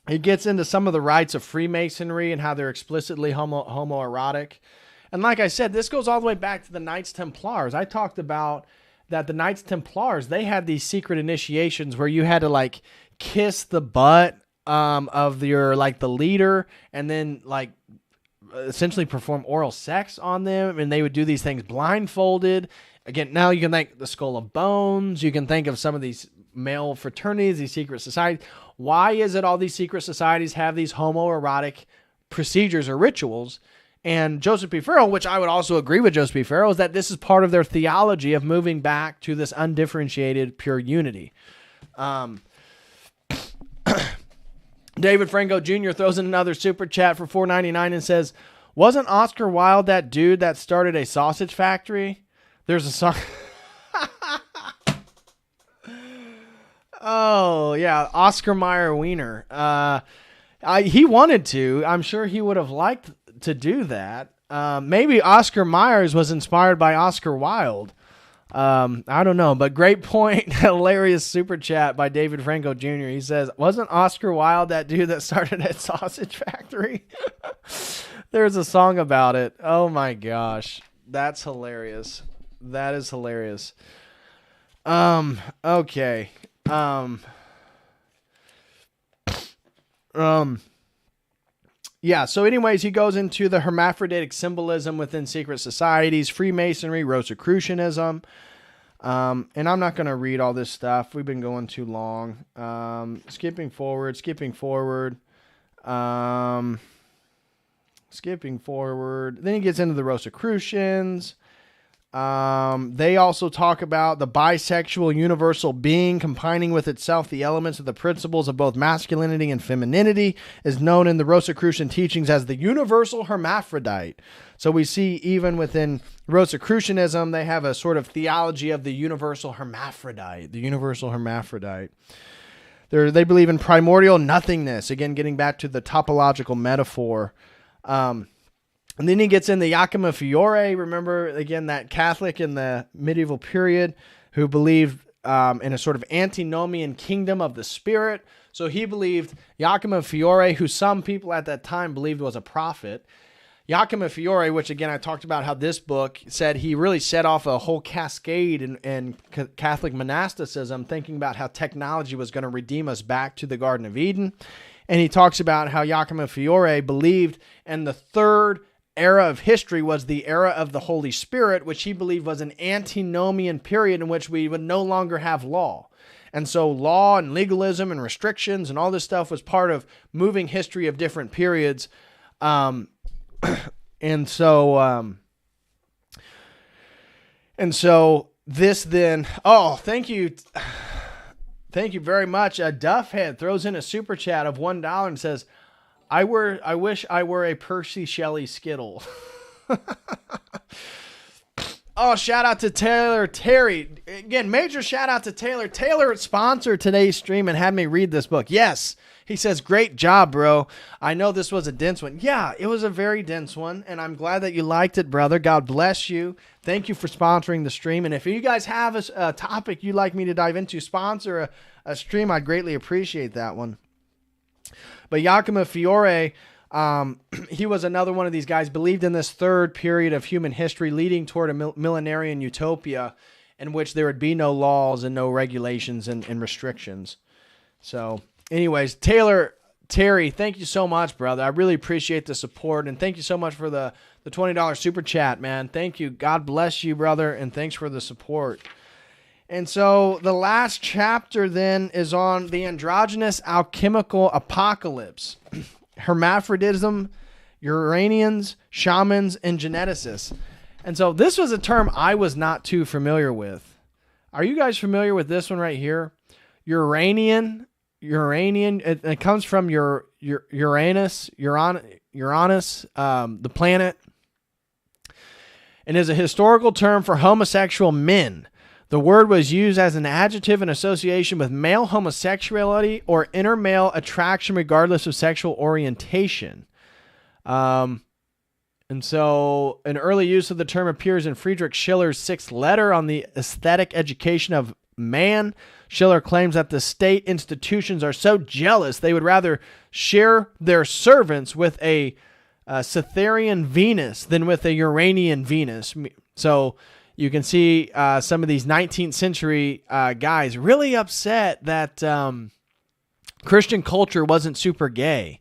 He gets into some of the rites of Freemasonry and how they're explicitly homoerotic. And like I said, this goes all the way back to the Knights Templars. I talked about that the Knights Templars, they had these secret initiations where you had to like kiss the butt of your, like, the leader, and then like essentially perform oral sex on them. And they would do these things blindfolded. Again, now you can think the Skull of Bones. You can think of some of these male fraternities, these secret societies. Why is it all these secret societies have these homoerotic procedures or rituals? And Joseph P. Farrell, which I would also agree with Joseph P. Farrell, is that this is part of their theology of moving back to this undifferentiated pure unity. David Franco Jr. throws in another super chat for $4.99 and says, wasn't Oscar Wilde that dude that started a sausage factory? There's a song... Oh, yeah, Oscar Mayer Wiener. He wanted to. I'm sure he would have liked to do that. Maybe Oscar Myers was inspired by Oscar Wilde. I don't know, but great point. Hilarious super chat by David Franco Jr. He says, wasn't Oscar Wilde that dude that started a sausage factory? There's a song about it. Oh my gosh. That's hilarious. That is hilarious. Okay. Yeah, so anyways, he goes into the hermaphroditic symbolism within secret societies, Freemasonry, Rosicrucianism, and I'm not going to read all this stuff. We've been going too long. Skipping forward. Then he gets into the Rosicrucians. They also talk about the bisexual universal being combining with itself the elements of the principles of both masculinity and femininity, is known in the Rosicrucian teachings as the universal hermaphrodite. So we see even within Rosicrucianism, they have a sort of theology of the universal hermaphrodite, They believe in primordial nothingness, again, getting back to the topological metaphor. And then he gets in the Iacoma Fiore. Remember, again, that Catholic in the medieval period who believed in a sort of antinomian kingdom of the spirit. So he believed Iacoma Fiore, who some people at that time believed was a prophet. Giacomo Fiore, which again I talked about how this book said he really set off a whole cascade in Catholic monasticism, thinking about how technology was going to redeem us back to the Garden of Eden. And he talks about how Giacomo Fiore believed in the third era of history was the era of the Holy Spirit, which he believed was an antinomian period in which we would no longer have law. And so law and legalism and restrictions and all this stuff was part of moving history of different periods. And so this then, thank you very much. Duffhead throws in a super chat of $1 and says, I wish I were a Percy Shelley Skittle. Oh, shout out to Taylor Terry. Again, major shout out to Taylor. Taylor sponsored today's stream and had me read this book. Yes. He says, great job, bro. I know this was a dense one. Yeah, it was a very dense one, and I'm glad that you liked it, brother. God bless you. Thank you for sponsoring the stream. And if you guys have a topic you'd like me to dive into, sponsor a stream, I'd greatly appreciate that one. But Giacomo Fiore, he was another one of these guys, believed in this third period of human history leading toward a millenarian utopia in which there would be no laws and no regulations and restrictions. So anyways, Terry, thank you so much, brother. I really appreciate the support, and thank you so much for the $20 super chat, man. Thank you. God bless you, brother, and thanks for the support. And so the last chapter then is on the androgynous alchemical apocalypse, hermaphroditism, Uranians, shamans, and geneticists. And so this was a term I was not too familiar with. Are you guys familiar with this one right here? Uranian, it comes from Uranus, the planet, and is a historical term for homosexual men. The word was used as an adjective in association with male homosexuality or intermale attraction regardless of sexual orientation. And so an early use of the term appears in Friedrich Schiller's sixth letter on the aesthetic education of man. Schiller claims that the state institutions are so jealous they would rather share their servants with a Cytherean Venus than with a Uranian Venus. So you can see some of these 19th century guys really upset that Christian culture wasn't super gay.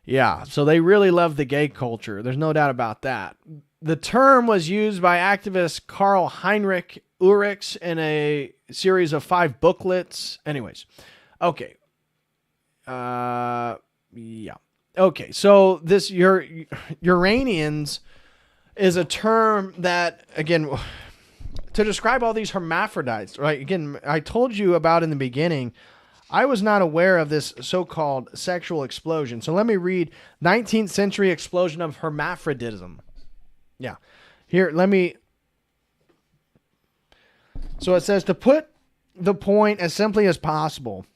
Yeah, so they really love the gay culture. There's no doubt about that. The term was used by activist Karl Heinrich Urix in a series of 5 booklets. Anyways, okay. Yeah. Okay, so this Uranians is a term that, again, to describe all these hermaphrodites, right? Again, I told you about in the beginning, I was not aware of this so-called sexual explosion. So let me read 19th century explosion of hermaphroditism. Yeah. Here, so it says, to put the point as simply as possible,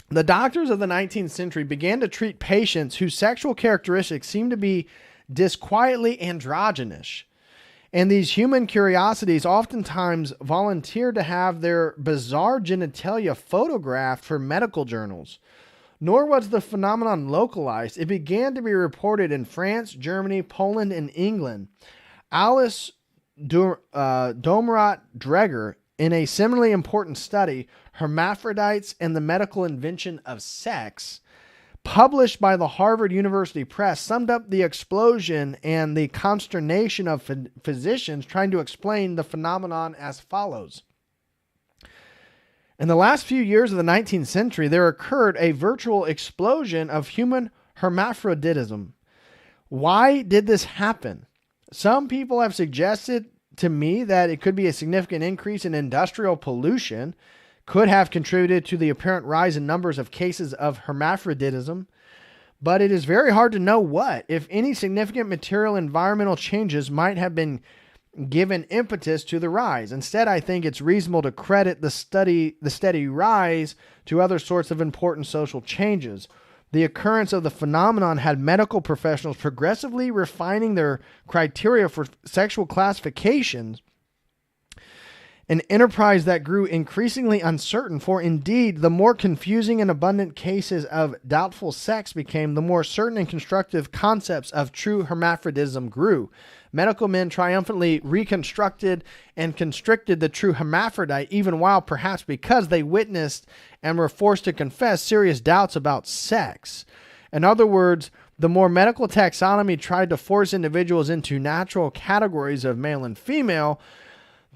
the doctors of the 19th century began to treat patients whose sexual characteristics seemed to be disquietly androgynous. And these human curiosities oftentimes volunteered to have their bizarre genitalia photographed for medical journals. Nor was the phenomenon localized. It began to be reported in France, Germany, Poland, and England. Alice Domerat Dreger, in a similarly important study, Hermaphrodites and the Medical Invention of Sex, published by the Harvard University Press, summed up the explosion and the consternation of physicians trying to explain the phenomenon as follows. In the last few years of the 19th century, there occurred a virtual explosion of human hermaphroditism. Why did this happen? Some people have suggested to me that it could be a significant increase in industrial pollution, could have contributed to the apparent rise in numbers of cases of hermaphroditism, but it is very hard to know what, if any, significant material environmental changes might have been given impetus to the rise. Instead, I think it's reasonable to credit the steady rise to other sorts of important social changes. The occurrence of the phenomenon had medical professionals progressively refining their criteria for sexual classifications an enterprise that grew increasingly uncertain, for indeed, the more confusing and abundant cases of doubtful sex became, the more certain and constructive concepts of true hermaphrodism grew. Medical men triumphantly reconstructed and constricted the true hermaphrodite, even while perhaps because they witnessed and were forced to confess serious doubts about sex. In other words, the more medical taxonomy tried to force individuals into natural categories of male and female,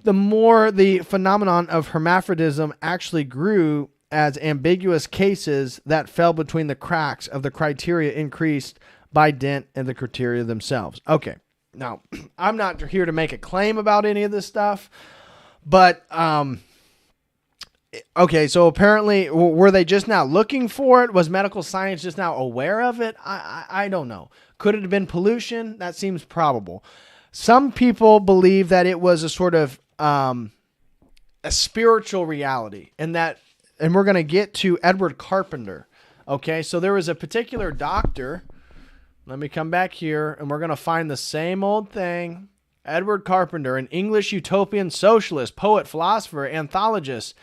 the more the phenomenon of hermaphrodism actually grew as ambiguous cases that fell between the cracks of the criteria increased by dint of the criteria themselves. Okay, now, I'm not here to make a claim about any of this stuff, but, okay, so apparently, were they just now looking for it? Was medical science just now aware of it? I don't know. Could it have been pollution? That seems probable. Some people believe that it was a sort of a spiritual reality, and we're going to get to Edward Carpenter. Okay, so there was a particular doctor. Let me come back here, and we're going to find the same old thing. Edward Carpenter, an English utopian socialist, poet, philosopher, anthologist,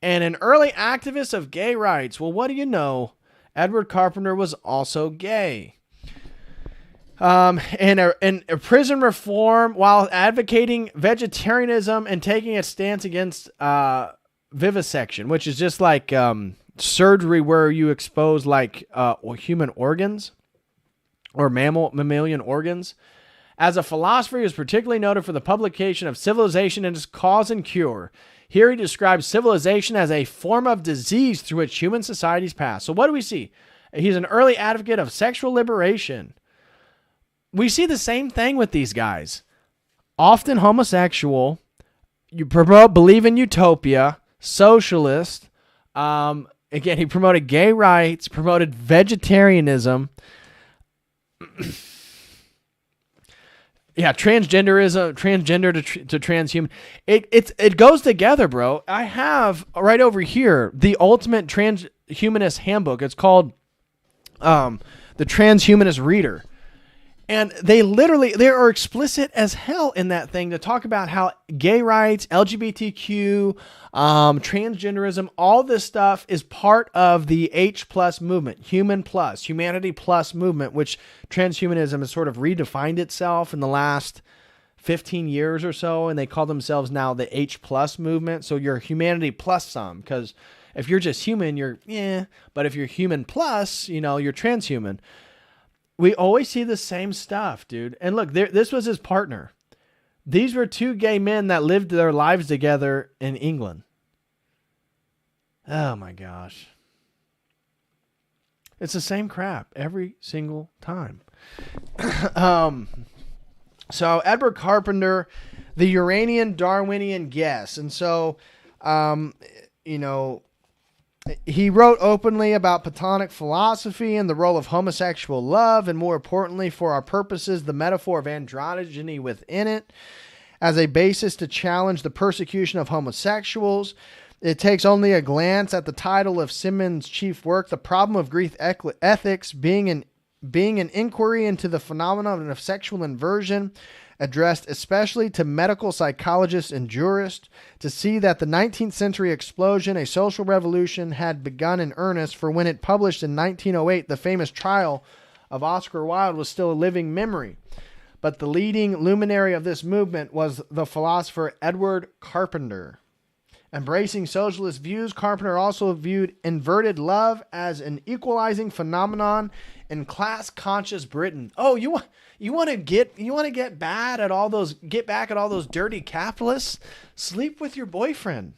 and an early activist of gay rights. Well, what do you know? Edward Carpenter was also gay. And a prison reform while advocating vegetarianism and taking a stance against vivisection, which is just like surgery where you expose like human organs or mammalian organs. As a philosopher, he was particularly noted for the publication of Civilization and Its Cause and Cure. Here he describes civilization as a form of disease through which human societies pass. So what do we see? He's an early advocate of sexual liberation. We see the same thing with these guys. Often homosexual, believe in utopia, socialist. Again, he promoted gay rights, promoted vegetarianism. Yeah, transgenderism, transgender to transhuman. It goes together, bro. I have right over here the ultimate transhumanist handbook. It's called the Transhumanist Reader. And they are explicit as hell in that thing to talk about how gay rights, LGBTQ, transgenderism, all this stuff is part of the H plus movement, humanity plus movement, which transhumanism has sort of redefined itself in the last 15 years or so. And they call themselves now the H plus movement. So you're humanity plus some, because if you're just human, you're, but if you're human plus, you're transhuman. We always see the same stuff, dude. And look, this was his partner. These were two gay men that lived their lives together in England. Oh my gosh. It's the same crap every single time. So Edward Carpenter, the Uranian Darwinian guess. And so, he wrote openly about Platonic philosophy and the role of homosexual love, and more importantly, for our purposes, the metaphor of androgyny within it, as a basis to challenge the persecution of homosexuals. It takes only a glance at the title of Simon's chief work, The Problem of Greek Ethics, being an inquiry into the phenomenon of sexual inversion, addressed especially to medical psychologists and jurists, to see that the 19th century explosion, a social revolution, had begun in earnest, for when it published in 1908, the famous trial of Oscar Wilde was still a living memory. But the leading luminary of this movement was the philosopher Edward Carpenter. Embracing socialist views, Carpenter also viewed inverted love as an equalizing phenomenon in class-conscious Britain. Oh, you want to get back at all those dirty capitalists? Sleep with your boyfriend.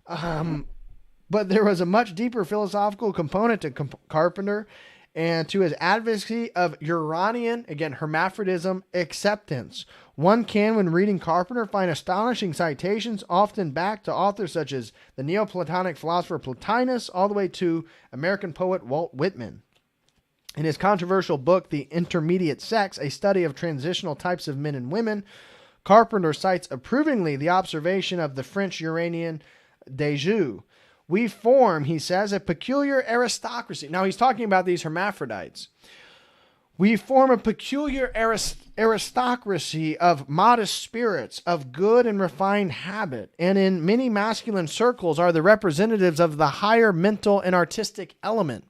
But there was a much deeper philosophical component to Carpenter and to his advocacy of Uranian, again, hermaphrodism acceptance. One can, when reading Carpenter, find astonishing citations, often back to authors such as the Neoplatonic philosopher Plotinus, all the way to American poet Walt Whitman. In his controversial book, The Intermediate Sex, a study of transitional types of men and women, Carpenter cites approvingly the observation of the French Uranian Dejoux. We form, he says, a peculiar aristocracy. Now he's talking about these hermaphrodites. We form a peculiar aristocracy of modest spirits, of good and refined habit, and in many masculine circles are the representatives of the higher mental and artistic element.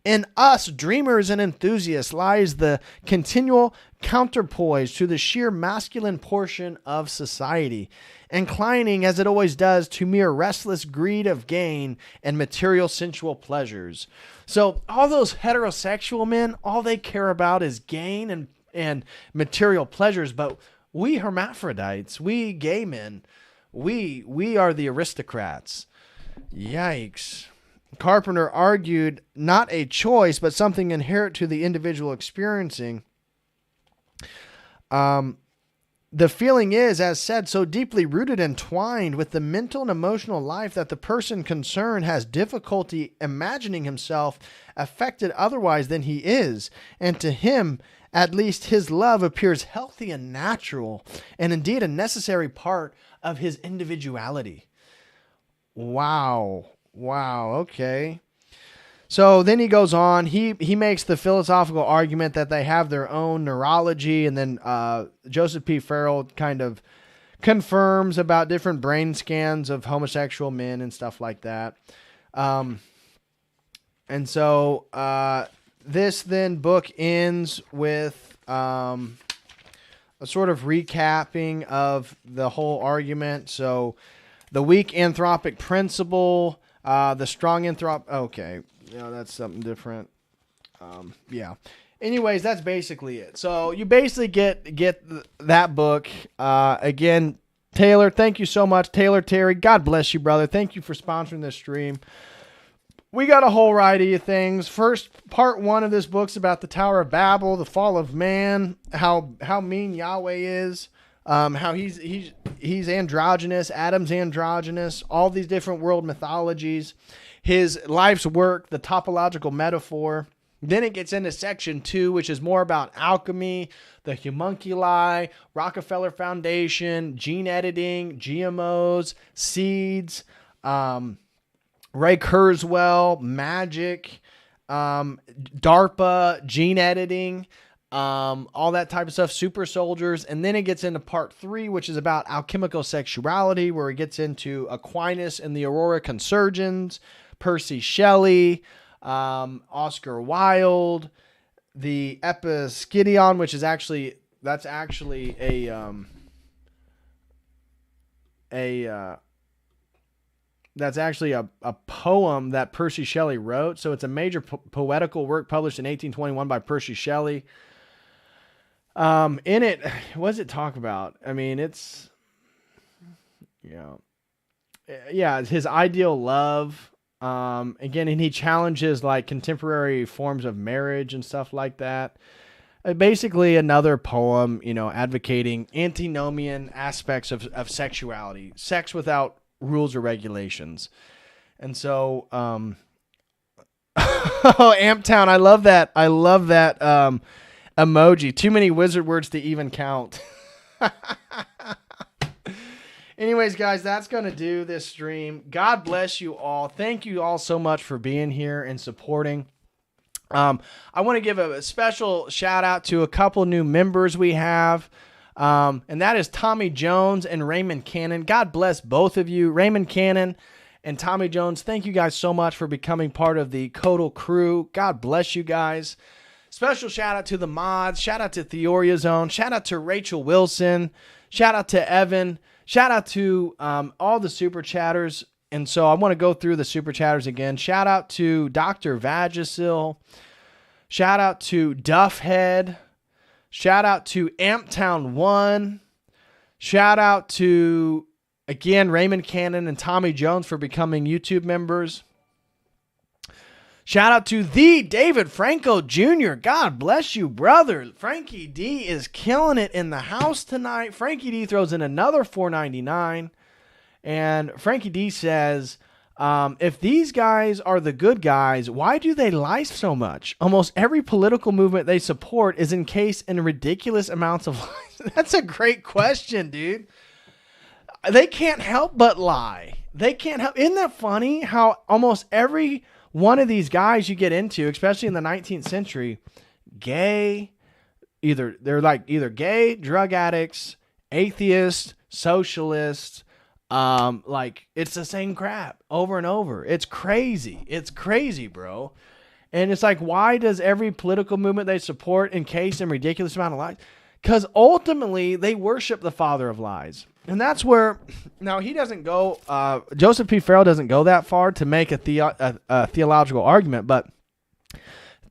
In us, dreamers and enthusiasts, lies the continual counterpoise to the sheer masculine portion of society, inclining, as it always does, to mere restless greed of gain and material sensual pleasures. So all those heterosexual men, all they care about is gain and material pleasures. But we hermaphrodites, we gay men, we are the aristocrats. Yikes. Carpenter argued not a choice, but something inherent to the individual experiencing. The feeling is, as said, so deeply rooted and twined with the mental and emotional life that the person concerned has difficulty imagining himself affected otherwise than he is. And to him, at least, his love appears healthy and natural, and indeed a necessary part of his individuality. Wow. Okay. So then he goes on. He makes the philosophical argument that they have their own neurology, and then Joseph P. Farrell kind of confirms about different brain scans of homosexual men and stuff like that. And so this then book ends with a sort of recapping of the whole argument. So the weak anthropic principle, the strong anthrop. Okay. Yeah, that's something different. Yeah. Anyways, that's basically it. So you basically get that book. Again, Taylor, thank you so much. Taylor Terry, God bless you, brother. Thank you for sponsoring this stream. We got a whole variety of things. First, part 1 of this book's about the Tower of Babel, the fall of man, how mean Yahweh is, how he's androgynous, Adam's androgynous, all these different world mythologies. His life's work, the topological metaphor. Then it gets into section 2, which is more about alchemy, the homunculi, Rockefeller Foundation, gene editing, GMOs, seeds, Ray Kurzweil, magic, DARPA, gene editing, all that type of stuff, super soldiers. And then it gets into part 3, which is about alchemical sexuality, where it gets into Aquinas and the Aurora Consurgens, Percy Shelley, Oscar Wilde, the Epipsychidion, which is actually a poem that Percy Shelley wrote. So it's a major poetical work published in 1821 by Percy Shelley. In it, what does it talk about? I mean, it's, it's his ideal love. Again, and he challenges like contemporary forms of marriage and stuff like that. Basically another poem, advocating antinomian aspects of sexuality, sex without rules or regulations. And so, Amptown, I love that emoji. Too many wizard words to even count. Anyways, guys, that's going to do this stream. God bless you all. Thank you all so much for being here and supporting. I want to give a special shout out to a couple new members we have. And that is Tommy Jones and Raymond Cannon. God bless both of you. Raymond Cannon and Tommy Jones, thank you guys so much for becoming part of the COTEL crew. God bless you guys. Special shout out to the mods. Shout out to Theoria Zone. Shout out to Rachel Wilson. Shout out to Evan. Shout out to all the super chatters. And so I want to go through the super chatters again. Shout out to Dr. Vagisil. Shout out to Duffhead. Shout out to Amptown 1. Shout out to, again, Raymond Cannon and Tommy Jones for becoming YouTube members. Shout out to the David Franco Jr. God bless you, brother. Frankie D is killing it in the house tonight. Frankie D throws in another $4.99. And Frankie D says, if these guys are the good guys, why do they lie so much? Almost every political movement they support is encased in ridiculous amounts of lies. That's a great question, dude. They can't help but lie. They can't help. Isn't that funny how almost every one of these guys you get into, especially in the 19th century, gay, either gay, drug addicts, atheists, socialists. Like it's the same crap over and over. It's crazy. It's crazy, bro. And it's like, why does every political movement they support encase in ridiculous amount of lies? Because ultimately they worship the father of lies. And that's where, now he doesn't go, Joseph P. Farrell doesn't go that far to make a theological argument, but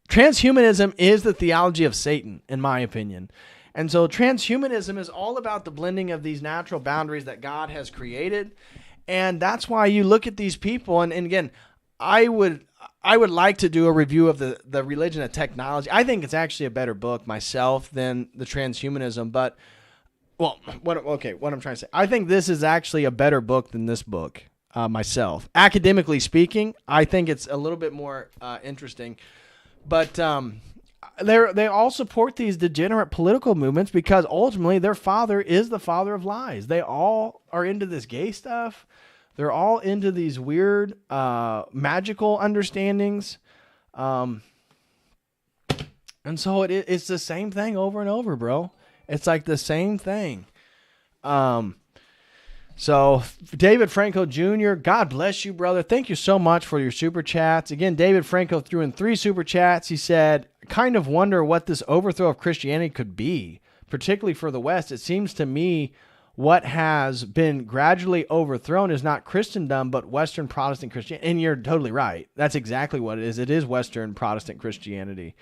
transhumanism is the theology of Satan, in my opinion. And so transhumanism is all about the blending of these natural boundaries that God has created. And that's why you look at these people, and again, I would like to do a review of the Religion of Technology. I think it's actually a better book myself than the Transhumanism, but well, what I'm trying to say, I think this is actually a better book than this book myself. Academically speaking, I think it's a little bit more interesting, but they all support these degenerate political movements because ultimately their father is the father of lies. They all are into this gay stuff. They're all into these weird magical understandings. And so it's the same thing over and over, bro. It's like the same thing. So David Franco Jr., God bless you, brother. Thank you so much for your super chats. Again, David Franco threw in 3 super chats. He said, kind of wonder what this overthrow of Christianity could be, particularly for the West. It seems to me what has been gradually overthrown is not Christendom, but Western Protestant Christianity. And you're totally right. That's exactly what it is. It is Western Protestant Christianity.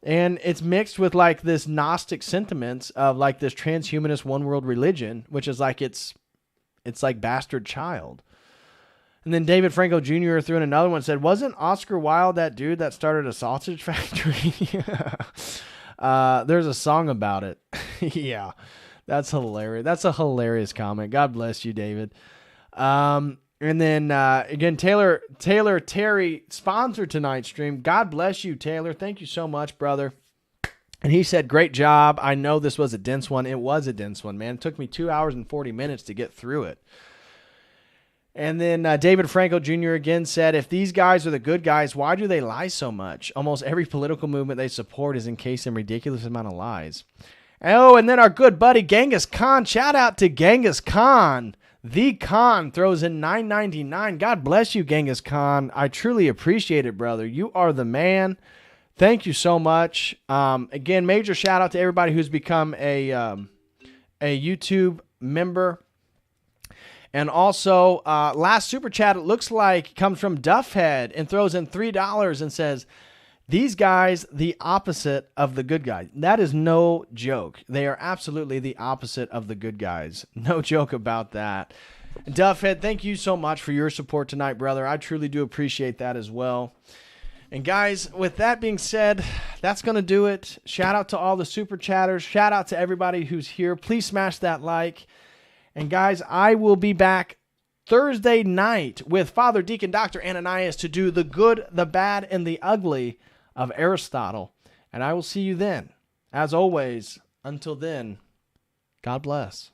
And it's mixed with like this Gnostic sentiments of like this transhumanist one world religion, which is like, it's like bastard child. And then David Franco Jr. threw in another one and said, wasn't Oscar Wilde that dude that started a sausage factory? There's a song about it. Yeah, that's hilarious. That's a hilarious comment. God bless you, David. And then again, Taylor Terry sponsored tonight's stream. God bless you, Taylor. Thank you so much, brother. And he said, great job. I know this was a dense one. It was a dense one, man. It took me 2 hours and 40 minutes to get through it. And then David Franco Jr. again said, if these guys are the good guys, why do they lie so much? Almost every political movement they support is encased in ridiculous amount of lies. Oh, and then our good buddy Genghis Khan. Shout out to Genghis Khan. The Khan throws in $9.99. God bless you, Genghis Khan. I truly appreciate it, brother. You are the man. Thank you so much. Again, major shout out to everybody who's become a YouTube member. And also, last super chat, it looks like, comes from Duffhead and throws in $3 and says, these guys, the opposite of the good guys. That is no joke. They are absolutely the opposite of the good guys. No joke about that. Duffhead, thank you so much for your support tonight, brother. I truly do appreciate that as well. And guys, with that being said, that's going to do it. Shout out to all the super chatters. Shout out to everybody who's here. Please smash that like. And guys, I will be back Thursday night with Father Deacon Dr. Ananias to do the good, the bad, and the ugly of Aristotle. And I will see you then. As always, until then, God bless.